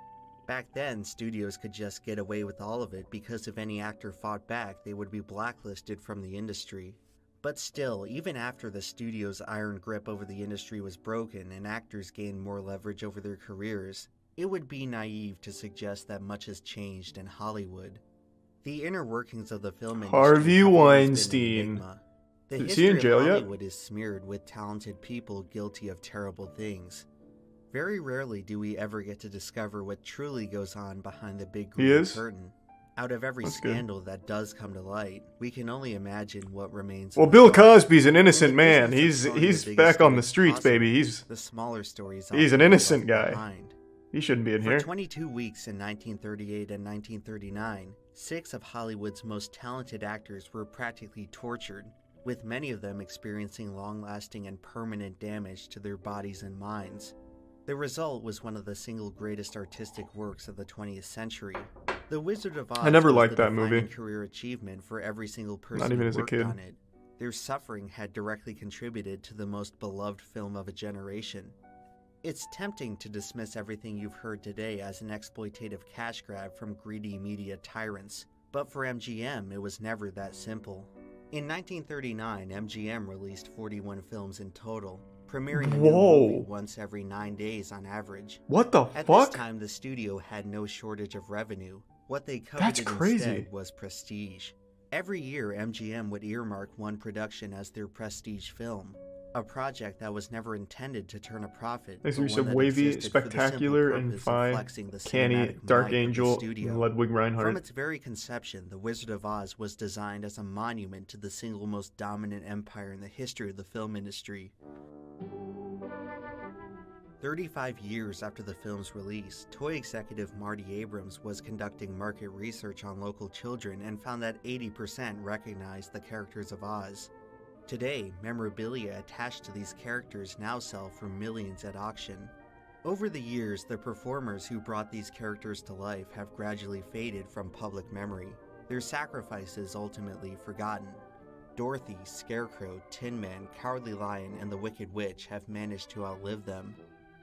[SPEAKER 18] Back then, studios could just get away with all of it because if any actor fought back, they would be blacklisted from the industry. But still, even after the studio's iron grip over the industry was broken and actors gained more leverage over their careers, it would be naive to suggest that much has changed in Hollywood. The inner workings of the film industry
[SPEAKER 1] Harvey
[SPEAKER 18] have always been an
[SPEAKER 1] Weinstein.
[SPEAKER 18] enigma. The
[SPEAKER 1] Is he
[SPEAKER 18] history
[SPEAKER 1] in
[SPEAKER 18] of
[SPEAKER 1] jail yet?
[SPEAKER 18] Hollywood is smeared with talented people guilty of terrible things. Very rarely do we ever get to discover what truly goes on behind the big
[SPEAKER 1] He
[SPEAKER 18] green
[SPEAKER 1] is?
[SPEAKER 18] curtain. Out of every
[SPEAKER 1] That's good.
[SPEAKER 18] scandal that does come to light, we can only imagine what remains.
[SPEAKER 1] Well,
[SPEAKER 18] in the
[SPEAKER 1] Bill
[SPEAKER 18] dark.
[SPEAKER 1] Cosby's an
[SPEAKER 18] In
[SPEAKER 1] innocent
[SPEAKER 18] the
[SPEAKER 1] man.
[SPEAKER 18] business of telling
[SPEAKER 1] He's
[SPEAKER 18] the
[SPEAKER 1] back
[SPEAKER 18] biggest
[SPEAKER 1] on the
[SPEAKER 18] stories
[SPEAKER 1] streets, baby.
[SPEAKER 18] possible, the smaller stories
[SPEAKER 1] He's an
[SPEAKER 18] often
[SPEAKER 1] innocent
[SPEAKER 18] get left
[SPEAKER 1] guy.
[SPEAKER 18] behind.
[SPEAKER 1] He shouldn't be in
[SPEAKER 18] For
[SPEAKER 1] here.
[SPEAKER 18] 22 weeks in 1938 and 1939, 6 of Hollywood's most talented actors were practically tortured, with many of them experiencing long-lasting and permanent damage to their bodies and minds. The result was one of the single greatest artistic works of the 20th century. The Wizard of Oz
[SPEAKER 1] I never
[SPEAKER 18] was
[SPEAKER 1] liked
[SPEAKER 18] the
[SPEAKER 1] that movie.
[SPEAKER 18] defining career achievement for every single person
[SPEAKER 1] Not even
[SPEAKER 18] who
[SPEAKER 1] as a
[SPEAKER 18] worked
[SPEAKER 1] kid.
[SPEAKER 18] on it. Their suffering had directly contributed to the most beloved film of a generation. It's tempting to dismiss everything you've heard today as an exploitative cash grab from greedy media tyrants, but for MGM, it was never that simple. In 1939, MGM released 41 films in total, premiering a new movie once every 9 days on average.
[SPEAKER 1] What the
[SPEAKER 18] At
[SPEAKER 1] fuck?
[SPEAKER 18] this time, the studio had no shortage of revenue. What they coveted
[SPEAKER 1] crazy.
[SPEAKER 18] instead was prestige. Every year, MGM would earmark one production as their prestige film, a project that was never intended to turn a profit.
[SPEAKER 1] Thanks
[SPEAKER 18] but
[SPEAKER 1] for
[SPEAKER 18] one
[SPEAKER 1] sub
[SPEAKER 18] that
[SPEAKER 1] Wavy,
[SPEAKER 18] existed for the simple
[SPEAKER 1] Spectacular, and
[SPEAKER 18] purpose of
[SPEAKER 1] Fine,
[SPEAKER 18] flexing the
[SPEAKER 1] Canny,
[SPEAKER 18] cinematic
[SPEAKER 1] Dark
[SPEAKER 18] might of the
[SPEAKER 1] Angel,
[SPEAKER 18] studio.
[SPEAKER 1] and Ludwig Reinhardt.
[SPEAKER 18] From its very conception, The Wizard of Oz was designed as a monument to the single most dominant empire in the history of the film industry. 35 years after the film's release, toy executive Marty Abrams was conducting market research on local children and found that 80% recognized the characters of Oz. Today, memorabilia attached to these characters now sell for millions at auction. Over the years, the performers who brought these characters to life have gradually faded from public memory, their sacrifices ultimately forgotten. Dorothy, Scarecrow, Tin Man, Cowardly Lion, and the Wicked Witch have managed to outlive them.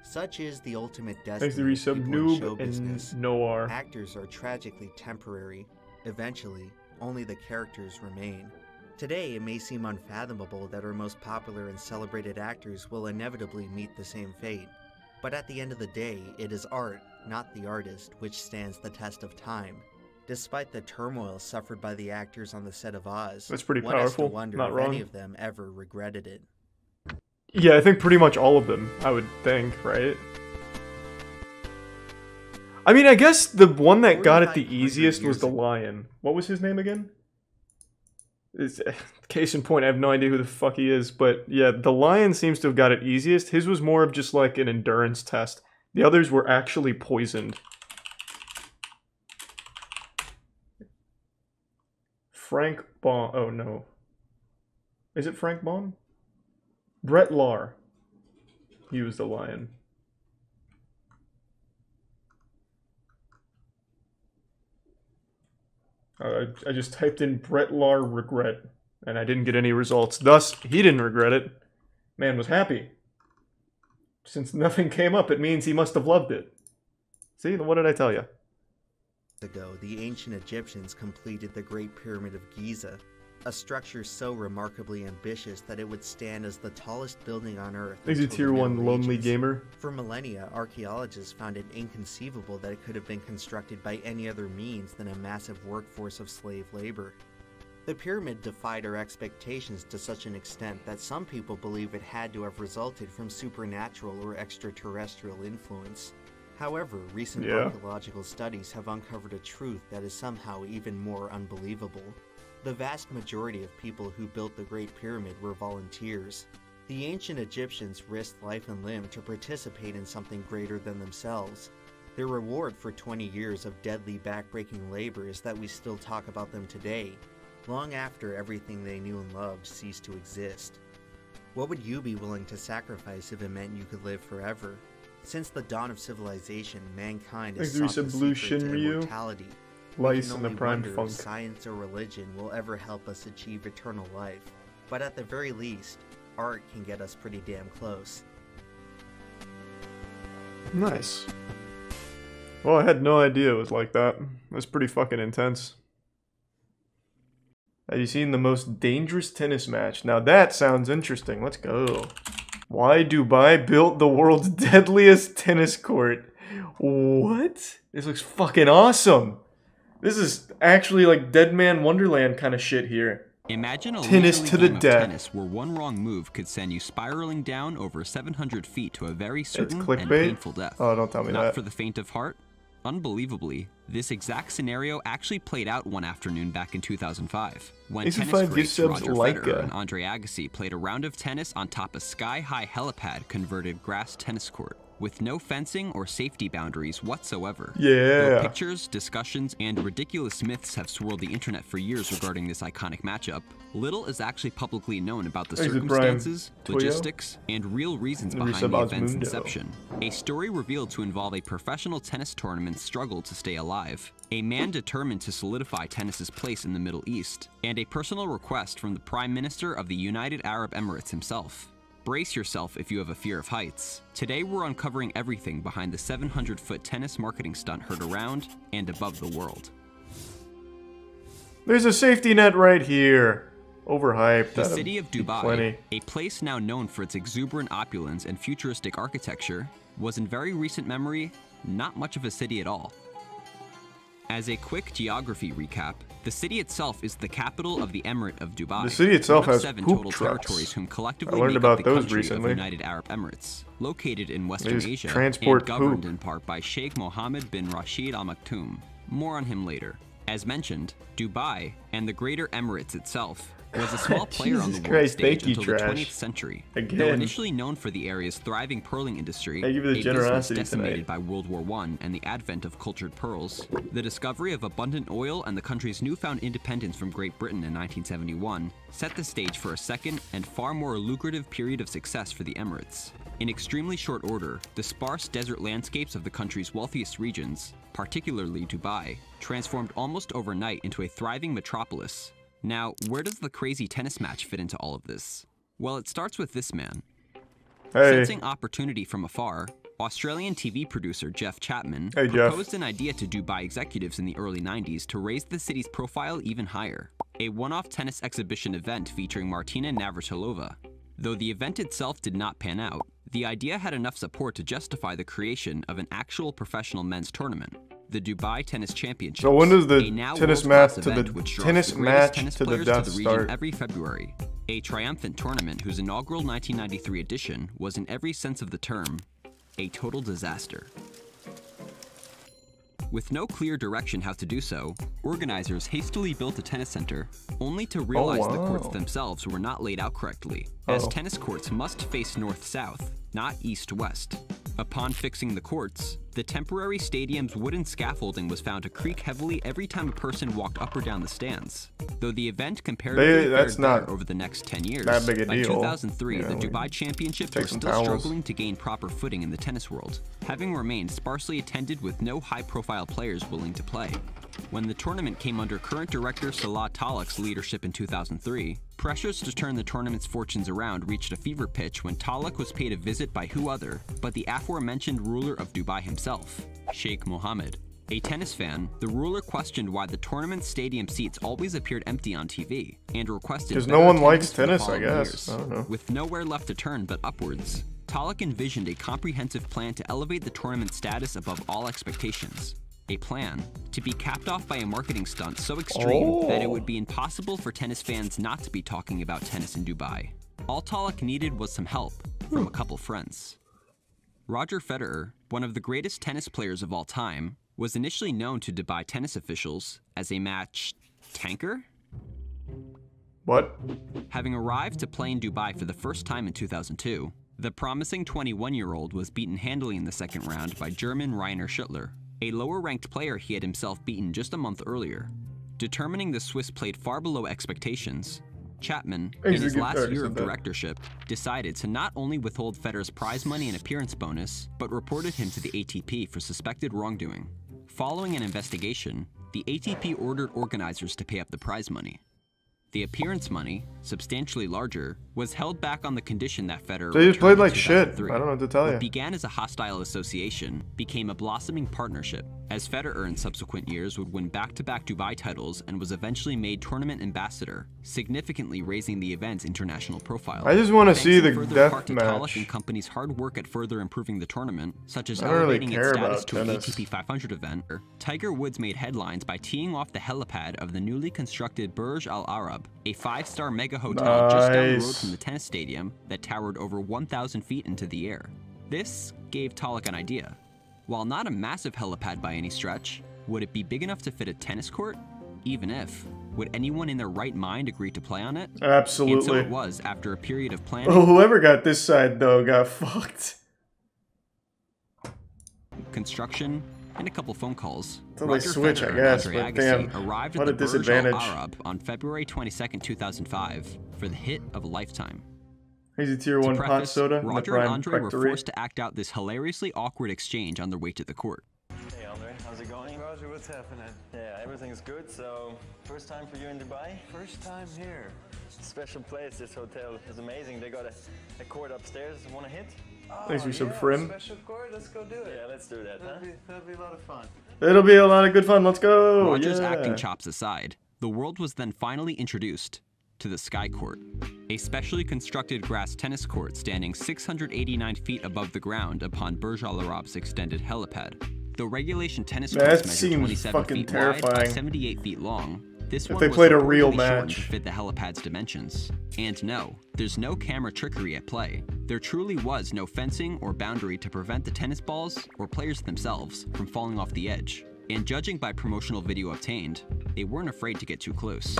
[SPEAKER 18] Such is the ultimate destiny of
[SPEAKER 1] Thanks to
[SPEAKER 18] people in
[SPEAKER 1] Resub
[SPEAKER 18] show
[SPEAKER 1] Noob and
[SPEAKER 18] business.
[SPEAKER 1] Noir.
[SPEAKER 18] Actors are tragically temporary. Eventually, only the characters remain. Today, it may seem unfathomable that our most popular and celebrated actors will inevitably meet the same fate. But at the end of the day, it is art, not the artist, which stands the test of time. Despite the turmoil suffered by the actors on the set of Oz,
[SPEAKER 1] That's pretty
[SPEAKER 18] one has
[SPEAKER 1] powerful,
[SPEAKER 18] to wonder
[SPEAKER 1] not
[SPEAKER 18] if
[SPEAKER 1] wrong.
[SPEAKER 18] any of them ever regretted it.
[SPEAKER 1] Yeah, I think pretty much all of them, I would think, right? I mean, I guess the one that got it the easiest was the lion. What was his name again? Case in point, I have no idea who the fuck he is, but yeah, the lion seems to have got it easiest. His was more of just like an endurance test. The others were actually poisoned. Frank Bon. Oh no. Is it Frank Bon? Brett Lahr. He was the lion. I just typed in Brett Lahr regret, and I didn't get any results. Thus, he didn't regret it. Man was happy. Since nothing came up, it means he must have loved it. See, what did I tell you?
[SPEAKER 18] Ago, the ancient Egyptians completed the Great Pyramid of Giza, a structure so remarkably ambitious that it would stand as the tallest building on Earth.
[SPEAKER 1] He's a
[SPEAKER 18] until the
[SPEAKER 1] tier 1
[SPEAKER 18] Middle
[SPEAKER 1] lonely
[SPEAKER 18] Ages.
[SPEAKER 1] gamer.
[SPEAKER 18] For millennia, archaeologists found it inconceivable that it could have been constructed by any other means than a massive workforce of slave labor. The pyramid defied our expectations to such an extent that some people believe it had to have resulted from supernatural or extraterrestrial influence. However, recent archaeological studies have uncovered a truth that is somehow even more unbelievable. The vast majority of people who built the Great Pyramid were volunteers. The ancient Egyptians risked life and limb to participate in something greater than themselves. Their reward for 20 years of deadly backbreaking labor is that we still talk about them today, long after everything they knew and loved ceased to exist. What would you be willing to sacrifice if it meant you could live forever? Since the dawn of civilization, mankind has sought the secret to immortality.
[SPEAKER 1] Lice
[SPEAKER 18] We
[SPEAKER 1] and
[SPEAKER 18] can
[SPEAKER 1] the
[SPEAKER 18] only
[SPEAKER 1] Prime
[SPEAKER 18] wonder
[SPEAKER 1] Funk.
[SPEAKER 18] if science or religion will ever help us achieve eternal life. But at the very least, art can get us pretty damn close.
[SPEAKER 1] Nice. Well, I had no idea it was like that. It was pretty fucking intense. Have you seen the most dangerous tennis match? Now that sounds interesting. Let's go. Why Dubai built the world's deadliest tennis court? What? This looks fucking awesome. This is actually like Dead Man Wonderland kind of shit here.
[SPEAKER 20] Imagine a
[SPEAKER 1] tennis
[SPEAKER 20] leisurely
[SPEAKER 1] to the
[SPEAKER 20] game of
[SPEAKER 1] death.
[SPEAKER 20] tennis where one wrong move could send you spiraling down over 700 feet to a very certain and
[SPEAKER 1] clickbait?
[SPEAKER 20] painful death.
[SPEAKER 1] Oh, don't tell me
[SPEAKER 20] Not
[SPEAKER 1] that.
[SPEAKER 20] for the faint of heart. Unbelievably, this exact scenario actually played out one afternoon back in 2005, when
[SPEAKER 1] Ace of
[SPEAKER 20] tennis
[SPEAKER 1] five
[SPEAKER 20] greats
[SPEAKER 1] gift subs
[SPEAKER 20] Roger
[SPEAKER 1] Leica.
[SPEAKER 20] Federer and Andre Agassi played a round of tennis on top a sky-high helipad converted grass tennis court. with no fencing or safety boundaries whatsoever.
[SPEAKER 1] Yeah.
[SPEAKER 20] Though pictures, discussions, and ridiculous myths have swirled the internet for years regarding this iconic matchup, little is actually publicly known about the circumstances, logistics, and real reasons behind the event's inception. A story revealed to involve a professional tennis tournament's struggle to stay alive, a man determined to solidify tennis's place in the Middle East, and a personal request from the Prime Minister of the United Arab Emirates himself. Brace yourself if you have a fear of heights. Today we're uncovering everything behind the 700-foot tennis marketing stunt heard around and above the world.
[SPEAKER 1] There's a safety net right here. Overhyped.
[SPEAKER 20] The city of Dubai, a place now known for its exuberant opulence and futuristic architecture, was in very recent memory not much of a city at all. As a quick geography recap, the city itself is the capital of the Emirate of Dubai.
[SPEAKER 1] The city itself has
[SPEAKER 20] 7
[SPEAKER 1] poop
[SPEAKER 20] total
[SPEAKER 1] trucks.
[SPEAKER 20] territories whom collectively
[SPEAKER 1] I learned
[SPEAKER 20] make
[SPEAKER 1] about
[SPEAKER 20] up the
[SPEAKER 1] those
[SPEAKER 20] country
[SPEAKER 1] recently.
[SPEAKER 20] of United Arab Emirates, located in Western
[SPEAKER 1] They
[SPEAKER 20] Asia
[SPEAKER 1] transport
[SPEAKER 20] and governed
[SPEAKER 1] poop.
[SPEAKER 20] in part by Sheikh Mohammed bin Rashid Al Maktoum. More on him later. As mentioned, Dubai, and the Greater Emirates itself, was a small player on the world stage until the 20th century. Though initially known for the area's thriving pearling industry, a business decimated by World War I and the advent of cultured pearls, the discovery of abundant oil and the country's newfound independence from Great Britain in 1971 set the stage for a second and far more lucrative period of success for the Emirates. In extremely short order, the sparse desert landscapes of the country's wealthiest regions, particularly Dubai, transformed almost overnight into a thriving metropolis. Now, where does the crazy tennis match fit into all of this? Well, it starts with this man. Sensing opportunity from afar, Australian TV producer Jeff Chapman proposed an idea to Dubai executives in the early 90s to raise the city's profile even higher. A one-off tennis exhibition event featuring Martina Navratilova. Though the event itself did not pan out, the idea had enough support to justify the creation of an actual professional men's tournament, the Dubai Tennis Championships.
[SPEAKER 1] So when does the tennis match to the death start?
[SPEAKER 20] Every February. A triumphant tournament whose inaugural 1993 edition was in every sense of the term, a total disaster. With no clear direction how to do so, organizers hastily built a tennis center, only to realize the courts themselves were not laid out correctly, as tennis courts must face north-south, not east-west. Upon fixing the courts, the temporary stadium's wooden scaffolding was found to creak heavily every time a person walked up or down the stands. Though the event comparatively fared better over the next 10 years, by 2003 the Dubai Championships were still struggling to gain proper footing in the tennis world, having remained sparsely attended with no high-profile players willing to play. When the tournament came under current director Salah Talak's leadership in 2003, pressures to turn the tournament's fortunes around reached a fever pitch when Talak was paid a visit by who other but the aforementioned ruler of Dubai himself, Sheikh Mohammed. A tennis fan, the ruler questioned why the tournament's stadium seats always appeared empty on TV, and requested
[SPEAKER 1] because no one likes tennis, I guess. I don't know.
[SPEAKER 20] With nowhere left to turn but upwards, Talak envisioned a comprehensive plan to elevate the tournament's status above all expectations. A plan to be capped off by a marketing stunt so extreme that it would be impossible for tennis fans not to be talking about tennis in Dubai. All Talak needed was some help from a couple friends. Roger Federer, one of the greatest tennis players of all time, was initially known to Dubai tennis officials as a match tanker?
[SPEAKER 1] What?
[SPEAKER 20] Having arrived to play in Dubai for the first time in 2002, the promising 21-year-old was beaten handily in the second round by German Rainer Schüttler, a lower-ranked player he had himself beaten just a month earlier. Determining the Swiss played far below expectations, Chapman, in his last year of directorship, decided to not only withhold Federer's prize money and appearance bonus, but reported him to the ATP for suspected wrongdoing. Following an investigation, the ATP ordered organizers to pay up the prize money. The appearance money, substantially larger, was held back on the condition that Federer
[SPEAKER 1] they just played like shit. I
[SPEAKER 20] 2003.
[SPEAKER 1] don't know what to tell you.
[SPEAKER 20] What began as a hostile association became a blossoming partnership, as Federer in subsequent years would win back-to-back Dubai titles and was eventually made tournament ambassador, significantly raising the event's international profile.
[SPEAKER 1] I just want to see the death
[SPEAKER 20] Talak
[SPEAKER 1] match.
[SPEAKER 20] and company's hard work at further improving the tournament, such as
[SPEAKER 1] I don't really
[SPEAKER 20] elevating
[SPEAKER 1] care
[SPEAKER 20] its
[SPEAKER 1] about
[SPEAKER 20] status to an
[SPEAKER 1] tennis.
[SPEAKER 20] ATP 500 event, Tiger Woods made headlines by teeing off the helipad of the newly constructed Burj Al Arab, a 5-star mega hotel just down the road from the tennis stadium that towered over 1,000 feet into the air. This gave Talak an idea. While not a massive helipad by any stretch, would it be big enough to fit a tennis court? Even if, would anyone in their right mind agree to play on it?
[SPEAKER 1] Absolutely.
[SPEAKER 20] And so it was after a period of planning.
[SPEAKER 1] Oh, whoever got this side though got fucked.
[SPEAKER 20] construction, and a couple phone calls.
[SPEAKER 1] Until they switch, I guess, but damn,
[SPEAKER 20] arrived
[SPEAKER 1] what
[SPEAKER 20] at
[SPEAKER 1] a
[SPEAKER 20] the Burj
[SPEAKER 1] disadvantage.
[SPEAKER 20] Al Arab on February 22nd, 2005, for the hit of a lifetime.
[SPEAKER 1] Here's a tier 1 hot soda.
[SPEAKER 20] Roger and Andre were forced to act out this hilariously awkward exchange on their way to the court.
[SPEAKER 21] Hey Andre, how's it going? Roger, what's happening? Yeah, everything's good. So, first time for you in Dubai? First time here. Special place, this hotel is amazing. They got a court upstairs. Want to hit?
[SPEAKER 1] Thanks for some frim.
[SPEAKER 21] Special court, let's go do it. Yeah, let's do that, that'd be a lot of fun.
[SPEAKER 1] It'll be a lot of good fun. Let's go.
[SPEAKER 20] Roger's
[SPEAKER 1] yeah.
[SPEAKER 20] acting chops aside, the world was then finally introduced to the Sky Court, a specially constructed grass tennis court standing 689 feet above the ground upon Burj Al Arab's extended helipad. Though regulation tennis courts measure 27 feet wide by 78 feet long, this one
[SPEAKER 1] they
[SPEAKER 20] was
[SPEAKER 1] played a real
[SPEAKER 20] reportedly shortened to
[SPEAKER 1] match.
[SPEAKER 20] fit the helipad's dimensions. And no, there's no camera trickery at play. There truly was no fencing or boundary to prevent the tennis balls or players themselves from falling off the edge. And judging by promotional video obtained, they weren't afraid to get too close.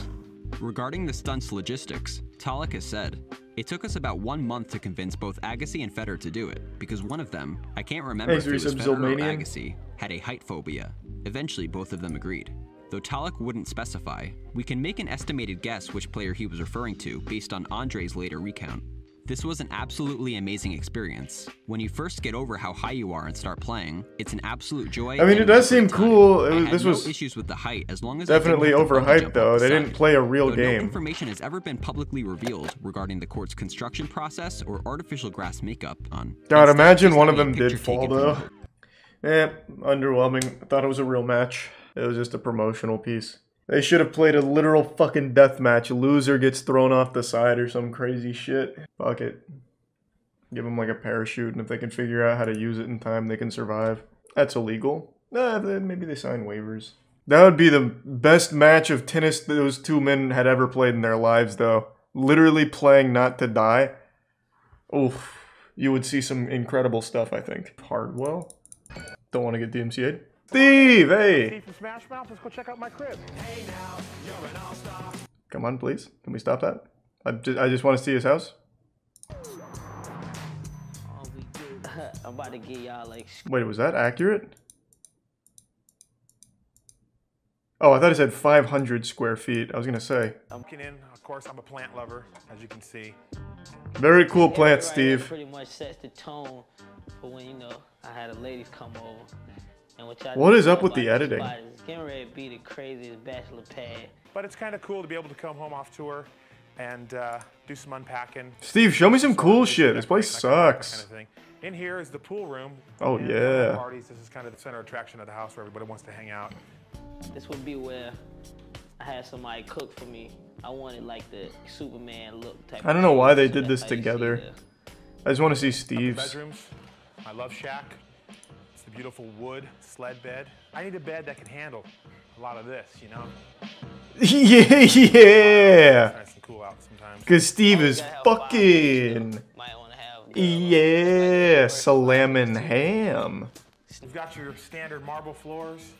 [SPEAKER 20] Regarding the stunt's logistics, Talik has said, "It took us about 1 month to convince both Agassi and Federer to do it, because one of them, I can't remember if it was Federer or Agassi, had a height phobia. Eventually, both of them agreed. Though Talik wouldn't specify, we can make an estimated guess which player he was referring to based on Andre's later recount. This was an absolutely amazing experience. When you first get over how high you are and start playing, it's an absolute joy.
[SPEAKER 1] I mean, it does seem cool. This
[SPEAKER 20] no
[SPEAKER 1] was
[SPEAKER 20] issues with the height as long as
[SPEAKER 1] definitely overhyped, though. They didn't play a real
[SPEAKER 20] Though
[SPEAKER 1] game.
[SPEAKER 20] No information has ever been publicly revealed regarding the court's construction process or artificial grass makeup on.
[SPEAKER 1] God,
[SPEAKER 20] Instead,
[SPEAKER 1] imagine
[SPEAKER 20] just
[SPEAKER 1] one of
[SPEAKER 20] having
[SPEAKER 1] them
[SPEAKER 20] a
[SPEAKER 1] did
[SPEAKER 20] picture
[SPEAKER 1] fall,
[SPEAKER 20] taken
[SPEAKER 1] though.
[SPEAKER 20] from
[SPEAKER 1] Underwhelming. I thought it was a real match. It was just a promotional piece. They should have played a literal fucking death match. Loser gets thrown off the side or some crazy shit. Fuck it. Give them like a parachute, and if they can figure out how to use it in time, they can survive. That's illegal. Maybe they sign waivers. That would be the best match of tennis those two men had ever played in their lives, though. Literally playing not to die. Oof. You would see some incredible stuff, I think. Hardwell. Don't want to get DMCA'd. Steve, hey!
[SPEAKER 19] Steve from Smash Mouth, let's go check out my crib. Hey now, you're an all-star.
[SPEAKER 1] Come on, please. Can we stop that? I just want to see his house.
[SPEAKER 22] I'm about to get y'all like.
[SPEAKER 1] Wait, was that accurate? Oh, I thought it said 500 square feet. I was gonna say.
[SPEAKER 19] I'm looking in. Of course, I'm a plant lover, as you can see.
[SPEAKER 1] Very cool plant,
[SPEAKER 22] Right
[SPEAKER 1] Steve.
[SPEAKER 22] pretty much sets the tone for when, you know, I had a lady come over. And
[SPEAKER 1] What is up with the editing?
[SPEAKER 22] It's getting ready to be the craziest bachelor pad.
[SPEAKER 19] But it's kind of cool to be able to come home off tour and do some unpacking.
[SPEAKER 1] Steve, show me some cool shit. This place sucks.
[SPEAKER 19] Kind of thing. In here is the pool room.
[SPEAKER 1] Oh,
[SPEAKER 19] and
[SPEAKER 1] yeah.
[SPEAKER 19] Parties. This is kind of the center attraction of the house where everybody wants to hang out.
[SPEAKER 22] This would be where I had somebody cook for me. I wanted like the Superman look type.
[SPEAKER 1] I don't know why they did this together. I just want to see Steve's.
[SPEAKER 19] Bedrooms. My love shack. It's the beautiful wood sled bed. I need a bed that can handle a lot of this, you know?
[SPEAKER 1] Yeah!
[SPEAKER 19] Nice and cool out sometimes.
[SPEAKER 1] Because Steve is fucking... Yeah, salamin' ham.
[SPEAKER 19] We've got your standard marble floors.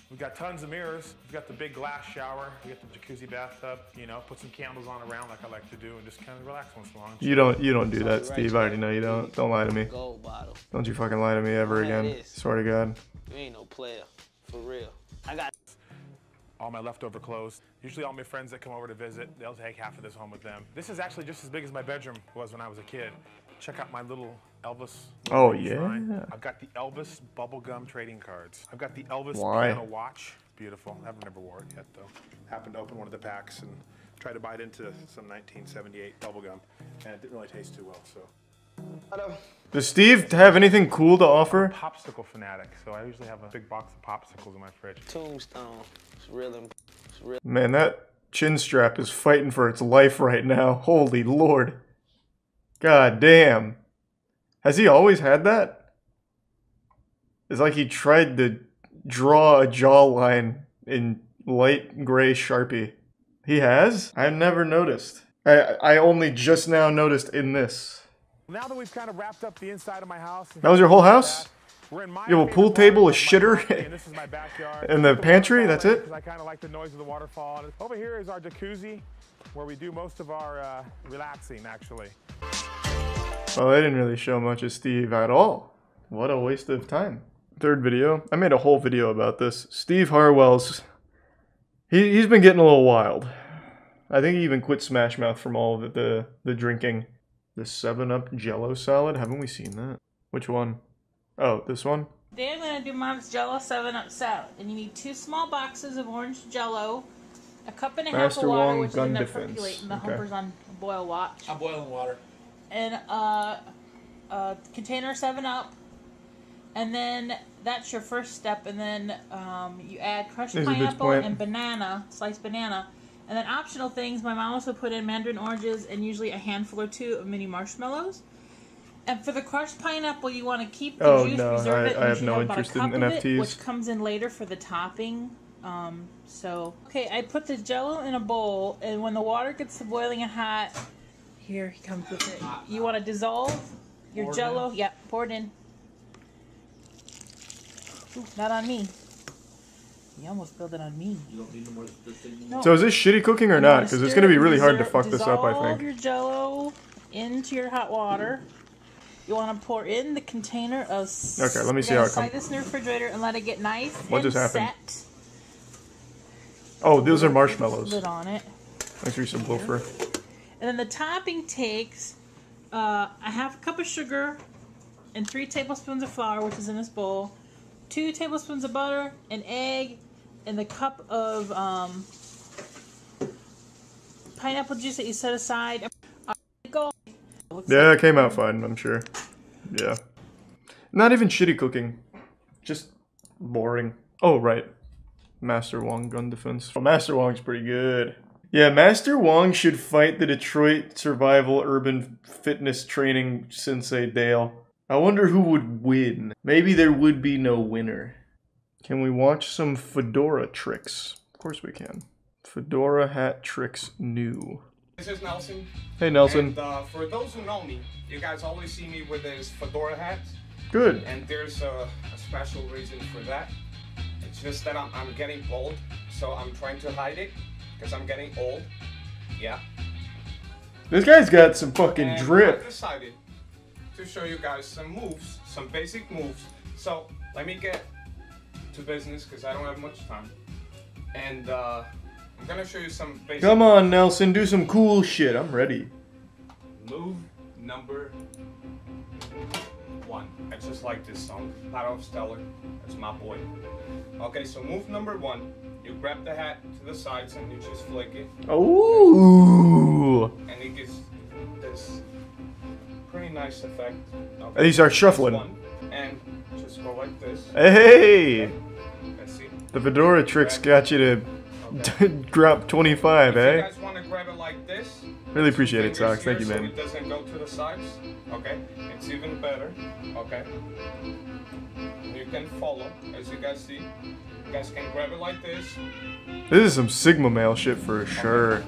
[SPEAKER 19] We've got tons of mirrors. We've got the big glass shower. We got the jacuzzi bathtub. You know, put some candles on around like I like to do, and just kind of relax once in a while.
[SPEAKER 1] You don't do that, Steve. I already know you don't. Don't lie to me. Don't you fucking lie to me ever again. Swear to God.
[SPEAKER 22] You ain't no player, for real. I got
[SPEAKER 19] all my leftover clothes. Usually all my friends that come over to visit, they'll take half of this home with them. This is actually just as big as my bedroom was when I was a kid. Check out my little Elvis.
[SPEAKER 1] Oh, yeah.
[SPEAKER 19] Shrine. I've got the Elvis bubblegum trading cards. I've got the Elvis
[SPEAKER 1] Why?
[SPEAKER 19] piano watch. Beautiful. I've never wore it yet, though. Happened to open one of the packs and try to bite into some 1978 bubblegum, and it didn't really taste too well, so.
[SPEAKER 1] Does Steve have anything cool to offer?
[SPEAKER 19] I'm a popsicle fanatic, so I usually have a big box of popsicles in my fridge.
[SPEAKER 22] Tombstone. It's real. It's real.
[SPEAKER 1] Man, that chin strap is fighting for its life right now. Holy Lord. God damn. Has he always had that? It's like he tried to draw a jawline in light gray Sharpie. He has? I've never noticed. I only just now noticed in this.
[SPEAKER 19] Now that we've kind of wrapped up the inside of my house.
[SPEAKER 1] That was your whole house?
[SPEAKER 19] We're in my
[SPEAKER 1] You have a pool table, a shitter,
[SPEAKER 19] and this is my backyard.
[SPEAKER 1] and the pantry, that's it?
[SPEAKER 19] I kind of like the noise of the waterfall. Over here is our jacuzzi, where we do most of our relaxing, actually.
[SPEAKER 1] Well, they didn't really show much of Steve at all. What a waste of time. Third video. I made a whole video about this. Steve Harwell's... He's been getting a little wild. I think he even quit Smash Mouth from all of the drinking. The 7-Up Jello salad? Haven't we seen that? Which one? Oh, this one?
[SPEAKER 4] Today I'm going to do Mom's Jello 7-Up salad. And you need 2 small boxes of orange Jello, a cup and a half of water, which is enough to percolate, and the humper's on boil watch.
[SPEAKER 5] I'm boiling water.
[SPEAKER 4] And a container of 7-Up. And then that's your first step. And then you add crushed pineapple and banana, sliced banana. And then optional things, my mom also put in mandarin oranges and usually a handful or 2 of mini marshmallows. And for the crushed pineapple, you want to keep the juice, preserve it, and
[SPEAKER 1] I have no interest in NFTs.
[SPEAKER 4] which comes in later for the topping. Okay, I put the Jello in a bowl, and when the water gets to boiling and hot, here he comes with it. You want to dissolve your Jello. Yep, pour it in. Ooh, not on me. You almost spilled it on me.
[SPEAKER 5] You don't need no more this thing.
[SPEAKER 4] No.
[SPEAKER 1] So is this shitty cooking or not? Because it's going to be really hard to fuck this up, I
[SPEAKER 4] Dissolve
[SPEAKER 1] think.
[SPEAKER 4] your Jello into your hot water. You want to pour in the container of...
[SPEAKER 1] Okay, let me see how it
[SPEAKER 4] slide
[SPEAKER 1] comes.
[SPEAKER 4] this in the refrigerator and let it get nice
[SPEAKER 1] What
[SPEAKER 4] and
[SPEAKER 1] just happened?
[SPEAKER 4] set.
[SPEAKER 1] Oh, those are marshmallows.
[SPEAKER 4] Lid on it.
[SPEAKER 1] Thanks for some bloofer.
[SPEAKER 4] And then the topping takes a half cup of sugar and 3 tablespoons of flour, which is in this bowl, 2 tablespoons of butter, an egg, and the cup of pineapple juice that you set aside.
[SPEAKER 1] Yeah, it came out fine, I'm sure. Yeah. Not even shitty cooking. Just boring. Oh, right. Master Wong gun defense. Oh, Master Wong's pretty good. Yeah, Master Wong should fight the Detroit Survival Urban Fitness Training Sensei Dale. I wonder who would win. Maybe there would be no winner. Can we watch some fedora tricks? Of course we can. Fedora hat tricks new.
[SPEAKER 23] This is Nelson.
[SPEAKER 1] Hey, Nelson.
[SPEAKER 23] And for those who know me, you guys always see me with this fedora hat.
[SPEAKER 1] Good.
[SPEAKER 23] And there's a special reason for that. It's just that I'm getting bald, so I'm trying to hide it because I'm getting old. Yeah.
[SPEAKER 1] This guy's got some fucking
[SPEAKER 23] and
[SPEAKER 1] drip.
[SPEAKER 23] I decided to show you guys some moves, some basic moves. So let me get to business because I don't have much time. And I'm gonna show you some basic.
[SPEAKER 1] Come on, Nelson, do some cool shit. I'm ready.
[SPEAKER 23] Move number 1. I just like this song. Battle of Stellar. That's my boy. Okay, so move number 1. You grab the hat to the sides and you just flick it.
[SPEAKER 1] Ooh.
[SPEAKER 23] And it gives this pretty nice effect. Okay.
[SPEAKER 1] And he starts shuffling.
[SPEAKER 23] And just go like this.
[SPEAKER 1] Hey!
[SPEAKER 23] Okay. Let's see.
[SPEAKER 1] The fedora tricks got you to drop 25,
[SPEAKER 23] if
[SPEAKER 1] eh?
[SPEAKER 23] you guys want to grab it like this,
[SPEAKER 1] Really appreciate it, Socks. Thank you,
[SPEAKER 23] so
[SPEAKER 1] man.
[SPEAKER 23] it doesn't go to the sides. Okay, it's even better. Okay, you can follow, as you guys see. You guys can grab it like this.
[SPEAKER 1] This is some Sigma male shit for sure.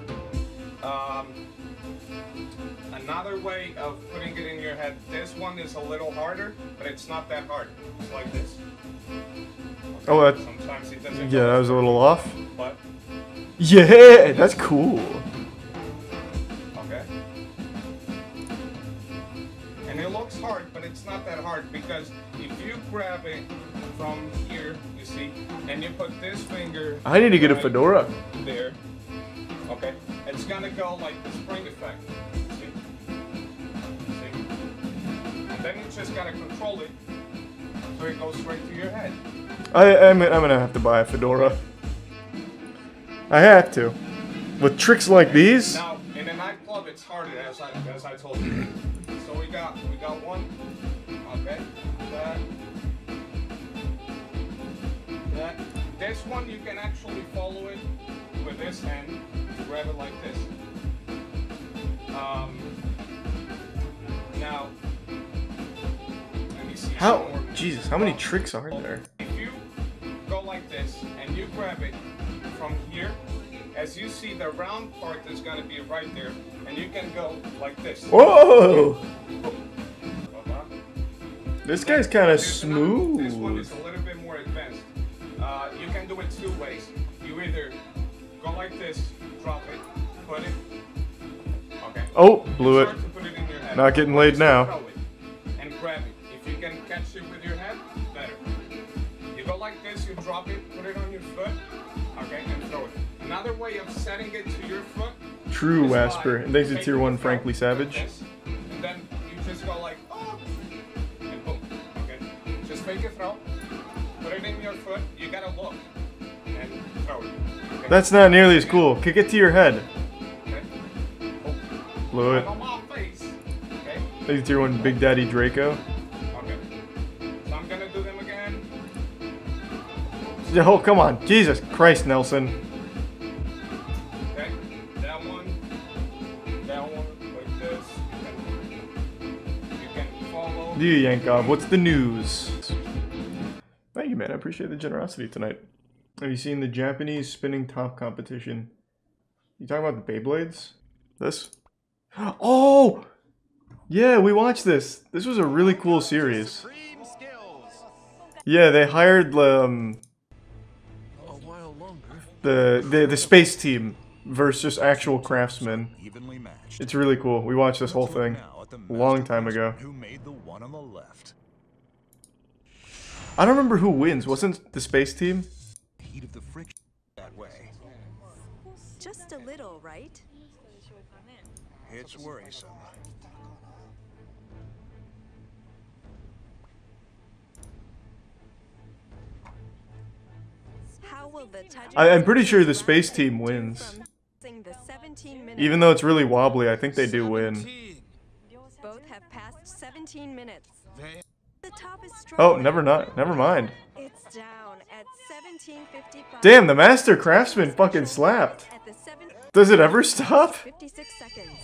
[SPEAKER 23] Another way of putting it in your head. This one is a little harder, but it's not that hard. It's like this. Okay.
[SPEAKER 1] Oh, that.
[SPEAKER 23] Sometimes it doesn't.
[SPEAKER 1] Yeah, that was a little off.
[SPEAKER 23] But.
[SPEAKER 1] Yeah, that's cool.
[SPEAKER 23] Okay. And it looks hard, but it's not that hard because if you grab it from here, you see, and you put this finger.
[SPEAKER 1] I need to get a fedora.
[SPEAKER 23] There. Okay. It's gonna go like the spring effect. See? See? And then you just gotta control it so it goes straight to your head.
[SPEAKER 1] I'm gonna have to buy a fedora. I have to. With tricks like these.
[SPEAKER 23] Now, in a nightclub, it's harder, as I told you. So we got one. Okay. That. This one you can actually follow it with this hand. Grab it like this. Now. Let me see.
[SPEAKER 1] How? Jesus, how many tricks are there?
[SPEAKER 23] If you go like this and you grab it from here, as you see, the round part is going to be right there, and you can go like this.
[SPEAKER 1] Whoa! This guy's kind of smooth.
[SPEAKER 23] This one is a little bit more advanced. You can do it 2 ways. You either go like this, drop it, put it. Okay.
[SPEAKER 1] Oh, blew it.
[SPEAKER 23] Put it in your head.
[SPEAKER 1] Not getting laid now.
[SPEAKER 23] And grab it. If you can catch it with your head, better. to drop it, put it on your foot, okay, and throw it. Another way of setting it to your foot.
[SPEAKER 1] True Wasper. And thanks to Tier 1 Frankly Savage.
[SPEAKER 23] And then you just go like, oh, and boom, okay? Just fake a throw, put it in your foot, you gotta look, and throw it. Okay?
[SPEAKER 1] That's not nearly as cool. Kick it to your head.
[SPEAKER 23] Okay.
[SPEAKER 1] Blew it.
[SPEAKER 23] Okay.
[SPEAKER 1] Thanks to Tier 1 Big Daddy Draco.
[SPEAKER 23] Okay. So I'm gonna do them again.
[SPEAKER 1] Oh, come on. Jesus Christ, Nelson.
[SPEAKER 23] Okay. That one, like this. You can follow.
[SPEAKER 1] Yankov, what's the news? Thank you, man. I appreciate the generosity tonight. Have you seen the Japanese spinning top competition? You talking about the Beyblades? This? Oh! Yeah, we watched this. This was a really cool series. Yeah, they hired the space team versus actual craftsmen. It's really cool. We watched this whole thing a long time ago. I don't remember who wins. Wasn't the space team?
[SPEAKER 3] Heat of the friction that way.
[SPEAKER 6] Just a little, right?
[SPEAKER 3] It's worrisome.
[SPEAKER 6] How will the
[SPEAKER 1] I'm pretty sure the space team wins. Even though it's really wobbly, I think they do win.
[SPEAKER 6] Both have passed 17 minutes. The top is
[SPEAKER 1] Oh, never mind.
[SPEAKER 6] It's down at 17:55.
[SPEAKER 1] Damn, the master craftsman fucking slapped. Does it ever stop?
[SPEAKER 6] 56 seconds.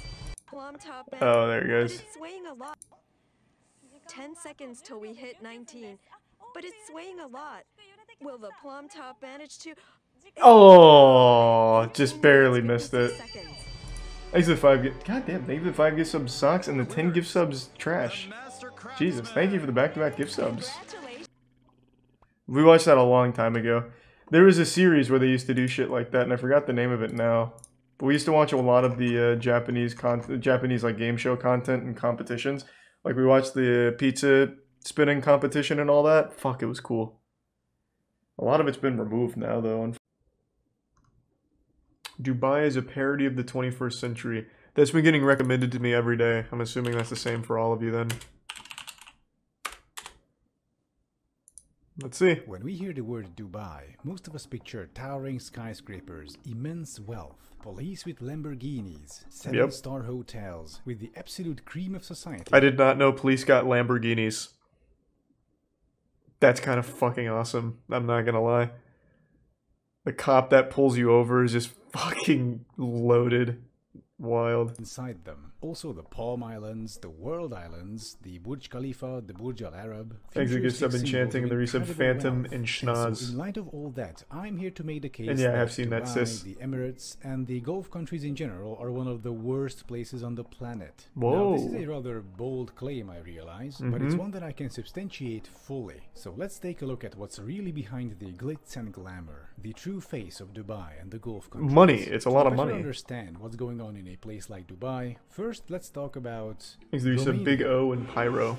[SPEAKER 6] Plum top
[SPEAKER 1] Oh, there it goes.
[SPEAKER 6] It's swaying a lot. 10 seconds till we hit 19. But it's swaying a lot. Will the plum top manage to...
[SPEAKER 1] Oh, just barely missed it. Thanks for the 5 gift. God damn, thank you for the 5 gift subs sucks and the 10 gift subs trash. Jesus, thank you for the back-to-back gift subs. We watched that a long time ago. There was a series where they used to do shit like that, and I forgot the name of it now. But we used to watch a lot of the Japanese like game show content and competitions. Like we watched the pizza spinning competition and all that. Fuck, it was cool. A lot of it's been removed now, though. Dubai is a parody of the 21st century. That's been getting recommended to me every day. I'm assuming that's the same for all of you then. Let's see.
[SPEAKER 9] When we hear the word Dubai, most of us picture towering skyscrapers, immense wealth, police with Lamborghinis, 7-star hotels, with the absolute cream of society.
[SPEAKER 1] I did not know police got Lamborghinis. That's kind of fucking awesome. I'm not gonna lie. The cop that pulls you over is just fucking loaded. Wild.
[SPEAKER 9] Inside them. Also the Palm Islands, the World Islands, the Burj Khalifa, the Burj Al Arab.
[SPEAKER 1] Thanks for the sub enchanting and the resub Phantom and Schnoz.
[SPEAKER 9] So in light of all that, I'm here to make the case
[SPEAKER 1] and yeah,
[SPEAKER 9] that
[SPEAKER 1] I have seen
[SPEAKER 9] Dubai,
[SPEAKER 1] that, sis.
[SPEAKER 9] the Emirates, and the Gulf countries in general are one of the worst places on the planet.
[SPEAKER 1] Whoa.
[SPEAKER 9] Now, this is a rather bold claim, I realize, but it's one that I can substantiate fully. So let's take a look at what's really behind the glitz and glamour, the true face of Dubai and the Gulf countries.
[SPEAKER 1] Money. It's a lot of
[SPEAKER 9] To
[SPEAKER 1] money.
[SPEAKER 9] understand what's going on in a place like Dubai, first let's talk about
[SPEAKER 1] There's a Big O and Pyro.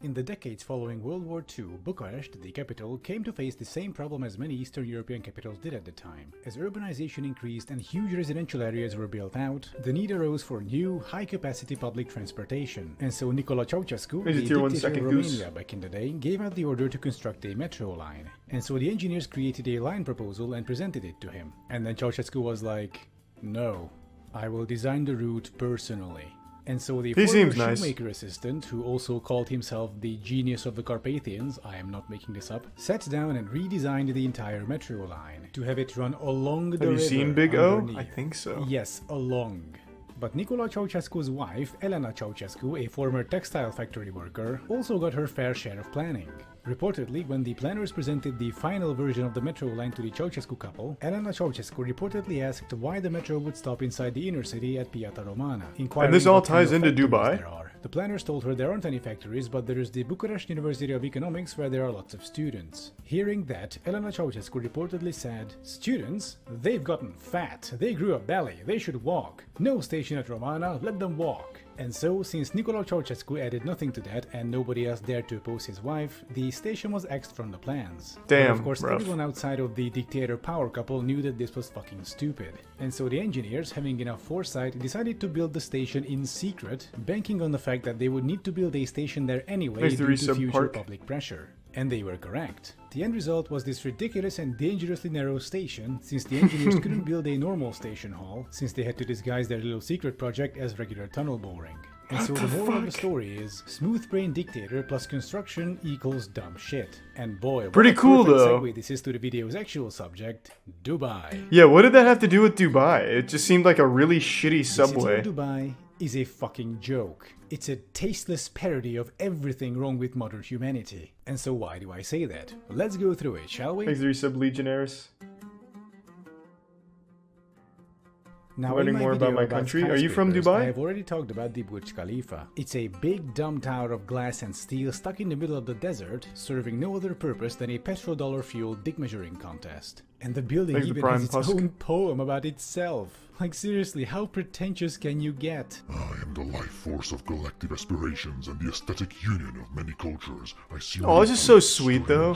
[SPEAKER 9] In the decades following World War II, Bucharest, the capital, came to face the same problem as many Eastern European capitals did at the time. As urbanization increased and huge residential areas were built out, the need arose for new, high-capacity public transportation. And so Nicolae Ceausescu, the dictator of Romania back in the day, gave out the order to construct a metro line. And so the engineers created a line proposal and presented it to him. And then Ceausescu was like, no, I will design the route personally. And so the former shoemaker assistant, who also called himself the genius of the Carpathians, I am not making this up, sat down and redesigned the entire metro line to have it run along the river.
[SPEAKER 1] Have you seen Big O?
[SPEAKER 9] Underneath.
[SPEAKER 1] I think so.
[SPEAKER 9] Yes, along. But Nicolae Ceausescu's wife, Elena Ceausescu, a former textile factory worker, also got her fair share of planning. Reportedly, when the planners presented the final version of the metro line to the Ceausescu couple, Elena Ceausescu reportedly asked why the metro would stop inside the inner city at Piața Romana.
[SPEAKER 1] And this all ties into Dubai?
[SPEAKER 9] The planners told her there aren't any factories, but there is the Bucharest University of Economics where there are lots of students. Hearing that, Elena Ceausescu reportedly said, "Students? They've gotten fat. They grew a belly. They should walk. No station at Romana. Let them walk." And so, since Nicolae Ceausescu added nothing to that and nobody else dared to oppose his wife, the station was axed from the plans.
[SPEAKER 1] Damn,
[SPEAKER 9] but of course,
[SPEAKER 1] rough.
[SPEAKER 9] everyone outside of the dictator power couple knew that this was fucking stupid. And so the engineers, having enough foresight, decided to build the station in secret, banking on the fact that they would need to build a station there anyway due to future public pressure. And they were correct. The end result was this ridiculous and dangerously narrow station, since the engineers couldn't build a normal station hall, since they had to disguise their little secret project as regular tunnel boring. And so the moral of the story is, smooth brain dictator plus construction equals dumb shit. And boy, what
[SPEAKER 1] pretty cool though.
[SPEAKER 9] Segue this is to the video's actual subject, Dubai.
[SPEAKER 1] Yeah, what did that have to do with Dubai? It just seemed like a really shitty subway.
[SPEAKER 9] The city of Dubai is a fucking joke. It's a tasteless parody of everything wrong with modern humanity. And so why do I say that? Let's go through it, shall we?
[SPEAKER 1] Thanks to Sub-Legionnaires.
[SPEAKER 9] Now,
[SPEAKER 1] learning more about my country. Are you from Dubai?
[SPEAKER 9] I have already talked about the Burj Khalifa. It's a big dumb tower of glass and steel stuck in the middle of the desert, serving no other purpose than a petrodollar-fueled dick measuring contest. And the building even has its own poem about itself. Like seriously, how pretentious can you get?
[SPEAKER 7] I am the life force of collective aspirations and the aesthetic union of many cultures. I see.
[SPEAKER 1] Oh, this is so sweet though.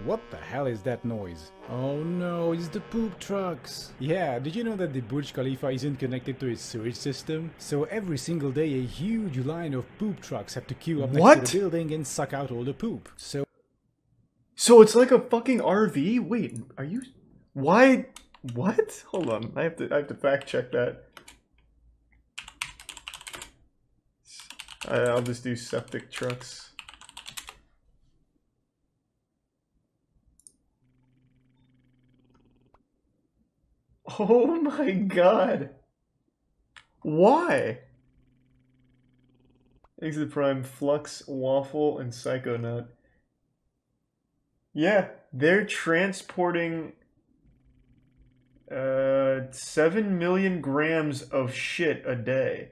[SPEAKER 9] What the hell is that noise? Oh no, it's the poop trucks. Yeah, did you know that the Burj Khalifa isn't connected to its sewage system? So every single day a huge line of poop trucks have to queue up next to the building and suck out all the poop.
[SPEAKER 1] So it's like a fucking RV? Wait, are you... Why... What? Hold on, I have to fact check that. I'll just do septic trucks. Oh my god. Why? Exit Prime, Flux, Waffle, and Psychonaut. Yeah, they're transporting 7 million grams of shit a day.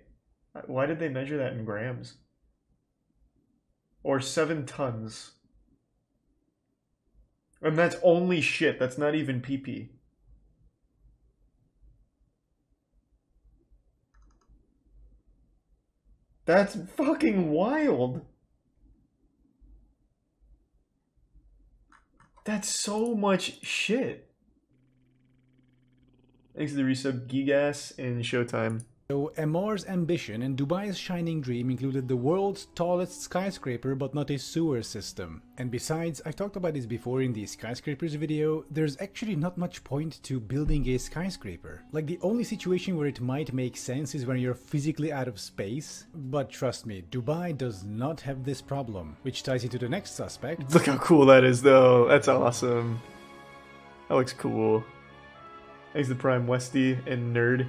[SPEAKER 1] Why did they measure that in grams? Or 7 tons. And that's only shit, that's not even pee-pee. That's fucking wild. That's so much shit. Thanks to the resub Gigas and Showtime.
[SPEAKER 9] So Ammar's ambition and Dubai's shining dream included the world's tallest skyscraper but not a sewer system. And besides, I talked about this before in the skyscrapers video, there's actually not much point to building a skyscraper. Like the only situation where it might make sense is when you're physically out of space. But trust me, Dubai does not have this problem, which ties into the next suspect.
[SPEAKER 1] Look how cool that is though, that's awesome. That looks cool. Thanks to Prime Westy and Nerd.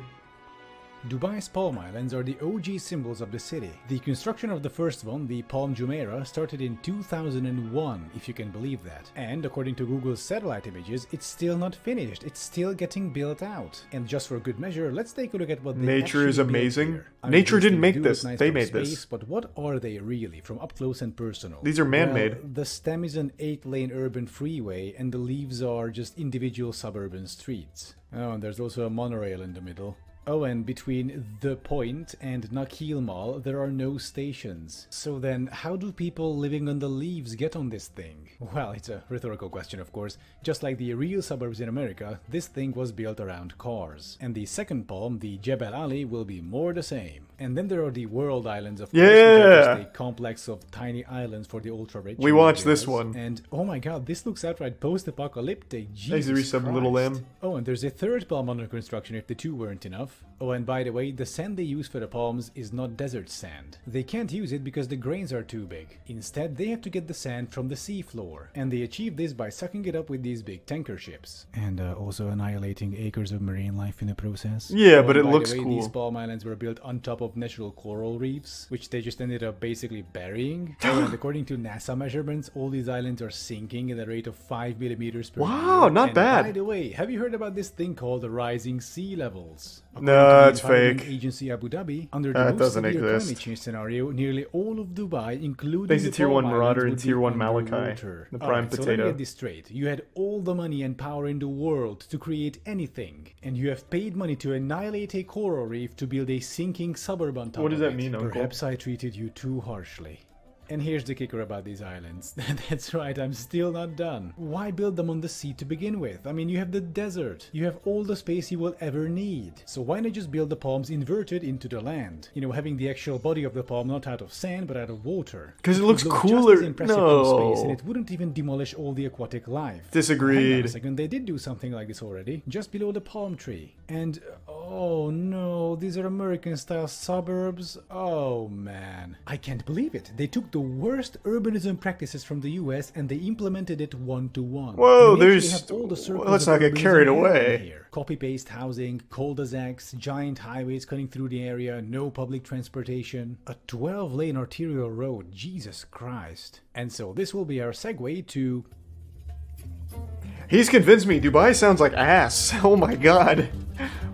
[SPEAKER 9] Dubai's Palm Islands are the OG symbols of the city. The construction of the first one, the Palm Jumeirah, started in 2001, if you can believe that. And according to Google's satellite images, it's still not finished, it's still getting built out. And just for good measure, let's take a look at what they
[SPEAKER 1] Nature is amazing.
[SPEAKER 9] Here. I mean,
[SPEAKER 1] Nature didn't make
[SPEAKER 9] nice
[SPEAKER 1] this, they made
[SPEAKER 9] space,
[SPEAKER 1] this.
[SPEAKER 9] But what are they really, from up close and personal?
[SPEAKER 1] These are man-made.
[SPEAKER 9] Well, the stem is an 8-lane urban freeway, and the leaves are just individual suburban streets. Oh, and there's also a monorail in the middle. Oh, and between The Point and Nakheel Mall, there are no stations. So then, how do people living on the leaves get on this thing? Well, it's a rhetorical question, of course. Just like the real suburbs in America, this thing was built around cars. And the second palm, the Jebel Ali, will be more the same. And then there are the World Islands, of course, which are just a complex of tiny islands for the ultra-rich.
[SPEAKER 1] We watched this one.
[SPEAKER 9] And oh my god, this looks outright post-apocalyptic.
[SPEAKER 1] Thanks to resub Little Lamb.
[SPEAKER 9] Oh, and there's a third palm under construction if the two weren't enough. Oh, and by the way, the sand they use for the palms is not desert sand. They can't use it because the grains are too big. Instead, they have to get the sand from the seafloor. And they achieve this by sucking it up with these big tanker ships. And also annihilating acres of marine life in the process.
[SPEAKER 1] Yeah, but it looks
[SPEAKER 9] cool.
[SPEAKER 1] cool.
[SPEAKER 9] These palm islands were built on top of natural coral reefs, which they just ended up basically burying. And according to NASA measurements, all these islands are sinking at a rate of 5 millimeters per year.
[SPEAKER 1] Wow, not bad.
[SPEAKER 9] By the way, have you heard about this thing called the rising sea levels?
[SPEAKER 1] No.
[SPEAKER 9] to
[SPEAKER 1] it's
[SPEAKER 9] the Environment
[SPEAKER 1] fake.
[SPEAKER 9] Agency Abu Dhabi, under the most severe climate change scenario, nearly all of Dubai, including
[SPEAKER 1] Thanks
[SPEAKER 9] the
[SPEAKER 1] to Tier
[SPEAKER 9] Palm
[SPEAKER 1] 1
[SPEAKER 9] Islands,
[SPEAKER 1] Marauder and
[SPEAKER 9] would be
[SPEAKER 1] Tier 1
[SPEAKER 9] underwater.
[SPEAKER 1] Malachi, the prime
[SPEAKER 9] So let me
[SPEAKER 1] potato.
[SPEAKER 9] get this straight. You had all the money and power in the world to create anything, and you have paid money to annihilate a coral reef to build a sinking suburb on top
[SPEAKER 1] What does
[SPEAKER 9] of
[SPEAKER 1] that
[SPEAKER 9] it.
[SPEAKER 1] mean, Uncle?
[SPEAKER 9] Perhaps I treated you too harshly. And here's the kicker about these islands. That's right, I'm still not done. Why build them on the sea to begin with? I mean, you have the desert. You have all the space you will ever need. So why not just build the palms inverted into the land? You know, having the actual body of the palm not out of sand, but out of water.
[SPEAKER 1] Because it looks
[SPEAKER 9] would look
[SPEAKER 1] cooler.
[SPEAKER 9] Just as impressive from space, and
[SPEAKER 1] No.
[SPEAKER 9] it wouldn't even demolish all the aquatic life.
[SPEAKER 1] Disagreed.
[SPEAKER 9] Hang on a second, they did do something like this already, just below the palm tree. And, oh no, these are American-style suburbs? Oh man. I can't believe it. They took the worst urbanism practices from the US and they implemented it one-to-one.
[SPEAKER 1] Whoa,
[SPEAKER 9] And we actually
[SPEAKER 1] there's...
[SPEAKER 9] have all the circles
[SPEAKER 1] let's
[SPEAKER 9] of
[SPEAKER 1] not get
[SPEAKER 9] urbanism
[SPEAKER 1] carried
[SPEAKER 9] happening
[SPEAKER 1] away.
[SPEAKER 9] here. Copy-paste housing, cul-de-sacs, giant highways cutting through the area, no public transportation, a 12-lane arterial road, Jesus Christ. And so this will be our segue to...
[SPEAKER 1] He's convinced me. Dubai sounds like ass. Oh my god.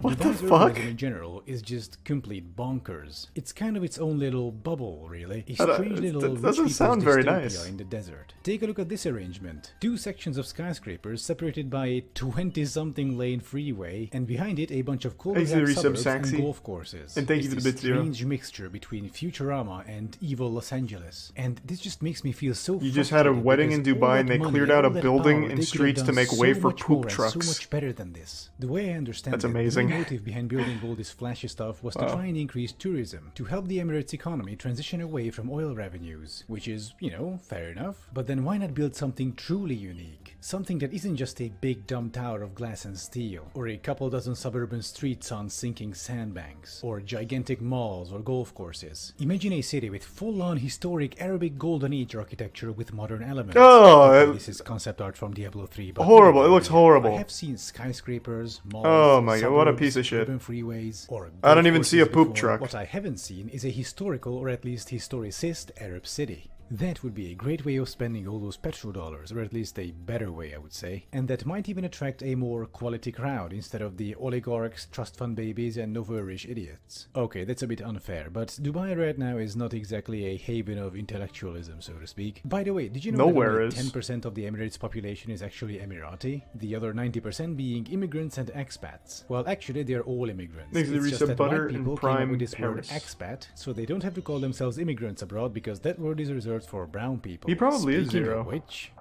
[SPEAKER 1] What the
[SPEAKER 9] Dubai's
[SPEAKER 1] fuck?
[SPEAKER 9] urbanism in general is just complete bonkers. It's kind of its own little bubble, really. A
[SPEAKER 1] I don't-
[SPEAKER 9] strange little
[SPEAKER 1] that
[SPEAKER 9] rich
[SPEAKER 1] doesn't
[SPEAKER 9] people's
[SPEAKER 1] sound very
[SPEAKER 9] dystopia
[SPEAKER 1] nice.
[SPEAKER 9] in the desert. Take a look at this arrangement. Two sections of skyscrapers separated by a 20-something lane freeway, and behind it a bunch of
[SPEAKER 1] Thanks to the
[SPEAKER 9] cul-de-sac suburbs and
[SPEAKER 1] resub,
[SPEAKER 9] golf courses.
[SPEAKER 1] and thank you
[SPEAKER 9] It's
[SPEAKER 1] for the
[SPEAKER 9] this
[SPEAKER 1] bit zero.
[SPEAKER 9] strange mixture between Futurama and evil Los Angeles. And this just makes me feel so
[SPEAKER 1] You just had a
[SPEAKER 9] frustrated
[SPEAKER 1] wedding in
[SPEAKER 9] because all
[SPEAKER 1] Dubai and
[SPEAKER 9] that
[SPEAKER 1] they
[SPEAKER 9] money,
[SPEAKER 1] cleared out a
[SPEAKER 9] all that
[SPEAKER 1] building
[SPEAKER 9] power,
[SPEAKER 1] and
[SPEAKER 9] they could have
[SPEAKER 1] streets to
[SPEAKER 9] done
[SPEAKER 1] make
[SPEAKER 9] so
[SPEAKER 1] way for
[SPEAKER 9] much
[SPEAKER 1] poop
[SPEAKER 9] more and
[SPEAKER 1] trucks.
[SPEAKER 9] So much better than this. The way I understand
[SPEAKER 1] That's
[SPEAKER 9] it,
[SPEAKER 1] amazing.
[SPEAKER 9] the motive behind building all this flashy stuff was to
[SPEAKER 1] Wow.
[SPEAKER 9] try and increase tourism, to help the Emirates economy transition away from oil revenues, which is, you know, fair enough. But then why not build something truly unique? Something that isn't just a big dumb tower of glass and steel, or a couple dozen suburban streets on sinking sandbanks, or gigantic malls or golf courses. Imagine a city with full-on historic Arabic Golden Age architecture with modern elements.
[SPEAKER 1] Oh,
[SPEAKER 9] Okay, this is concept art from Diablo 3, but
[SPEAKER 1] horrible. It looks horrible.
[SPEAKER 9] I have seen skyscrapers, malls,
[SPEAKER 1] Oh my god, what a
[SPEAKER 9] suburbs,
[SPEAKER 1] piece of shit.
[SPEAKER 9] urban freeways, or
[SPEAKER 1] I don't
[SPEAKER 9] golf
[SPEAKER 1] even see a
[SPEAKER 9] courses
[SPEAKER 1] poop
[SPEAKER 9] before.
[SPEAKER 1] truck.
[SPEAKER 9] What I haven't seen is a historical or at least historicist Arab city. That would be a great way of spending all those petrodollars, or at least a better way, I would say. And that might even attract a more quality crowd instead of the oligarchs, trust fund babies, and nouveau-riche idiots. Okay, that's a bit unfair, but Dubai right now is not exactly a haven of intellectualism, so to speak. By the way, did you know
[SPEAKER 1] Nowhere
[SPEAKER 9] that only
[SPEAKER 1] is.
[SPEAKER 9] 10% of the Emirates population is actually Emirati? The other 90% being immigrants and expats. Well, actually, they're all immigrants.
[SPEAKER 1] Thanks to the
[SPEAKER 9] It's just
[SPEAKER 1] resub
[SPEAKER 9] that
[SPEAKER 1] butter
[SPEAKER 9] white
[SPEAKER 1] and
[SPEAKER 9] people came
[SPEAKER 1] prime
[SPEAKER 9] up with this word
[SPEAKER 1] Paris.
[SPEAKER 9] expat, so they don't have to call themselves immigrants abroad because that word is reserved for brown people.
[SPEAKER 1] He probably is
[SPEAKER 9] Speaking
[SPEAKER 1] zero.
[SPEAKER 9] of which,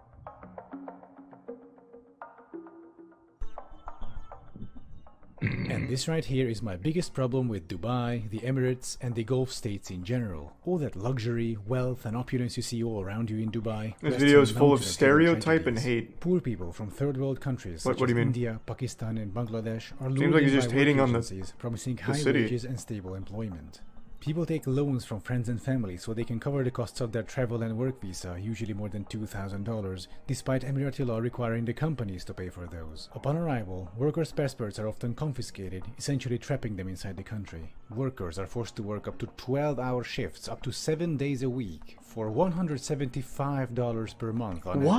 [SPEAKER 9] and this right here is my biggest problem with Dubai, the Emirates, and the Gulf states in general. All that luxury, wealth, and opulence you see all around you in Dubai.
[SPEAKER 1] This
[SPEAKER 9] rests
[SPEAKER 1] video
[SPEAKER 9] on
[SPEAKER 1] is
[SPEAKER 9] a
[SPEAKER 1] full of
[SPEAKER 9] mountain hidden
[SPEAKER 1] stereotype and
[SPEAKER 9] tragedies.
[SPEAKER 1] hate.
[SPEAKER 9] Poor people from third world countries such
[SPEAKER 1] What do
[SPEAKER 9] as
[SPEAKER 1] you mean?
[SPEAKER 9] India, Pakistan, and Bangladesh are
[SPEAKER 1] Seems
[SPEAKER 9] lured
[SPEAKER 1] like
[SPEAKER 9] in
[SPEAKER 1] he's just
[SPEAKER 9] by work
[SPEAKER 1] hating on the-
[SPEAKER 9] agencies promising
[SPEAKER 1] the
[SPEAKER 9] high
[SPEAKER 1] city.
[SPEAKER 9] wages and stable employment. People take loans from friends and family so they can cover the costs of their travel and work visa, usually more than $2,000, despite Emirati law requiring the companies to pay for those. Upon arrival, workers' passports are often confiscated, essentially trapping them inside the country. Workers are forced to work up to 12-hour shifts, up to 7 days a week, for $175 per month on
[SPEAKER 1] Wow!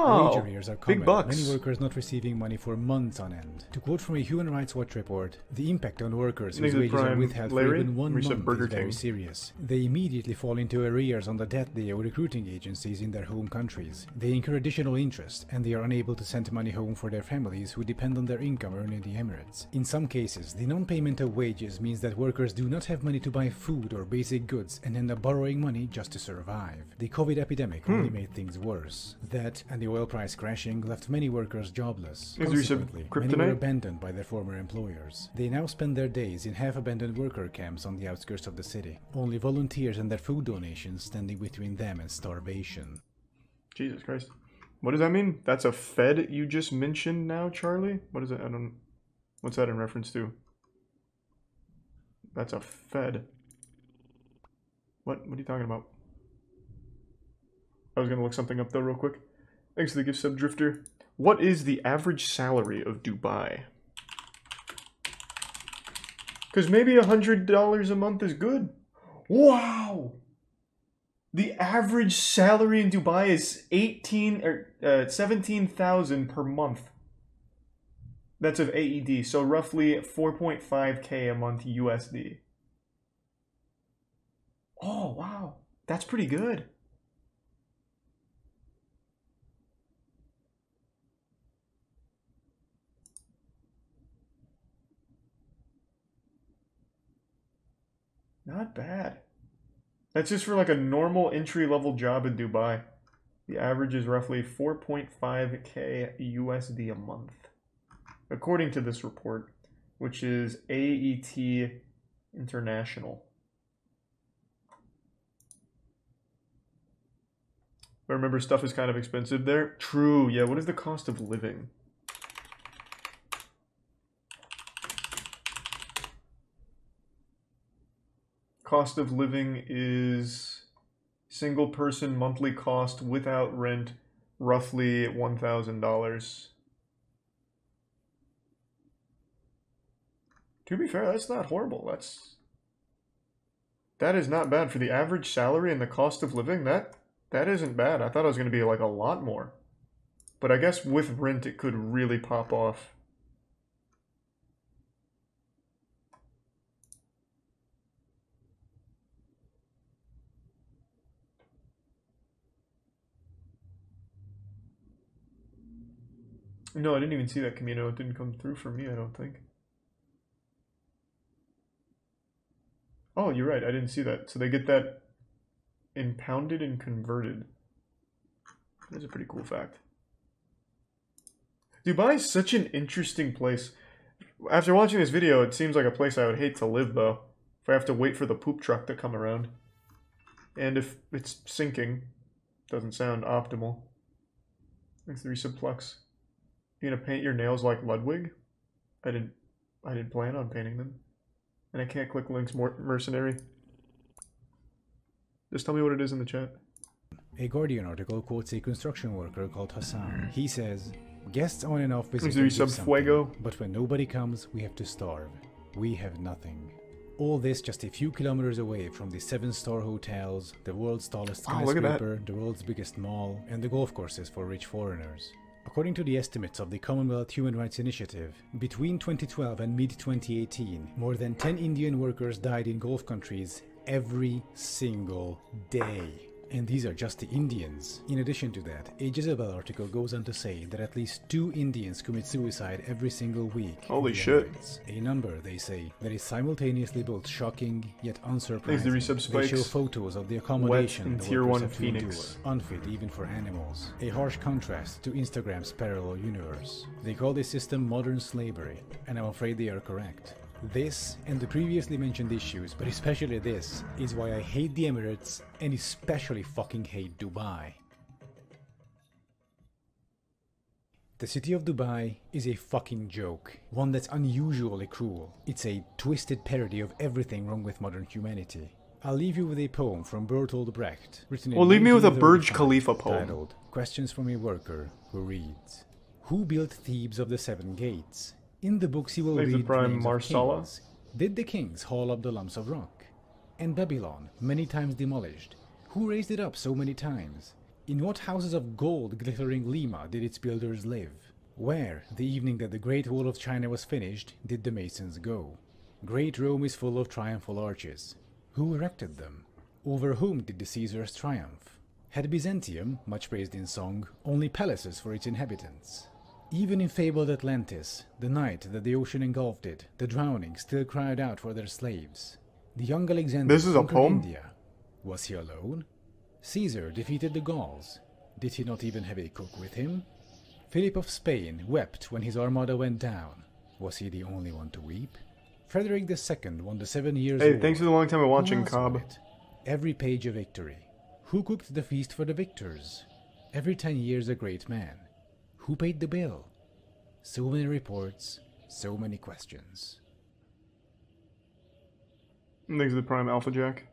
[SPEAKER 9] average. Wage arrears are
[SPEAKER 1] Big
[SPEAKER 9] common,
[SPEAKER 1] bucks.
[SPEAKER 9] many workers not receiving money for months on end. To quote from a Human Rights Watch report, the impact on workers whose
[SPEAKER 1] Nigga
[SPEAKER 9] wages are
[SPEAKER 1] Prime
[SPEAKER 9] withheld for
[SPEAKER 1] Larry?
[SPEAKER 9] even 1
[SPEAKER 1] Resub
[SPEAKER 9] month
[SPEAKER 1] Burger
[SPEAKER 9] is very
[SPEAKER 1] King.
[SPEAKER 9] serious. They immediately fall into arrears on the debt they owe recruiting agencies in their home countries. They incur additional interest, and they are unable to send money home for their families who depend on their income earned in the Emirates. In some cases, the non-payment of wages means that workers do not have money to buy food or basic goods and end up borrowing money just to survive. The COVID epidemic only made things worse. That and the oil price crashing left many workers jobless.
[SPEAKER 1] Is there some
[SPEAKER 9] Consequently, many
[SPEAKER 1] kryptonite?
[SPEAKER 9] were abandoned by their former employers. They now spend their days in half-abandoned worker camps on the outskirts of the city. Only volunteers and their food donations standing between them and starvation.
[SPEAKER 1] Jesus Christ. What does that mean? That's a Fed you just mentioned now, Charlie? What is it? I don't... What's that in reference to? That's a Fed. What are you talking about? I was gonna look something up though real quick. Thanks for the gift sub, Drifter. What is the average salary of Dubai? Because maybe $100 a month is good. Wow! The average salary in Dubai is 17,000 per month. That's of AED, so roughly 4.5K a month USD. Oh, wow. That's pretty good. Not bad. That's just for like a normal entry-level job in Dubai. The average is roughly 4.5K USD a month, according to this report, which is AET International. I remember stuff is kind of expensive there. True, yeah. What is the cost of living? Cost of living is single person monthly cost without rent, roughly $1,000. To be fair, that's not horrible. That is not bad for the average salary and the cost of living. That isn't bad. I thought it was going to be like a lot more. But I guess with rent it could really pop off. No, I didn't even see that Camino. It didn't come through for me, I don't think. Oh, you're right. I didn't see that. So they get that impounded and converted. That's a pretty cool fact. Dubai is such an interesting place. After watching this video, it seems like a place I would hate to live, though. If I have to wait for the poop truck to come around. And if it's sinking, doesn't sound optimal. Thanks, 3 subplux. You gonna paint your nails like Ludwig? I didn't plan on painting them. And I can't click links mercenary. Just tell me what it is in the chat.
[SPEAKER 9] A Guardian article quotes a construction worker called Hassan. He says, guests on and off visit but when nobody comes, we have to starve. We have nothing. All this just a few kilometers away from the 7-star hotels, the world's tallest skyscraper, the world's biggest mall, and the golf courses for rich foreigners. According to the estimates of the Commonwealth Human Rights Initiative, between 2012 and mid-2018, more than 10 Indian workers died in Gulf countries every single day. And these are just the Indians. In addition to that, a Jezebel article goes on to say that at least 2 Indians commit suicide every single week.
[SPEAKER 1] Holy shit.
[SPEAKER 9] A number, they say, that is simultaneously both shocking yet unsurprising. They show photos of the accommodation the
[SPEAKER 1] Tier 1
[SPEAKER 9] workers have to
[SPEAKER 1] Phoenix.
[SPEAKER 9] endure, unfit even for animals. A harsh contrast to Instagram's parallel universe. They call this system modern slavery, and I'm afraid they are correct. This and the previously mentioned issues, but especially this, is why I hate the Emirates and especially fucking hate Dubai. The city of Dubai is a fucking joke, one that's unusually cruel. It's a twisted parody of everything wrong with modern humanity. I'll leave you with a poem from Bertolt Brecht, written in
[SPEAKER 1] leave me with a Burj Khalifa poem.
[SPEAKER 9] Titled, Questions from a Worker, who reads, Who built Thebes of the 7 gates? In the books you will read names of kings. Did the kings haul up the lumps of rock? And Babylon, many times demolished, who raised it up so many times? In what houses of gold glittering Lima did its builders live? Where, the evening that the Great Wall of China was finished, did the masons go? Great Rome is full of triumphal arches. Who erected them? Over whom did the Caesars triumph? Had Byzantium, much praised in song, only palaces for its inhabitants? Even in fabled Atlantis, the night that the ocean engulfed it, the drowning still cried out for their slaves. The young Alexander conquered India. Was he alone? Caesar defeated the Gauls. Did he not even have a cook with him? Philip of Spain wept when his armada went down. Was he the only one to weep? Frederick II won the 7 Years' War.
[SPEAKER 1] Hey, thanks for the long time of watching, Cobb.
[SPEAKER 9] Every page a victory. Who cooked the feast for the victors? Every 10 years a great man. Who paid the bill? So many reports, so many questions.
[SPEAKER 1] Thanks for the Prime Alpha Jack.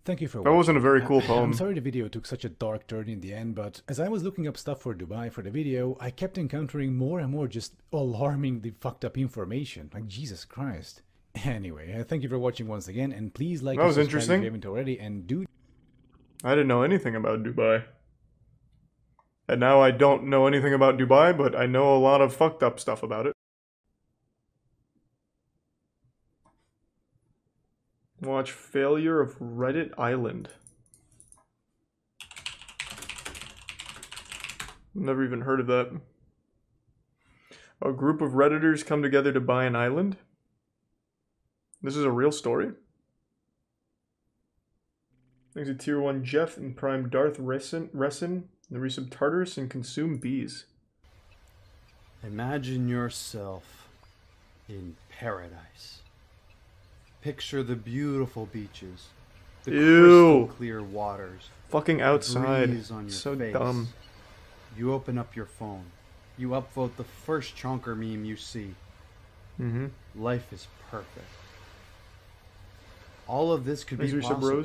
[SPEAKER 9] Thank you for
[SPEAKER 1] watching. That wasn't a very cool poem.
[SPEAKER 9] I'm sorry the video took such a dark turn in the end, but as I was looking up stuff for Dubai for the video, I kept encountering more and more just alarmingly fucked up information. Like, Jesus Christ. Anyway, thank you for watching once again, and please like and subscribe if you haven't already, and do...
[SPEAKER 1] I didn't know anything about Dubai. And now I don't know anything about Dubai, but I know a lot of fucked up stuff about it. Watch failure of Reddit Island. Never even heard of that. A group of Redditors come together to buy an island? This is a real story? Thanks to Tier 1 Jeff and Prime Darth Resin, the resub Tartarus and consume bees.
[SPEAKER 10] Imagine yourself in paradise. Picture the beautiful beaches, the crystal clear waters.
[SPEAKER 1] Fucking outside.
[SPEAKER 10] On your
[SPEAKER 1] so
[SPEAKER 10] face.
[SPEAKER 1] Dumb.
[SPEAKER 10] You open up your phone. You upvote the first chonker meme you see. Life is perfect. All of this could be possible.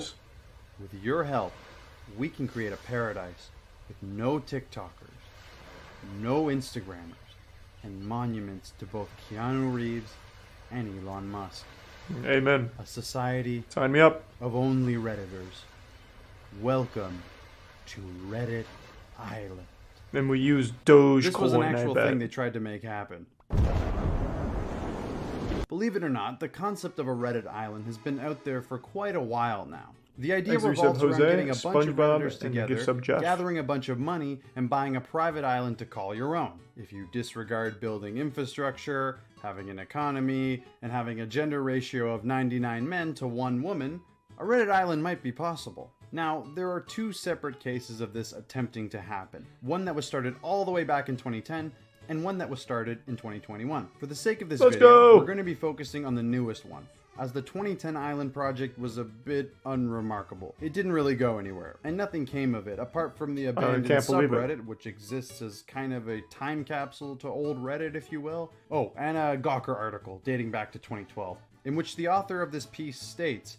[SPEAKER 10] With your help, we can create a paradise with no TikTokers, no Instagrammers, and monuments to both Keanu Reeves and Elon Musk.
[SPEAKER 1] Amen.
[SPEAKER 10] A society
[SPEAKER 1] Sign me up.
[SPEAKER 10] Of only Redditors. Welcome to Reddit Island.
[SPEAKER 1] And we use Dogecoin.
[SPEAKER 10] This was an actual thing they tried to make happen. Believe it or not, the concept of a Reddit island has been out there for quite a while now. The idea revolves around getting a bunch of Redditors together, gathering a bunch of money, and buying a private island to call your own. If you disregard building infrastructure, having an economy, and having a gender ratio of 99 men to 1 woman, a Reddit island might be possible. Now, there are 2 separate cases of this attempting to happen. One that was started all the way back in 2010, and one that was started in 2021. For the sake of this video, we're going to be focusing on the newest one, as the 2010 Island project was a bit unremarkable. It didn't really go anywhere, and nothing came of it, apart from the abandoned subreddit, which exists as kind of a time capsule to old Reddit, if you will. Oh, and a Gawker article dating back to 2012, in which the author of this piece states,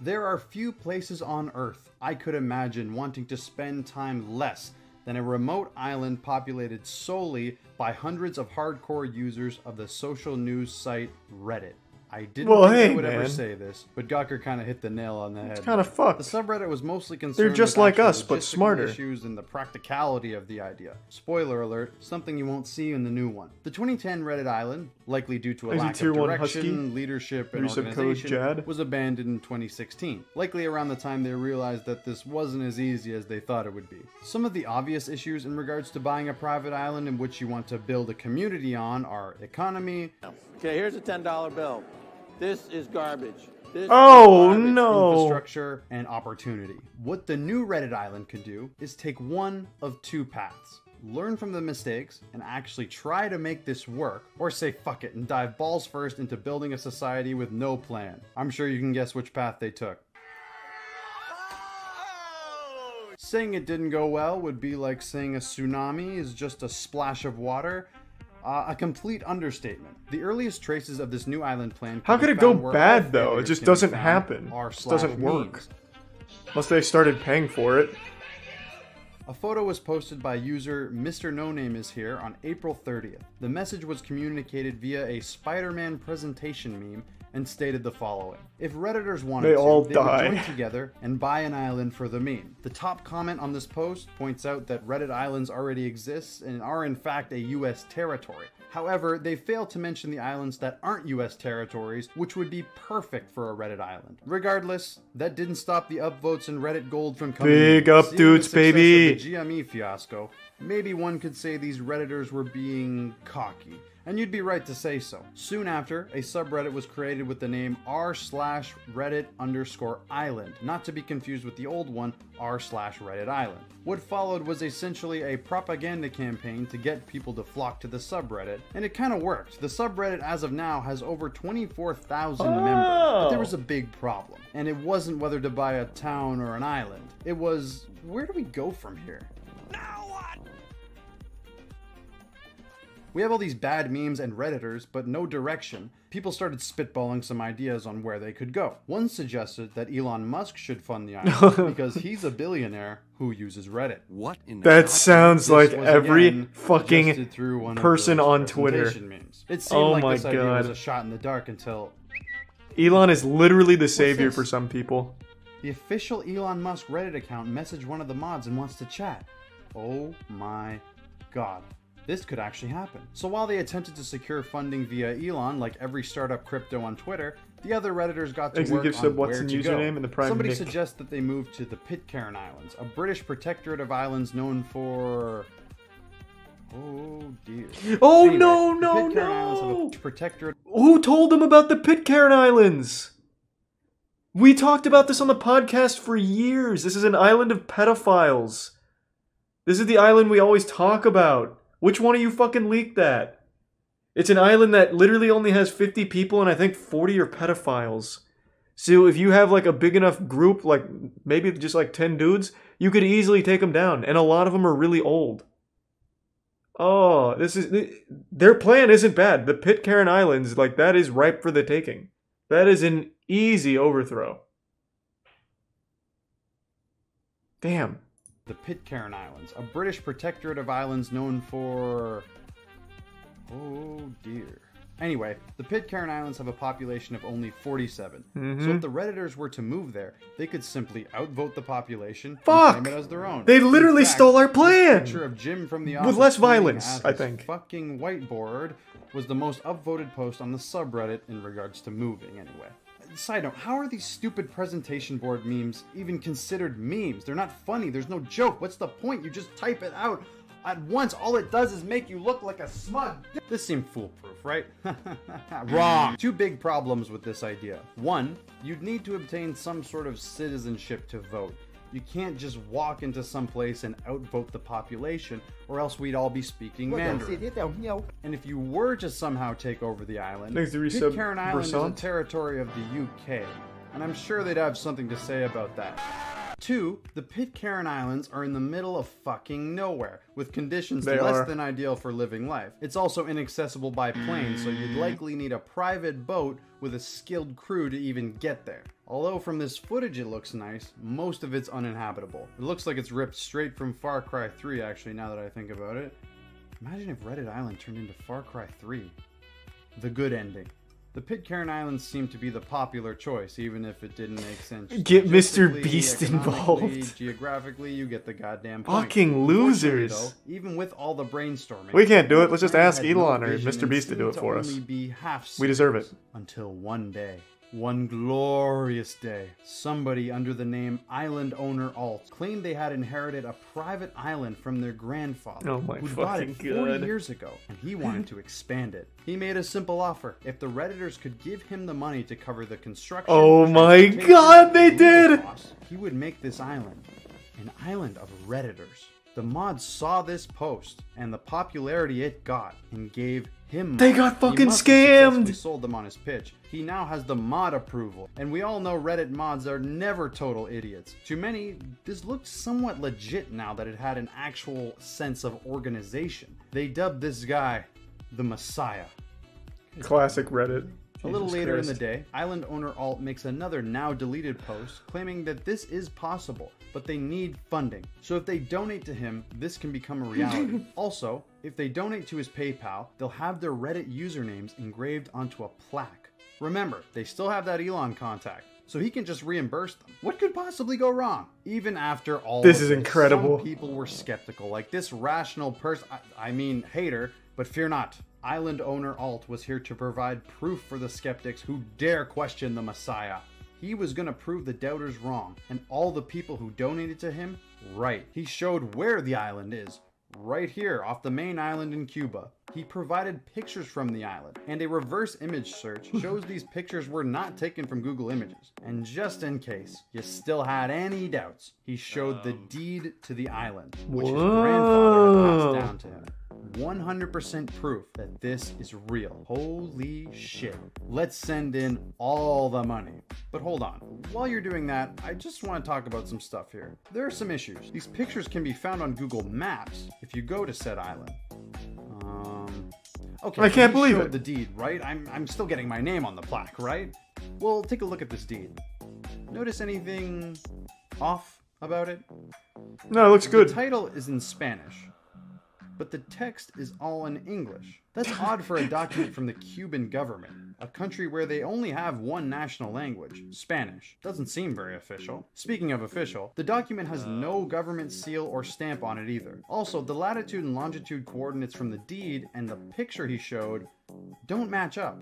[SPEAKER 10] there are few places on Earth I could imagine wanting to spend time less than a remote island populated solely by hundreds of hardcore users of the social news site Reddit. I didn't think I would ever say this, but Gawker kind of hit the nail on the head.
[SPEAKER 1] It's kind of fucked.
[SPEAKER 10] The subreddit was mostly concerned
[SPEAKER 1] They're just
[SPEAKER 10] with
[SPEAKER 1] like us, but smarter.
[SPEAKER 10] Issues and the practicality of the idea. Spoiler alert, something you won't see in the new one. The 2010 Reddit Island, likely due to a lack of direction, leadership, and organization, was abandoned in 2016. Likely around the time they realized that this wasn't as easy as they thought it would be. Some of the obvious issues in regards to buying a private island in which you want to build a community on are economy.
[SPEAKER 11] Okay, here's a $10 bill. This is garbage. This
[SPEAKER 10] infrastructure and opportunity. What the new Reddit island could do is take one of 2 paths. Learn from the mistakes and actually try to make this work, or say fuck it and dive balls first into building a society with no plan. I'm sure you can guess which path they took. Saying it didn't go well would be like saying a tsunami is just a splash of water. A complete understatement. The earliest traces of this new island plan.
[SPEAKER 1] How could it go bad though? It just doesn't happen. It just doesn't work. Unless they started paying for it.
[SPEAKER 10] A photo was posted by user Mr. No Name is here on April 30th. The message was communicated via a Spider-Man presentation meme and stated the following. If Redditors wanted they would join together and buy an island for the meme. The top comment on this post points out that Reddit islands already exist and are in fact a US territory. However, they fail to mention the islands that aren't US territories, which would be perfect for a Reddit island. Regardless, that didn't stop the upvotes and Reddit gold from coming
[SPEAKER 1] Big up dudes, baby!
[SPEAKER 10] The GME fiasco, maybe one could say these Redditors were being cocky. And you'd be right to say so. Soon after, a subreddit was created with the name r/Reddit_island, not to be confused with the old one, r/Reddit Island. What followed was essentially a propaganda campaign to get people to flock to the subreddit, and it kind of worked. The subreddit as of now has over 24,000 members, but there was a big problem. And it wasn't whether to buy a town or an island. It was, where do we go from here? We have all these bad memes and Redditors, but no direction. People started spitballing some ideas on where they could go. One suggested that Elon Musk should fund the island because he's a billionaire who uses Reddit.
[SPEAKER 20] What in the
[SPEAKER 1] That sounds like every fucking person on Twitter.
[SPEAKER 10] Memes. It seemed like this idea was a shot in the dark until...
[SPEAKER 1] Elon is literally the savior for some people.
[SPEAKER 10] The official Elon Musk Reddit account messaged one of the mods and wants to chat. Oh my god. This could actually happen. So while they attempted to secure funding via Elon, like every startup crypto on Twitter, the other Redditors got to work on where to go.
[SPEAKER 1] And the prime
[SPEAKER 10] Somebody
[SPEAKER 1] nick.
[SPEAKER 10] suggests that they move to the Pitcairn Islands, a British protectorate of islands known for... Oh dear.
[SPEAKER 1] Oh
[SPEAKER 10] anyway,
[SPEAKER 1] no!
[SPEAKER 10] Protectorate.
[SPEAKER 1] Who told them about the Pitcairn Islands? We talked about this on the podcast for years. This is an island of pedophiles. This is the island we always talk about. Which one of you fucking leaked that? It's an island that literally only has 50 people and I think 40 are pedophiles. So if you have like a big enough group, like maybe just like 10 dudes, you could easily take them down. And a lot of them are really old. Oh, their plan isn't bad. The Pitcairn Islands, like that is ripe for the taking. That is an easy overthrow. Damn.
[SPEAKER 10] The Pitcairn Islands, a British protectorate of islands known for... Oh dear. Anyway, the Pitcairn Islands have a population of only 47. So if the Redditors were to move there, they could simply outvote the population and claim it as their own.
[SPEAKER 1] They literally stole our plan!
[SPEAKER 10] Picture of Jim from The Office
[SPEAKER 1] with less violence, I think.
[SPEAKER 10] Fucking whiteboard was the most upvoted post on the subreddit in regards to moving anyway. Side note, how are these stupid presentation board memes even considered memes? They're not funny, there's no joke. What's the point? You just type it out at once. All it does is make you look like a smug. This seemed foolproof, right? Wrong. Two big problems with this idea. One, you'd need to obtain some sort of citizenship to vote. You can't just walk into some place and outvote the population, or else we'd all be speaking Mandarin. And if you were to somehow take over the island, Pitcairn Island is a territory of the UK, and I'm sure they'd have something to say about that. Two, the Pitcairn Islands are in the middle of fucking nowhere, with conditions less than ideal for living life. It's also inaccessible by plane, so you'd likely need a private boat with a skilled crew to even get there. Although from this footage it looks nice, most of it's uninhabitable. It looks like it's ripped straight from Far Cry 3 actually, now that I think about it. Imagine if Reddit Island turned into Far Cry 3. The good ending. The Pitcairn Islands seem to be the popular choice, even if it didn't make sense.
[SPEAKER 1] Get Mr. Beast involved.
[SPEAKER 10] Geographically, you get the goddamn point.
[SPEAKER 1] Fucking losers.
[SPEAKER 10] Though, even with all the brainstorming,
[SPEAKER 1] we can't do it. Let's just ask Elon or Mr. Beast to do it for us. We deserve it.
[SPEAKER 10] Until one day. One glorious day, somebody under the name Island Owner Alt claimed they had inherited a private island from their grandfather, who bought it 40 years ago, and he wanted to expand it. He made a simple offer. If the Redditors could give him the money to cover the construction,
[SPEAKER 1] oh my god, they did!
[SPEAKER 10] He would make this island an island of Redditors. The mods saw this post and the popularity it got and gave him money.
[SPEAKER 1] They got fucking scammed!
[SPEAKER 10] He sold them on his pitch. He now has the mod approval, and we all know Reddit mods are never total idiots. To many, this looked somewhat legit now that it had an actual sense of organization. They dubbed this guy the Messiah.
[SPEAKER 1] Classic Reddit.
[SPEAKER 10] A little later in the day, Island Owner Alt makes another now deleted post claiming that this is possible, but they need funding. So if they donate to him, this can become a reality. Also, if they donate to his PayPal, they'll have their Reddit usernames engraved onto a plaque. Remember, they still have that Elon contact, so he can just reimburse them. What could possibly go wrong? Even after all
[SPEAKER 1] this is incredible.
[SPEAKER 10] Some people were skeptical, like this rational person, I mean hater, but fear not. Island Owner Alt was here to provide proof for the skeptics who dare question the Messiah. He was gonna prove the doubters wrong, and all the people who donated to him, right. He showed where the island is, right here off the main island in Cuba. He provided pictures from the island, and a reverse image search shows these pictures were not taken from Google Images. And just in case you still had any doubts, he showed the deed to the island, which his grandfather had passed down to him. 100% proof that this is real. Holy shit. Let's send in all the money. But hold on. While you're doing that, I just want to talk about some stuff here. There are some issues. These pictures can be found on Google Maps if you go to said island. Okay,
[SPEAKER 1] I can't believe it.
[SPEAKER 10] The deed, right? I'm still getting my name on the plaque, right? Well, take a look at this deed. Notice anything off about it?
[SPEAKER 1] No, it looks good.
[SPEAKER 10] The title is in Spanish. but the text is all in English. That's odd for a document from the Cuban government, a country where they only have one national language, Spanish. Doesn't seem very official. Speaking of official, the document has no government seal or stamp on it either. Also, the latitude and longitude coordinates from the deed and the picture he showed don't match up.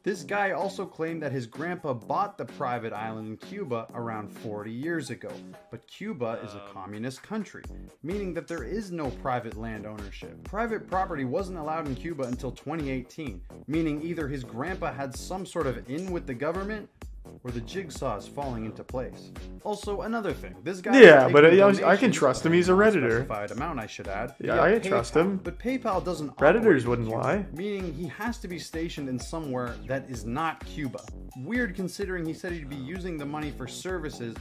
[SPEAKER 10] This guy also claimed that his grandpa bought the private island in Cuba around 40 years ago, but Cuba is a communist country, meaning that there is no private land ownership. Private property wasn't allowed in Cuba until 2018, meaning either his grandpa had some sort of in with the government, or the jigsaw is falling into place. Also, another thing, this guy...
[SPEAKER 1] Yeah, but I can trust him, he's a Redditor.
[SPEAKER 10] Amount, I should add.
[SPEAKER 1] Yeah, I trust him.
[SPEAKER 10] But PayPal doesn't
[SPEAKER 1] Redditors wouldn't lie.
[SPEAKER 10] Meaning he has to be stationed in somewhere that is not Cuba. Weird considering he said he'd be using the money for services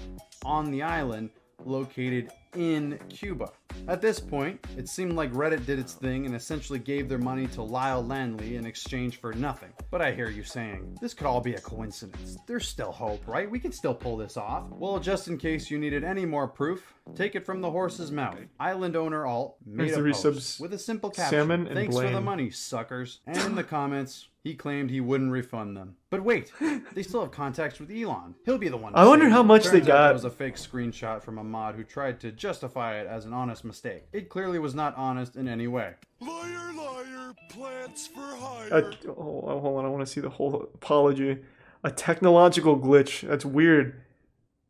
[SPEAKER 10] on the island located in Cuba. At this point, it seemed like Reddit did its thing and essentially gave their money to Lyle Landley in exchange for nothing. But I hear you saying, this could all be a coincidence. There's still hope, right? We can still pull this off. Well, just in case you needed any more proof, take it from the horse's mouth. Island owner Alt made a post with a simple caption, "Thanks for the money, suckers." And in the comments, he claimed he wouldn't refund them. But wait, they still have contacts with Elon. He'll be the one.
[SPEAKER 1] I wonder how much they got.
[SPEAKER 10] It was a fake screenshot from a mod who tried to justify it as an honest mistake. It clearly was not honest in any way.
[SPEAKER 7] Liar, liar, plants for hire.
[SPEAKER 1] Hold on, I want to see the whole apology. A technological glitch. That's weird.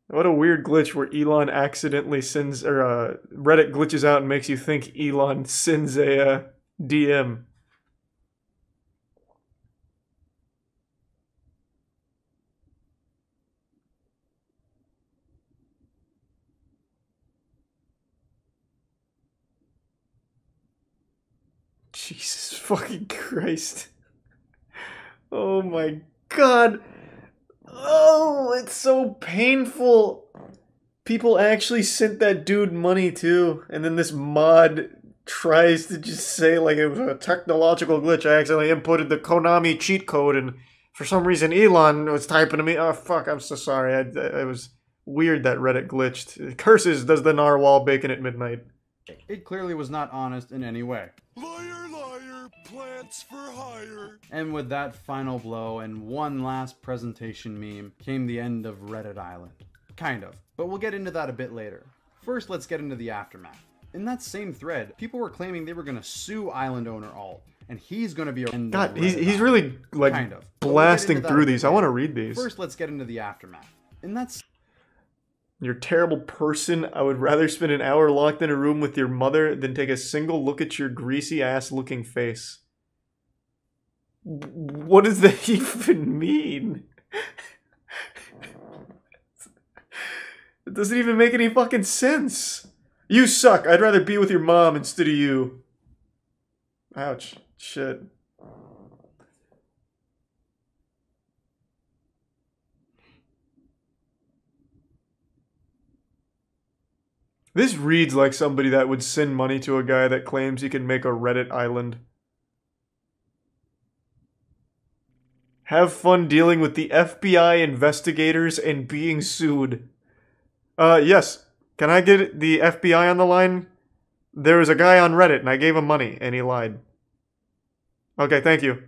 [SPEAKER 1] What a weird glitch where Elon accidentally sends, or Reddit glitches out and makes you think Elon sends a DM. Jesus fucking Christ. Oh my god. Oh, it's so painful. People actually sent that dude money too, and then this mod tries to just say like it was a technological glitch. I accidentally inputted the Konami cheat code and for some reason Elon was typing to me. Oh fuck, I'm so sorry. It was weird that Reddit glitched. Curses does the narwhal bacon at midnight.
[SPEAKER 10] It clearly was not honest in any way.
[SPEAKER 7] Liar, liar, plants for hire.
[SPEAKER 10] And with that final blow and one last presentation meme came the end of Reddit Island. Kind of, but we'll get into that a bit later. First, let's get into the aftermath. In that same thread, people were claiming they were going to sue island owner Alt, and he's going to be...
[SPEAKER 1] God, he's really, like, kind of. Blasting through these. I want to read these.
[SPEAKER 10] First, let's get into the aftermath. In that...
[SPEAKER 1] You're a terrible person. I would rather spend an hour locked in a room with your mother than take a single look at your greasy ass looking face. What does that even mean? It doesn't even make any fucking sense. You suck. I'd rather be with your mom instead of you. Ouch. Shit. This reads like somebody that would send money to a guy that claims he can make a Reddit island. Have fun dealing with the FBI investigators and being sued. Yes. Can I get the FBI on the line? There was a guy on Reddit and I gave him money and he lied. Okay, thank you.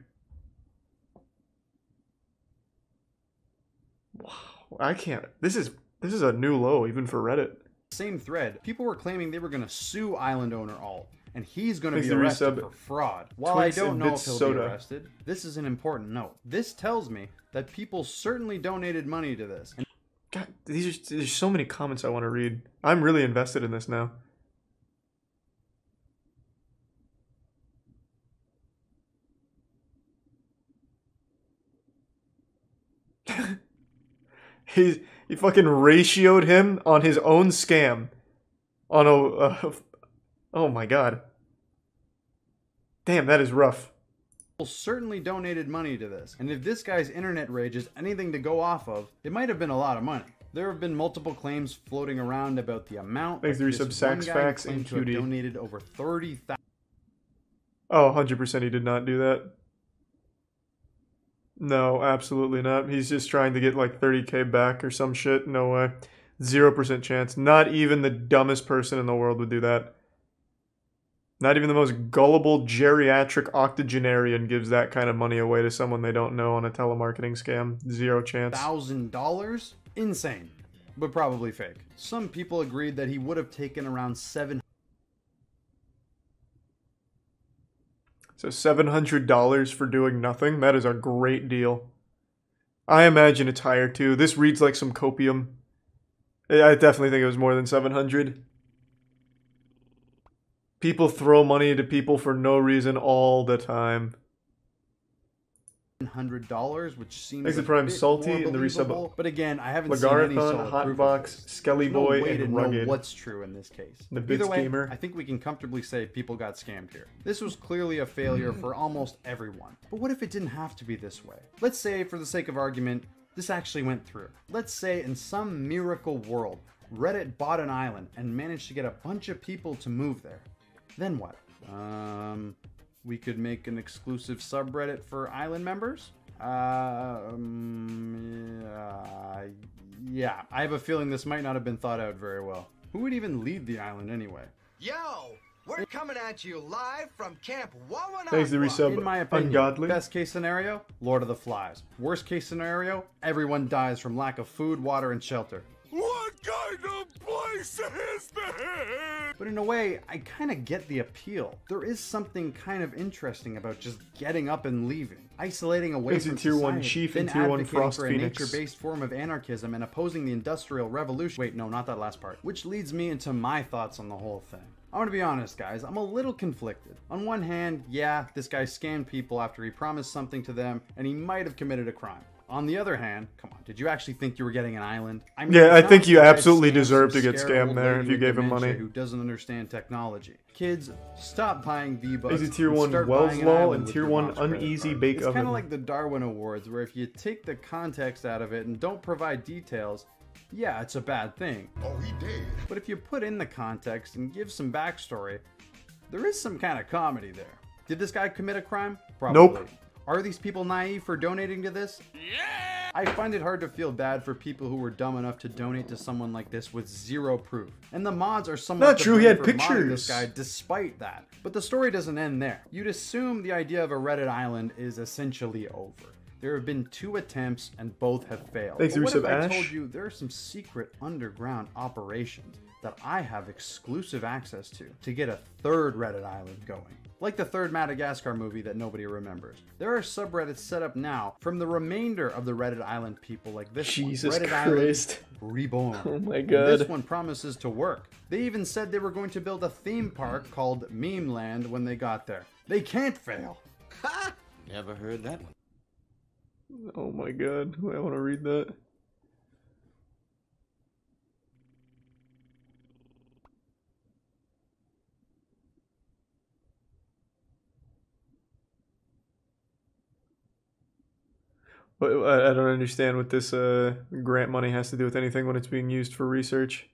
[SPEAKER 1] Wow, I can't. This is a new low even for Reddit.
[SPEAKER 10] Same thread, people were claiming they were going to sue island owner Alt, and he's going to be arrested for fraud. While I don't know if he'll be arrested, this is an important note. This tells me that people certainly donated money to this. And
[SPEAKER 1] God, there's so many comments I want to read. I'm really invested in this now. He fucking ratioed him on his own scam. On a... oh my god. Damn, that is rough.
[SPEAKER 10] People certainly donated money to this. And if this guy's internet rage is anything to go off of, it might have been a lot of money. There have been multiple claims floating around about the amount.
[SPEAKER 1] Thanks for sub Sax Facts and QD.
[SPEAKER 10] Donated over 30,000.
[SPEAKER 1] Oh, 100% he did not do that. No, absolutely not. He's just trying to get like 30k back or some shit. No way. 0% chance. Not even the dumbest person in the world would do that. Not even the most gullible geriatric octogenarian gives that kind of money away to someone they don't know on a telemarketing scam. Zero chance.
[SPEAKER 10] $1,000? Insane. But probably fake. Some people agreed that he would have taken around $700.
[SPEAKER 1] So $700 for doing nothing? That is a great deal. I imagine it's higher too. This reads like some copium. I definitely think it was more than 700. People throw money to people for no reason all the time.
[SPEAKER 10] $100, which seems
[SPEAKER 1] Thanks
[SPEAKER 10] a
[SPEAKER 1] to Prime
[SPEAKER 10] bit
[SPEAKER 1] Salty
[SPEAKER 10] more
[SPEAKER 1] and the resub.
[SPEAKER 10] believable. But again, I haven't seen any solid proof
[SPEAKER 1] Hotbox,
[SPEAKER 10] of this.
[SPEAKER 1] Skelly
[SPEAKER 10] There's no
[SPEAKER 1] Boy,
[SPEAKER 10] way to
[SPEAKER 1] and
[SPEAKER 10] know
[SPEAKER 1] Rugged.
[SPEAKER 10] what's true in this case.
[SPEAKER 1] The
[SPEAKER 10] Either
[SPEAKER 1] Bits
[SPEAKER 10] way,
[SPEAKER 1] Gamer.
[SPEAKER 10] I think we can comfortably say people got scammed here. This was clearly a failure for almost everyone. But what if it didn't have to be this way? Let's say, for the sake of argument, this actually went through. Let's say in some miracle world, Reddit bought an island and managed to get a bunch of people to move there. Then what? We could make an exclusive subreddit for island members? Yeah, I have a feeling this might not have been thought out very well. Who would even lead the island anyway?
[SPEAKER 12] Yo, we're coming at you live from Camp 119.
[SPEAKER 1] Thanks to resub.
[SPEAKER 10] In my opinion,
[SPEAKER 1] Ungodly.
[SPEAKER 10] best case scenario, Lord of the Flies. Worst case scenario, everyone dies from lack of food, water, and shelter.
[SPEAKER 12] What kind of place is this?
[SPEAKER 10] But in a way, I kind of get the appeal. There is something kind of interesting about just getting up and leaving, isolating away from
[SPEAKER 1] Tier 1
[SPEAKER 10] society,
[SPEAKER 1] Chief
[SPEAKER 10] then
[SPEAKER 1] and Tier 1
[SPEAKER 10] advocating
[SPEAKER 1] Frost
[SPEAKER 10] for a
[SPEAKER 1] Phoenix.
[SPEAKER 10] nature-based form of anarchism and opposing the Industrial Revolution. Wait, no, not that last part. Which leads me into my thoughts on the whole thing. I'm gonna be honest, guys, I'm a little conflicted. On one hand, yeah, this guy scammed people after he promised something to them, and he might have committed a crime. On the other hand, come on, did you actually think you were getting an island? I mean,
[SPEAKER 1] Yeah, I think you
[SPEAKER 10] you
[SPEAKER 1] absolutely deserve to get scammed there if you gave him money.
[SPEAKER 10] Who doesn't understand technology? Kids, stop buying V-Bucks.
[SPEAKER 1] Is it Tier 1 Welleslaw and Tier 1 Uneasy Bake
[SPEAKER 10] It's
[SPEAKER 1] Oven?
[SPEAKER 10] kind of like the Darwin Awards, where if you take the context out of it and don't provide details, yeah, it's a bad thing.
[SPEAKER 12] Oh, he did.
[SPEAKER 10] But if you put in the context and give some backstory, there is some kind of comedy there. Did this guy commit a crime? Probably.
[SPEAKER 1] Nope.
[SPEAKER 10] Are these people naive for donating to this? Yeah! I find it hard to feel bad for people who were dumb enough to donate to someone like this with zero proof. And the mods are somewhat
[SPEAKER 1] Not true, he had
[SPEAKER 10] to blame for modding
[SPEAKER 1] pictures.
[SPEAKER 10] this guy despite that. But the story doesn't end there. You'd assume the idea of a Reddit island is essentially over. There have been 2 attempts and both have failed.
[SPEAKER 1] Thanks,
[SPEAKER 10] But what if I
[SPEAKER 1] Ash.
[SPEAKER 10] told you there are some secret underground operations that I have exclusive access to get a 3rd Reddit island going? Like the 3rd Madagascar movie that nobody remembers. There are subreddits set up now from the remainder of the Reddit island people like this
[SPEAKER 1] Jesus
[SPEAKER 10] one. Reddit
[SPEAKER 1] Christ.
[SPEAKER 10] Island Reborn.
[SPEAKER 1] Oh my
[SPEAKER 10] And
[SPEAKER 1] God.
[SPEAKER 10] this one promises to work. They even said they were going to build a theme park called Meme Land when they got there. They can't fail.
[SPEAKER 12] Ha!
[SPEAKER 11] Never heard that one.
[SPEAKER 1] Oh my God, I want to read that. But I don't understand what this grant money has to do with anything when it's being used for research.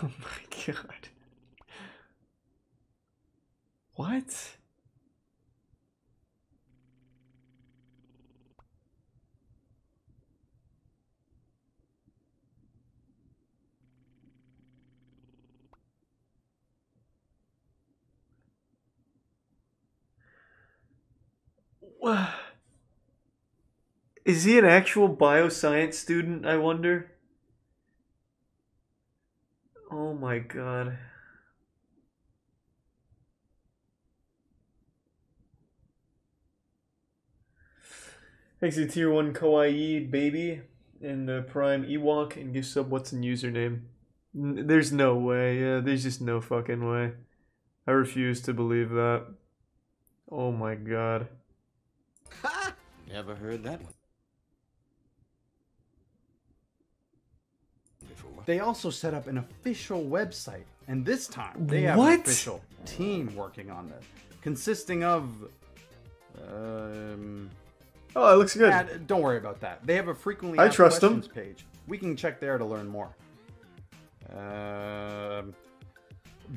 [SPEAKER 1] Oh my God. What? Is he an actual bioscience student, I wonder? Oh my God. Thanks to Tier 1 Kawaii Baby and the Prime Ewok and give sub what's in username. There's no way, yeah, there's just no fucking way. I refuse to believe that. Oh my God.
[SPEAKER 12] Ha!
[SPEAKER 11] Never heard that one.
[SPEAKER 10] They also set up an official website, and this time they have
[SPEAKER 1] What?
[SPEAKER 10] an official team working on this, consisting of
[SPEAKER 1] Oh, it looks good.
[SPEAKER 10] yeah, don't worry about that. They have a frequently
[SPEAKER 1] I
[SPEAKER 10] asked
[SPEAKER 1] trust them.
[SPEAKER 10] questions page. We can check there to learn more.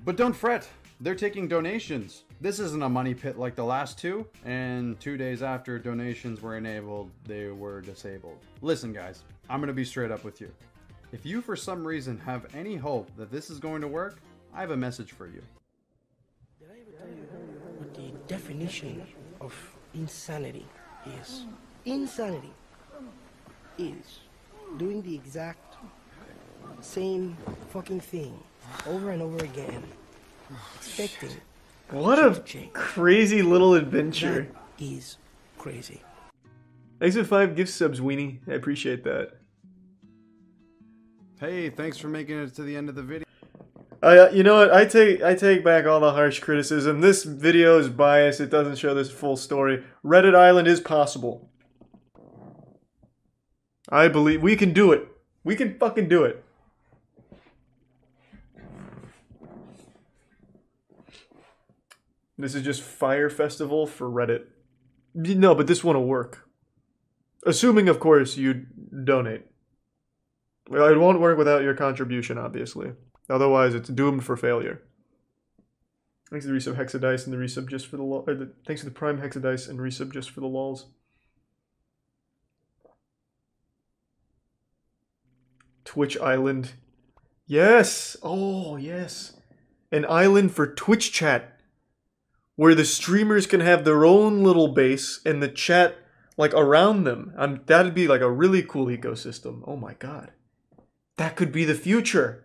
[SPEAKER 10] But don't fret. They're taking donations. This isn't a money pit like the last two, and 2 days after donations were enabled, they were disabled. Listen guys, I'm gonna be straight up with you. If you for some reason have any hope that this is going to work, I have a message for you.
[SPEAKER 2] Did I ever tell you what the definition of insanity is? Insanity is doing the exact same fucking thing over and over again, expecting.
[SPEAKER 1] What a crazy little adventure.
[SPEAKER 2] That is crazy.
[SPEAKER 1] Thanks for 5 gift subs, Weenie. I appreciate that.
[SPEAKER 10] Hey, thanks for making it to the end of the video.
[SPEAKER 1] You know what? I take back all the harsh criticism. This video is biased. It doesn't show this full story. Reddit Island is possible. I believe we can do it. We can fucking do it. This is just Fire Festival for Reddit. No, but this one will work. Assuming, of course, you donate. Well, it won't work without your contribution, obviously. Otherwise, it's doomed for failure. Thanks to the resub Hexadice and the resub just for the thanks to the Prime Hexadice and resub just for the lols. Twitch Island. Yes! Oh, yes. An island for Twitch chat. Where the streamers can have their own little base and the chat, like, around them. That'd be, like, a really cool ecosystem. Oh my god. That could be the future.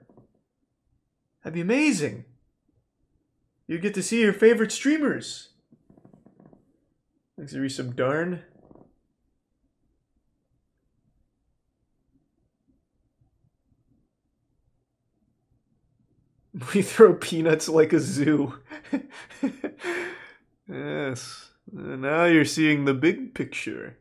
[SPEAKER 1] That'd be amazing. You get to see your favorite streamers. Thanks to resub Darn. We throw peanuts like a zoo. Yes. Now you're seeing the big picture.